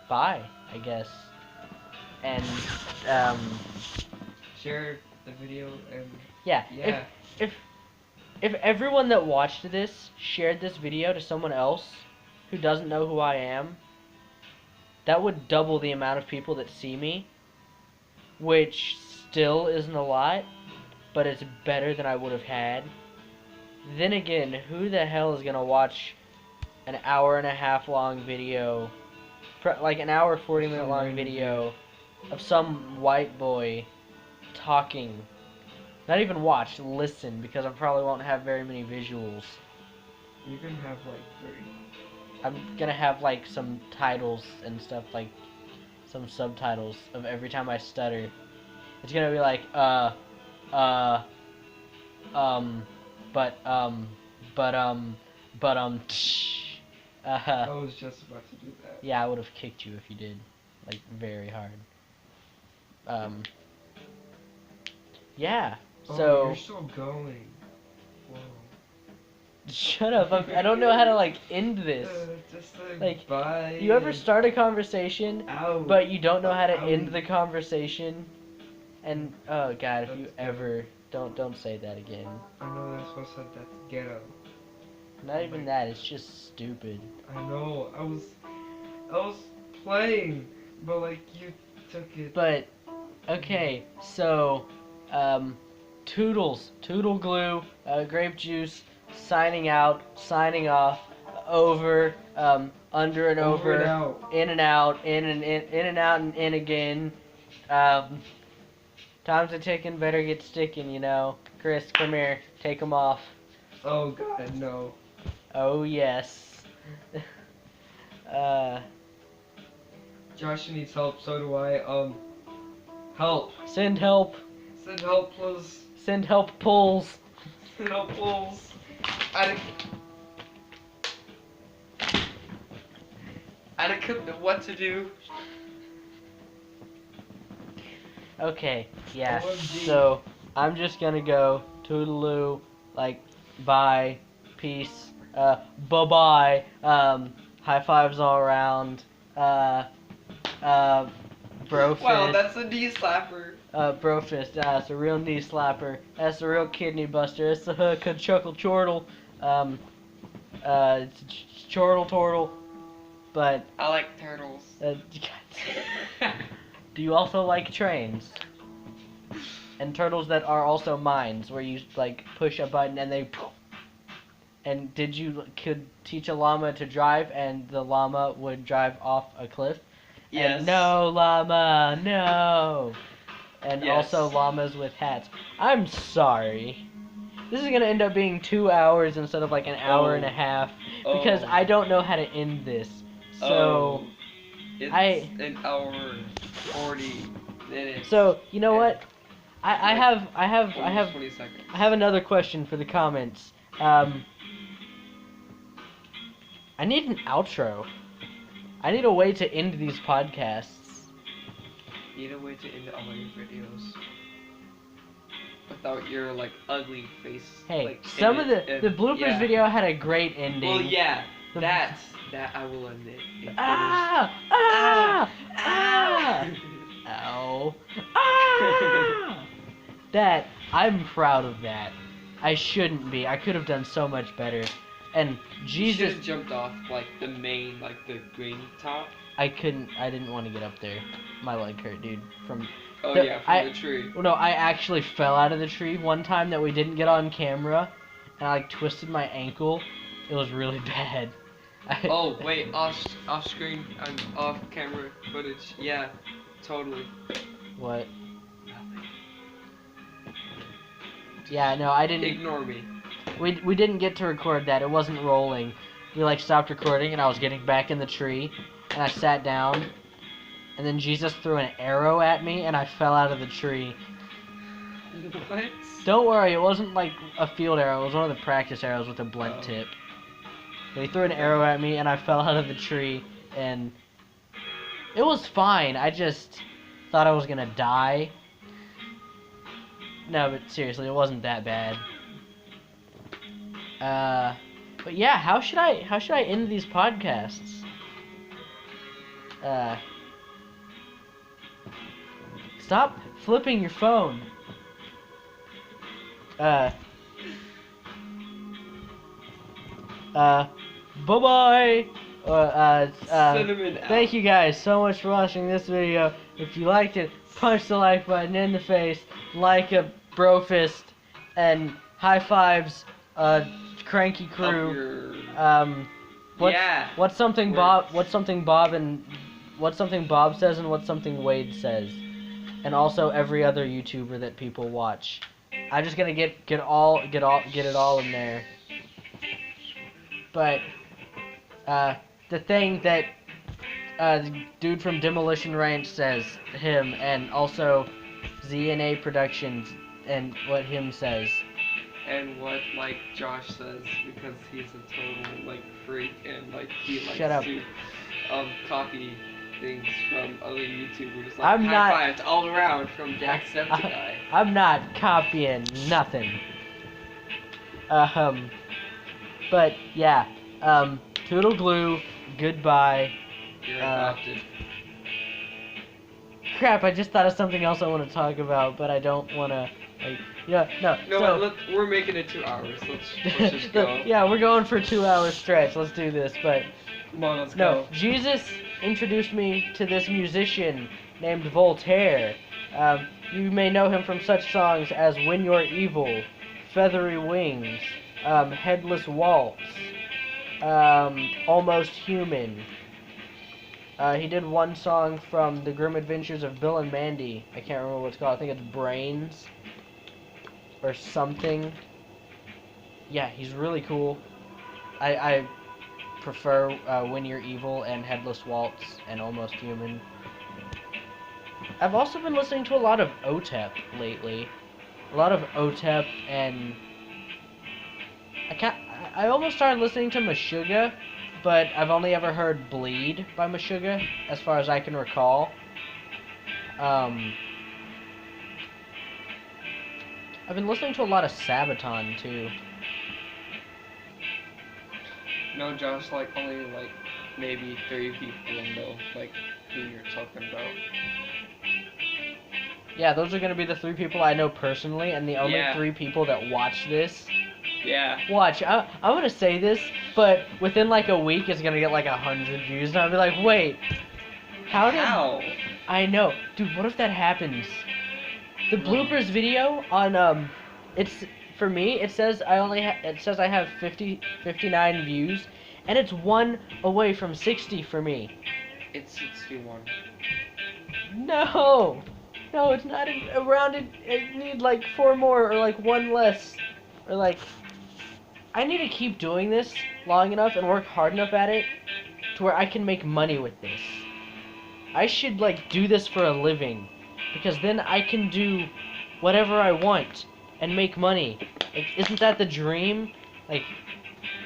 [SPEAKER 1] bye, I guess. And,
[SPEAKER 2] Share the video and
[SPEAKER 1] yeah.
[SPEAKER 2] yeah.
[SPEAKER 1] If everyone that watched this shared this video to someone else who doesn't know who I am, that would double the amount of people that see me, which still isn't a lot, but it's better than I would have had. Then again, who the hell is gonna watch an hour and a half long video, like an hour 40-minute long video of some white boy talking? Not even watch, listen, because I probably won't have very many visuals.
[SPEAKER 2] You can have like 30.
[SPEAKER 1] I'm gonna have like some titles and stuff, like some subtitles of every time I stutter. It's gonna be like, but,
[SPEAKER 2] I was just about to do that.
[SPEAKER 1] yeah, I would have kicked you if you did, like, very hard. Yeah,
[SPEAKER 2] Oh,
[SPEAKER 1] so...
[SPEAKER 2] you're still going. Whoa.
[SPEAKER 1] Shut up, I don't know how to, like, end this.
[SPEAKER 2] Just
[SPEAKER 1] Like,
[SPEAKER 2] bye.
[SPEAKER 1] You ever start a conversation,
[SPEAKER 2] Ow.
[SPEAKER 1] but you don't know how to
[SPEAKER 2] Ow.
[SPEAKER 1] end the conversation? And, oh god, if you
[SPEAKER 2] That's
[SPEAKER 1] ever... Don't say that again.
[SPEAKER 2] I know that's what I said. That's ghetto.
[SPEAKER 1] Not even that, it's just stupid.
[SPEAKER 2] I know. I was playing, but like you took it.
[SPEAKER 1] But, okay, so, Toodles, Toodle Glue, Grape Juice, signing out, signing off, over, under and over,
[SPEAKER 2] and out.
[SPEAKER 1] in and out, in and out and in again. Time's a ticking, better get sticking, you know. Chris, come here, take 'em off.
[SPEAKER 2] Oh god, no.
[SPEAKER 1] Oh yes.
[SPEAKER 2] Josh needs help. So do I. Help.
[SPEAKER 1] Send help.
[SPEAKER 2] Send help, please.
[SPEAKER 1] Send help pulls.
[SPEAKER 2] Send help, please. I don't know what to do.
[SPEAKER 1] Okay, yeah.
[SPEAKER 2] OMG.
[SPEAKER 1] So I'm just gonna go toodaloo, like bye, peace, bye-bye, high fives all around, brofist.
[SPEAKER 2] Wow, that's a knee slapper.
[SPEAKER 1] Brofist, that's a real knee slapper. That's a real kidney buster. That's a chuckle chortle. It's chortle tortle. But
[SPEAKER 2] I like turtles.
[SPEAKER 1] do you also like trains? And turtles that are also mines, where you like push a button and they. And could teach a llama to drive, and the llama would drive off a cliff?
[SPEAKER 2] Yes.
[SPEAKER 1] And no llama, no. And
[SPEAKER 2] Yes.
[SPEAKER 1] also llamas with hats. I'm sorry. This is gonna end up being 2 hours instead of like an hour and a half because I don't know how to end this. So
[SPEAKER 2] it's
[SPEAKER 1] I-
[SPEAKER 2] an hour 40 minutes.
[SPEAKER 1] So, you know what? I have
[SPEAKER 2] 20 seconds.
[SPEAKER 1] I have another question for the comments. I need an outro. I need a way to end these podcasts.
[SPEAKER 2] Need a way to end all your videos without your like ugly face.
[SPEAKER 1] Hey,
[SPEAKER 2] like,
[SPEAKER 1] some of the bloopers
[SPEAKER 2] yeah.
[SPEAKER 1] video had a great ending.
[SPEAKER 2] Well, yeah,
[SPEAKER 1] The-
[SPEAKER 2] that I will admit. It
[SPEAKER 1] Ah! Ah! Ah! Ow! Ah! That I'm proud of that. I shouldn't be. I could have done so much better. And
[SPEAKER 2] You should
[SPEAKER 1] Jesus,
[SPEAKER 2] have jumped off like the main, like the green top.
[SPEAKER 1] I couldn't. I didn't want to get up there. My leg hurt, dude. From
[SPEAKER 2] Oh
[SPEAKER 1] The-
[SPEAKER 2] yeah, from the tree.
[SPEAKER 1] no, I actually fell out of the tree one time that we didn't get on camera, and I like twisted my ankle. It was really bad.
[SPEAKER 2] Oh wait, off screen and off camera footage. Yeah, totally.
[SPEAKER 1] What? Yeah, no, I didn't.
[SPEAKER 2] Ignore me.
[SPEAKER 1] We didn't get to record that. It wasn't rolling. We like stopped recording, and I was getting back in the tree, and I sat down, and then Jesus threw an arrow at me, and I fell out of the tree.
[SPEAKER 2] What?
[SPEAKER 1] Don't worry, it wasn't like a field arrow. It was one of the practice arrows with a blunt
[SPEAKER 2] Oh.
[SPEAKER 1] tip. But he threw an arrow at me, and I fell out of the tree, and it was fine. I just thought I was gonna die. No, but seriously, it wasn't that bad. But yeah, how should I end these podcasts? Stop flipping your phone. Bye-bye.
[SPEAKER 2] Cinnamon out.
[SPEAKER 1] Thank you guys so much for watching this video. If you liked it, punch the like button in the face, like a bro fist, and high fives, cranky
[SPEAKER 2] Up
[SPEAKER 1] crew.
[SPEAKER 2] your- Yeah.
[SPEAKER 1] What's something Bob says and what's something Wade says, and also every other YouTuber that people watch. I'm just gonna get it all in there. But the thing that the dude from Demolition Ranch says, him, and also ZNA Productions and what him says.
[SPEAKER 2] And what like Josh says, because he's a total like freak and like he likes
[SPEAKER 1] Shut up.
[SPEAKER 2] to copy things from other YouTubers. Like
[SPEAKER 1] I'm
[SPEAKER 2] high
[SPEAKER 1] not-
[SPEAKER 2] fives all around from Jacksepticeye.
[SPEAKER 1] I'm not copying nothing. But yeah, toodle glue, goodbye.
[SPEAKER 2] You're adopted.
[SPEAKER 1] Crap, I just thought of something else I want to talk about, but I don't want to, like, no.
[SPEAKER 2] No,
[SPEAKER 1] So,
[SPEAKER 2] we're making it 2 hours. Let's just go.
[SPEAKER 1] yeah, we're going for a 2-hour stretch. Let's do this, but
[SPEAKER 2] Come on, let's
[SPEAKER 1] no,
[SPEAKER 2] go.
[SPEAKER 1] Jesus introduced me to this musician named Voltaire. You may know him from such songs as When You're Evil, Feathery Wings, Headless Waltz, Almost Human. He did one song from The Grim Adventures of Bill and Mandy. I can't remember what it's called. I think it's Brains or something. Yeah, he's really cool. I prefer When You're Evil and Headless Waltz and Almost Human. I've also been listening to a lot of OTEP lately. A lot of OTEP, and I almost started listening to Meshuggah, but I've only ever heard Bleed by Meshuggah, as far as I can recall. I've been listening to a lot of Sabaton, too.
[SPEAKER 2] No, Josh, like only like maybe 3 people know like who you're talking about.
[SPEAKER 1] Yeah, those are gonna be the 3 people I know personally, and the only
[SPEAKER 2] Yeah.
[SPEAKER 1] 3 people that watch this.
[SPEAKER 2] Yeah.
[SPEAKER 1] Watch, I'm gonna say this, but within like a week, it's gonna get like 100 views, and I'll be like, wait, how did...
[SPEAKER 2] How?
[SPEAKER 1] I know. Dude, what if that happens? The bloopers video on, it's, for me, it says I have 59 views, and it's 1 away from 60 for me.
[SPEAKER 2] It's 61.
[SPEAKER 1] No! No, it's not around it. I need like 4 more, or like 1 less. Or like, I need to keep doing this long enough and work hard enough at it to where I can make money with this. I should like do this for a living, because then I can do whatever I want and make money. Like, isn't that the dream? Like,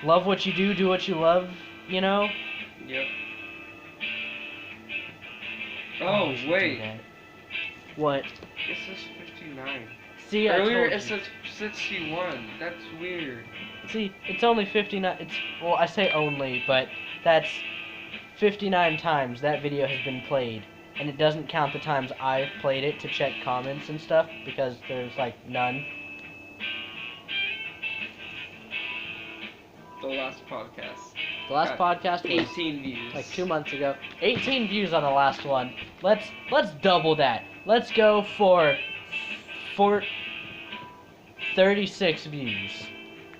[SPEAKER 1] love what you do what you love, you know?
[SPEAKER 2] Yep.
[SPEAKER 1] Oh,
[SPEAKER 2] Oh,
[SPEAKER 1] we should do
[SPEAKER 2] wait.
[SPEAKER 1] that. What?
[SPEAKER 2] It says 59.
[SPEAKER 1] See,
[SPEAKER 2] Earlier
[SPEAKER 1] I
[SPEAKER 2] it
[SPEAKER 1] told you.
[SPEAKER 2] says 61. That's weird.
[SPEAKER 1] See, it's only 59. Well, I say only, but that's 59 times that video has been played. And it doesn't count the times I've played it to check comments and stuff, because there's, like, none.
[SPEAKER 2] The last podcast.
[SPEAKER 1] The last podcast was
[SPEAKER 2] 18 views.
[SPEAKER 1] like 2 months ago. 18 views on the last one. Let's double that. Let's go for 36 views.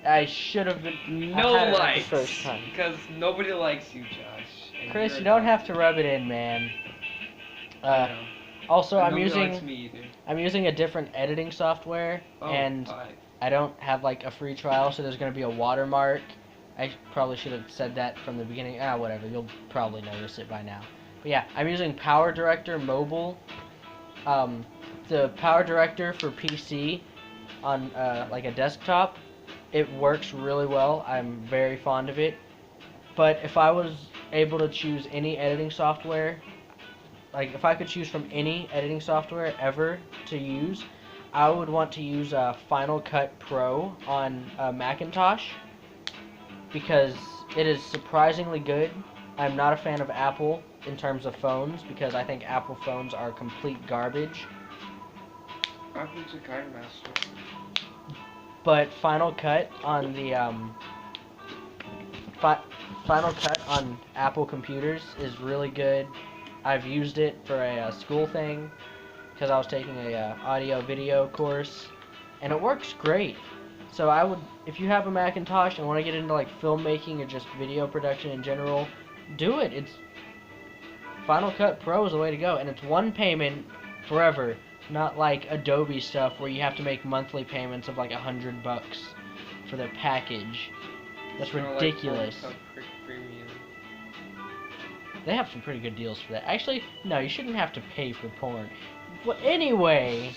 [SPEAKER 1] I should have been
[SPEAKER 2] No
[SPEAKER 1] I had it right
[SPEAKER 2] likes.
[SPEAKER 1] the first time.
[SPEAKER 2] Because nobody likes you, Josh. And
[SPEAKER 1] Chris,
[SPEAKER 2] you're
[SPEAKER 1] you
[SPEAKER 2] a
[SPEAKER 1] don't
[SPEAKER 2] dog.
[SPEAKER 1] have to rub it in, man.
[SPEAKER 2] I know.
[SPEAKER 1] Also,
[SPEAKER 2] And
[SPEAKER 1] I'm
[SPEAKER 2] nobody
[SPEAKER 1] using
[SPEAKER 2] likes me either.
[SPEAKER 1] I'm using a different editing software,
[SPEAKER 2] Oh,
[SPEAKER 1] and
[SPEAKER 2] five.
[SPEAKER 1] I don't have like a free trial, so there's gonna be a watermark. I probably should have said that from the beginning. Whatever. You'll probably notice it by now. But yeah, I'm using Power Director Mobile. The Power Director for PC on like a desktop, it works really well. I'm very fond of it. But if I was able to choose any editing software, like if I could choose from any editing software ever to use, I would want to use Final Cut Pro on Macintosh, because it is surprisingly good. I'm not a fan of Apple in terms of phones, because I think Apple phones are complete garbage.
[SPEAKER 2] Apple's a kind master.
[SPEAKER 1] But Final Cut on the Final Cut on Apple computers is really good. I've used it for a school thing, because I was taking a audio video course, and it works great. So I would, if you have a Macintosh and want to get into like filmmaking or just video production in general, do it. It's Final Cut Pro is the way to go, and it's one payment forever, not like Adobe stuff where you have to make monthly payments of like $100 for their package. That's
[SPEAKER 2] It's kinda
[SPEAKER 1] ridiculous.
[SPEAKER 2] Like Premium.
[SPEAKER 1] They have some pretty good deals for that. Actually, no, you shouldn't have to pay for porn. Well, anyway,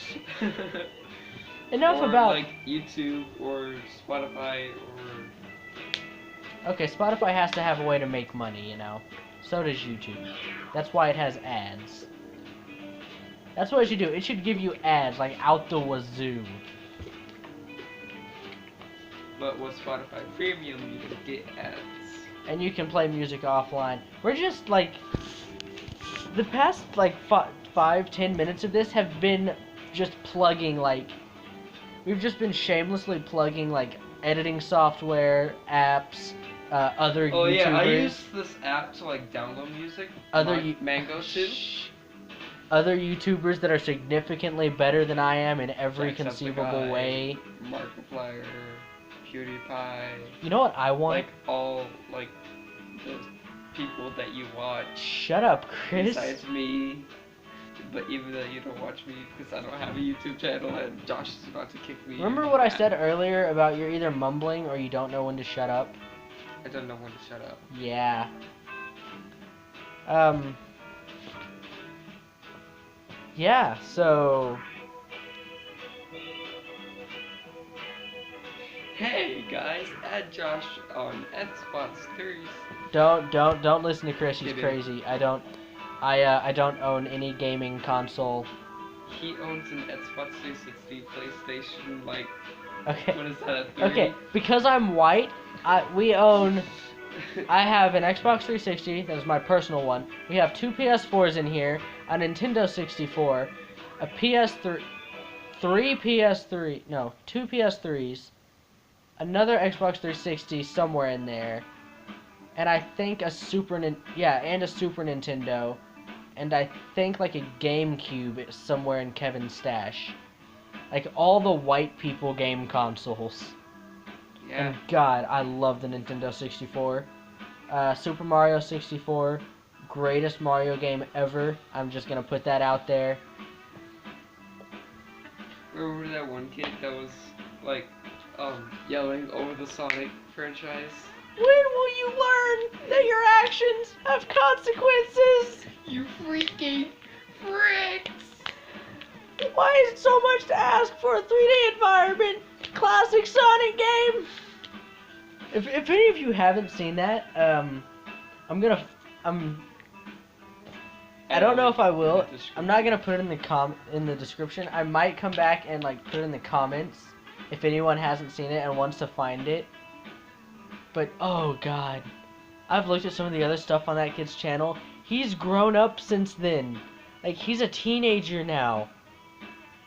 [SPEAKER 1] enough
[SPEAKER 2] or
[SPEAKER 1] about.
[SPEAKER 2] like YouTube or Spotify or.
[SPEAKER 1] Okay, Spotify has to have a way to make money, you know. So does YouTube. That's why it has ads. That's what it should do. It should give you ads, like out the wazoo.
[SPEAKER 2] But with Spotify Premium, you can get ads.
[SPEAKER 1] And you can play music offline. We're just like, the past like 5-10 minutes of this have been just plugging, like, we've just been shamelessly plugging like editing software, apps, other
[SPEAKER 2] Oh
[SPEAKER 1] YouTubers.
[SPEAKER 2] yeah, I use this app to like download music. Mango too.
[SPEAKER 1] Other YouTubers that are significantly better than I am in every
[SPEAKER 2] Jacksepticeye,
[SPEAKER 1] conceivable way.
[SPEAKER 2] Markiplier, PewDiePie.
[SPEAKER 1] You know what I want?
[SPEAKER 2] Like all like the people that you watch.
[SPEAKER 1] Shut up, Chris.
[SPEAKER 2] Besides me. But even though you don't watch me because I don't have a YouTube channel and Josh is about to kick me.
[SPEAKER 1] Remember what I said earlier about you're either mumbling or you don't know when to shut up?
[SPEAKER 2] I don't know when to shut up.
[SPEAKER 1] Yeah. Yeah, so
[SPEAKER 2] Hey guys, add Josh on Xbox 3.
[SPEAKER 1] don't listen to Chris, he's
[SPEAKER 2] Kidding.
[SPEAKER 1] crazy. I don't own any gaming console.
[SPEAKER 2] He owns an Xbox 360, PlayStation, like,
[SPEAKER 1] Okay.
[SPEAKER 2] what is that, a 3?
[SPEAKER 1] Okay, because I'm white, I have an Xbox 360, that's my personal one. We have 2 PS4s in here, a Nintendo 64, a PS3, 2 PS3s, another Xbox 360 somewhere in there, and I think a Super Nintendo, and I think like a GameCube somewhere in Kevin's stash. Like all the white people game consoles.
[SPEAKER 2] Yeah.
[SPEAKER 1] And God, I love the Nintendo 64. Super Mario 64, greatest Mario game ever. I'm just gonna put that out there.
[SPEAKER 2] Remember that one kid that was, like, yelling over the Sonic franchise?
[SPEAKER 1] When will you learn that your actions have consequences?
[SPEAKER 2] You freaking pricks!
[SPEAKER 1] Why is it so much to ask for a 3D environment? Classic Sonic game. If any of you haven't seen that, I don't know if I will. I'm not gonna put it in the description. I might come back and like put it in the comments if anyone hasn't seen it and wants to find it. But oh god, I've looked at some of the other stuff on that kid's channel. He's grown up since then. Like he's a teenager now.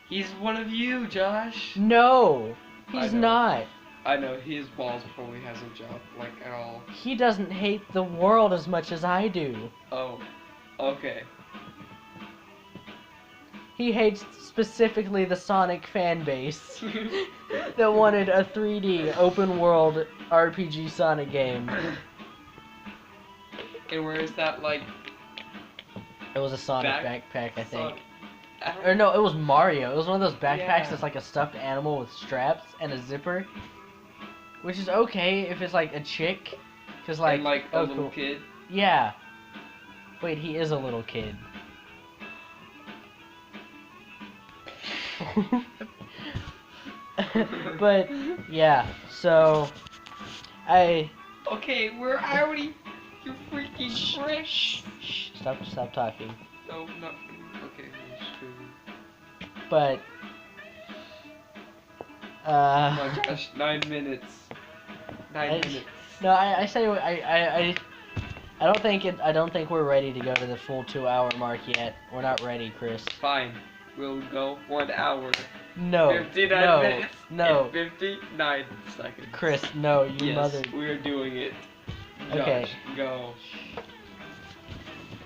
[SPEAKER 2] He's one of you, Josh.
[SPEAKER 1] No, he's not.
[SPEAKER 2] I know, his balls probably hasn't jumped, like, at all.
[SPEAKER 1] He doesn't hate the world as much as I do.
[SPEAKER 2] Oh, okay.
[SPEAKER 1] He hates specifically the Sonic fan base that wanted a 3D open world RPG Sonic game.
[SPEAKER 2] And where is that, like...
[SPEAKER 1] It was a Sonic backpack, I think.
[SPEAKER 2] Or
[SPEAKER 1] no, it was Mario. It was one of those backpacks
[SPEAKER 2] Yeah.
[SPEAKER 1] that's like a stuffed animal with straps and a zipper. Which is okay if it's like a chick. Cause like,
[SPEAKER 2] and, like, a little
[SPEAKER 1] cool.
[SPEAKER 2] kid.
[SPEAKER 1] Yeah. Wait, he is a little kid. But, yeah, so,
[SPEAKER 2] Okay, we're already... You freaking fresh.
[SPEAKER 1] Stop talking.
[SPEAKER 2] No, not... Okay, it's true.
[SPEAKER 1] But,
[SPEAKER 2] Come on, Josh, 9 minutes. 9 minutes.
[SPEAKER 1] No, I say I don't think we're ready to go to the full 2-hour mark yet. We're not ready, Chris.
[SPEAKER 2] Fine. We'll go 1 hour.
[SPEAKER 1] No.
[SPEAKER 2] 59 minutes.
[SPEAKER 1] No.
[SPEAKER 2] And 59 seconds.
[SPEAKER 1] Chris, no, you
[SPEAKER 2] Yes,
[SPEAKER 1] mother.
[SPEAKER 2] we're doing it. Josh,
[SPEAKER 1] Okay.
[SPEAKER 2] go.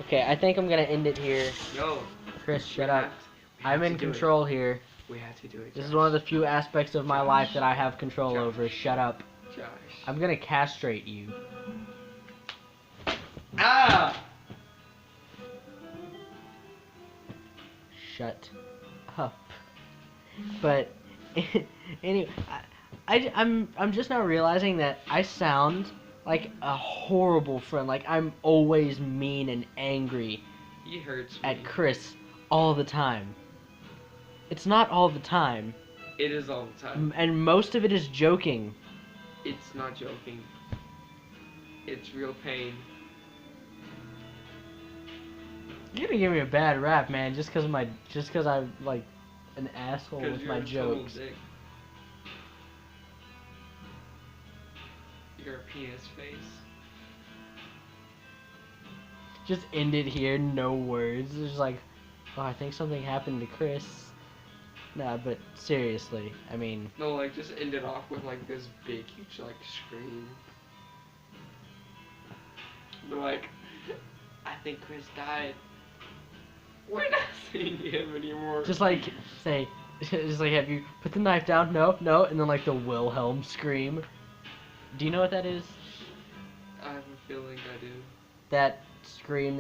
[SPEAKER 1] Okay, I think I'm gonna end it here.
[SPEAKER 2] No.
[SPEAKER 1] Chris, shut
[SPEAKER 2] We
[SPEAKER 1] up.
[SPEAKER 2] have
[SPEAKER 1] I'm in
[SPEAKER 2] to do it.
[SPEAKER 1] control here.
[SPEAKER 2] We have to do it.
[SPEAKER 1] This is
[SPEAKER 2] Josh.
[SPEAKER 1] one of the few aspects of my life that I have control
[SPEAKER 2] Josh.
[SPEAKER 1] over. Shut up.
[SPEAKER 2] Josh.
[SPEAKER 1] I'm gonna castrate you.
[SPEAKER 2] Ah!
[SPEAKER 1] Shut up. But anyway, I'm just now realizing that I sound like a horrible friend. Like I'm always mean and angry
[SPEAKER 2] He hurts me.
[SPEAKER 1] at Chris all the time. It's not all the time,
[SPEAKER 2] It is all the time.
[SPEAKER 1] and most of it is joking.
[SPEAKER 2] It's not joking. It's real pain.
[SPEAKER 1] You're gonna give me a bad rap, man, just cause I'm like an asshole
[SPEAKER 2] 'Cause
[SPEAKER 1] with
[SPEAKER 2] you're
[SPEAKER 1] my
[SPEAKER 2] a total
[SPEAKER 1] jokes.
[SPEAKER 2] dick. You're a penis face.
[SPEAKER 1] Just end it here, no words. It's just like, oh, I think something happened to Chris. Nah, but seriously, I mean,
[SPEAKER 2] No, like, just end it off with, like, this big, huge, like, scream. They're like, I think Chris died. We're not seeing him anymore.
[SPEAKER 1] just like say, just like have you put the knife down? No, no, and then like the Wilhelm scream. Do you know what that is?
[SPEAKER 2] I have a feeling I do.
[SPEAKER 1] That scream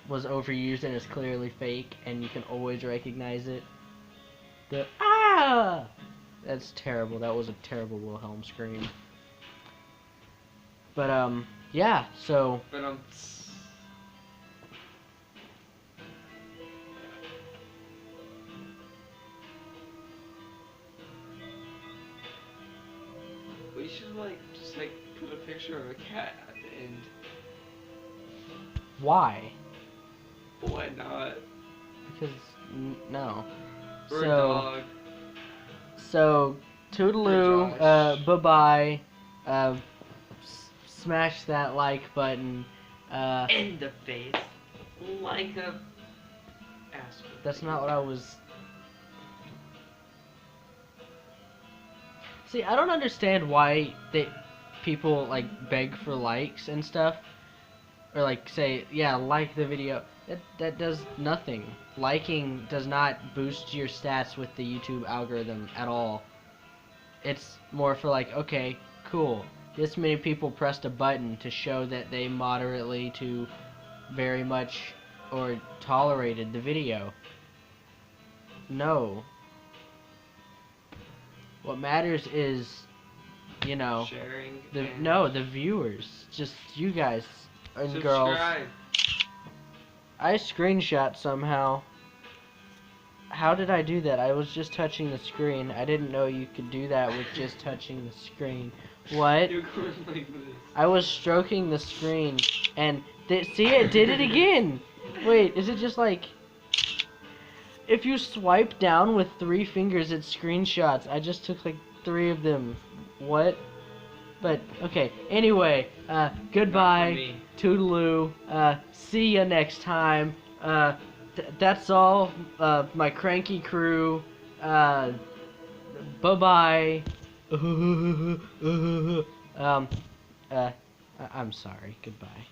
[SPEAKER 1] was overused and is clearly fake, and you can always recognize it. The ah! That's terrible. That was a terrible Wilhelm scream. But yeah. So
[SPEAKER 2] But we should like just like put a picture of a cat at the end.
[SPEAKER 1] why?
[SPEAKER 2] Why not?
[SPEAKER 1] Because no.
[SPEAKER 2] Or a dog.
[SPEAKER 1] So toodaloo.
[SPEAKER 2] Josh.
[SPEAKER 1] Bye bye. Smash that like button.
[SPEAKER 2] In the face. Like a asshole.
[SPEAKER 1] That's not what I was. See, I don't understand why people like beg for likes and stuff, or like say, yeah, like the video. That does nothing. Liking does not boost your stats with the YouTube algorithm at all. It's more for like, okay, cool. This many people pressed a button to show that they moderately to very much or tolerated the video. No. What matters is, you know,
[SPEAKER 2] Sharing.
[SPEAKER 1] the viewers, just you guys and girls.
[SPEAKER 2] Subscribe.
[SPEAKER 1] I screenshot somehow. How did I do that? I was just touching the screen. I didn't know you could do that with just touching the screen. What?
[SPEAKER 2] You're going like this.
[SPEAKER 1] I was stroking the screen, and see, it did it again. Wait, is it just like if you swipe down with 3 fingers, it screenshots? I just took like 3 of them. What? But okay. Anyway, goodbye, toodaloo. See ya next time. That's all. My cranky crew. Bye bye. I'm sorry. Goodbye.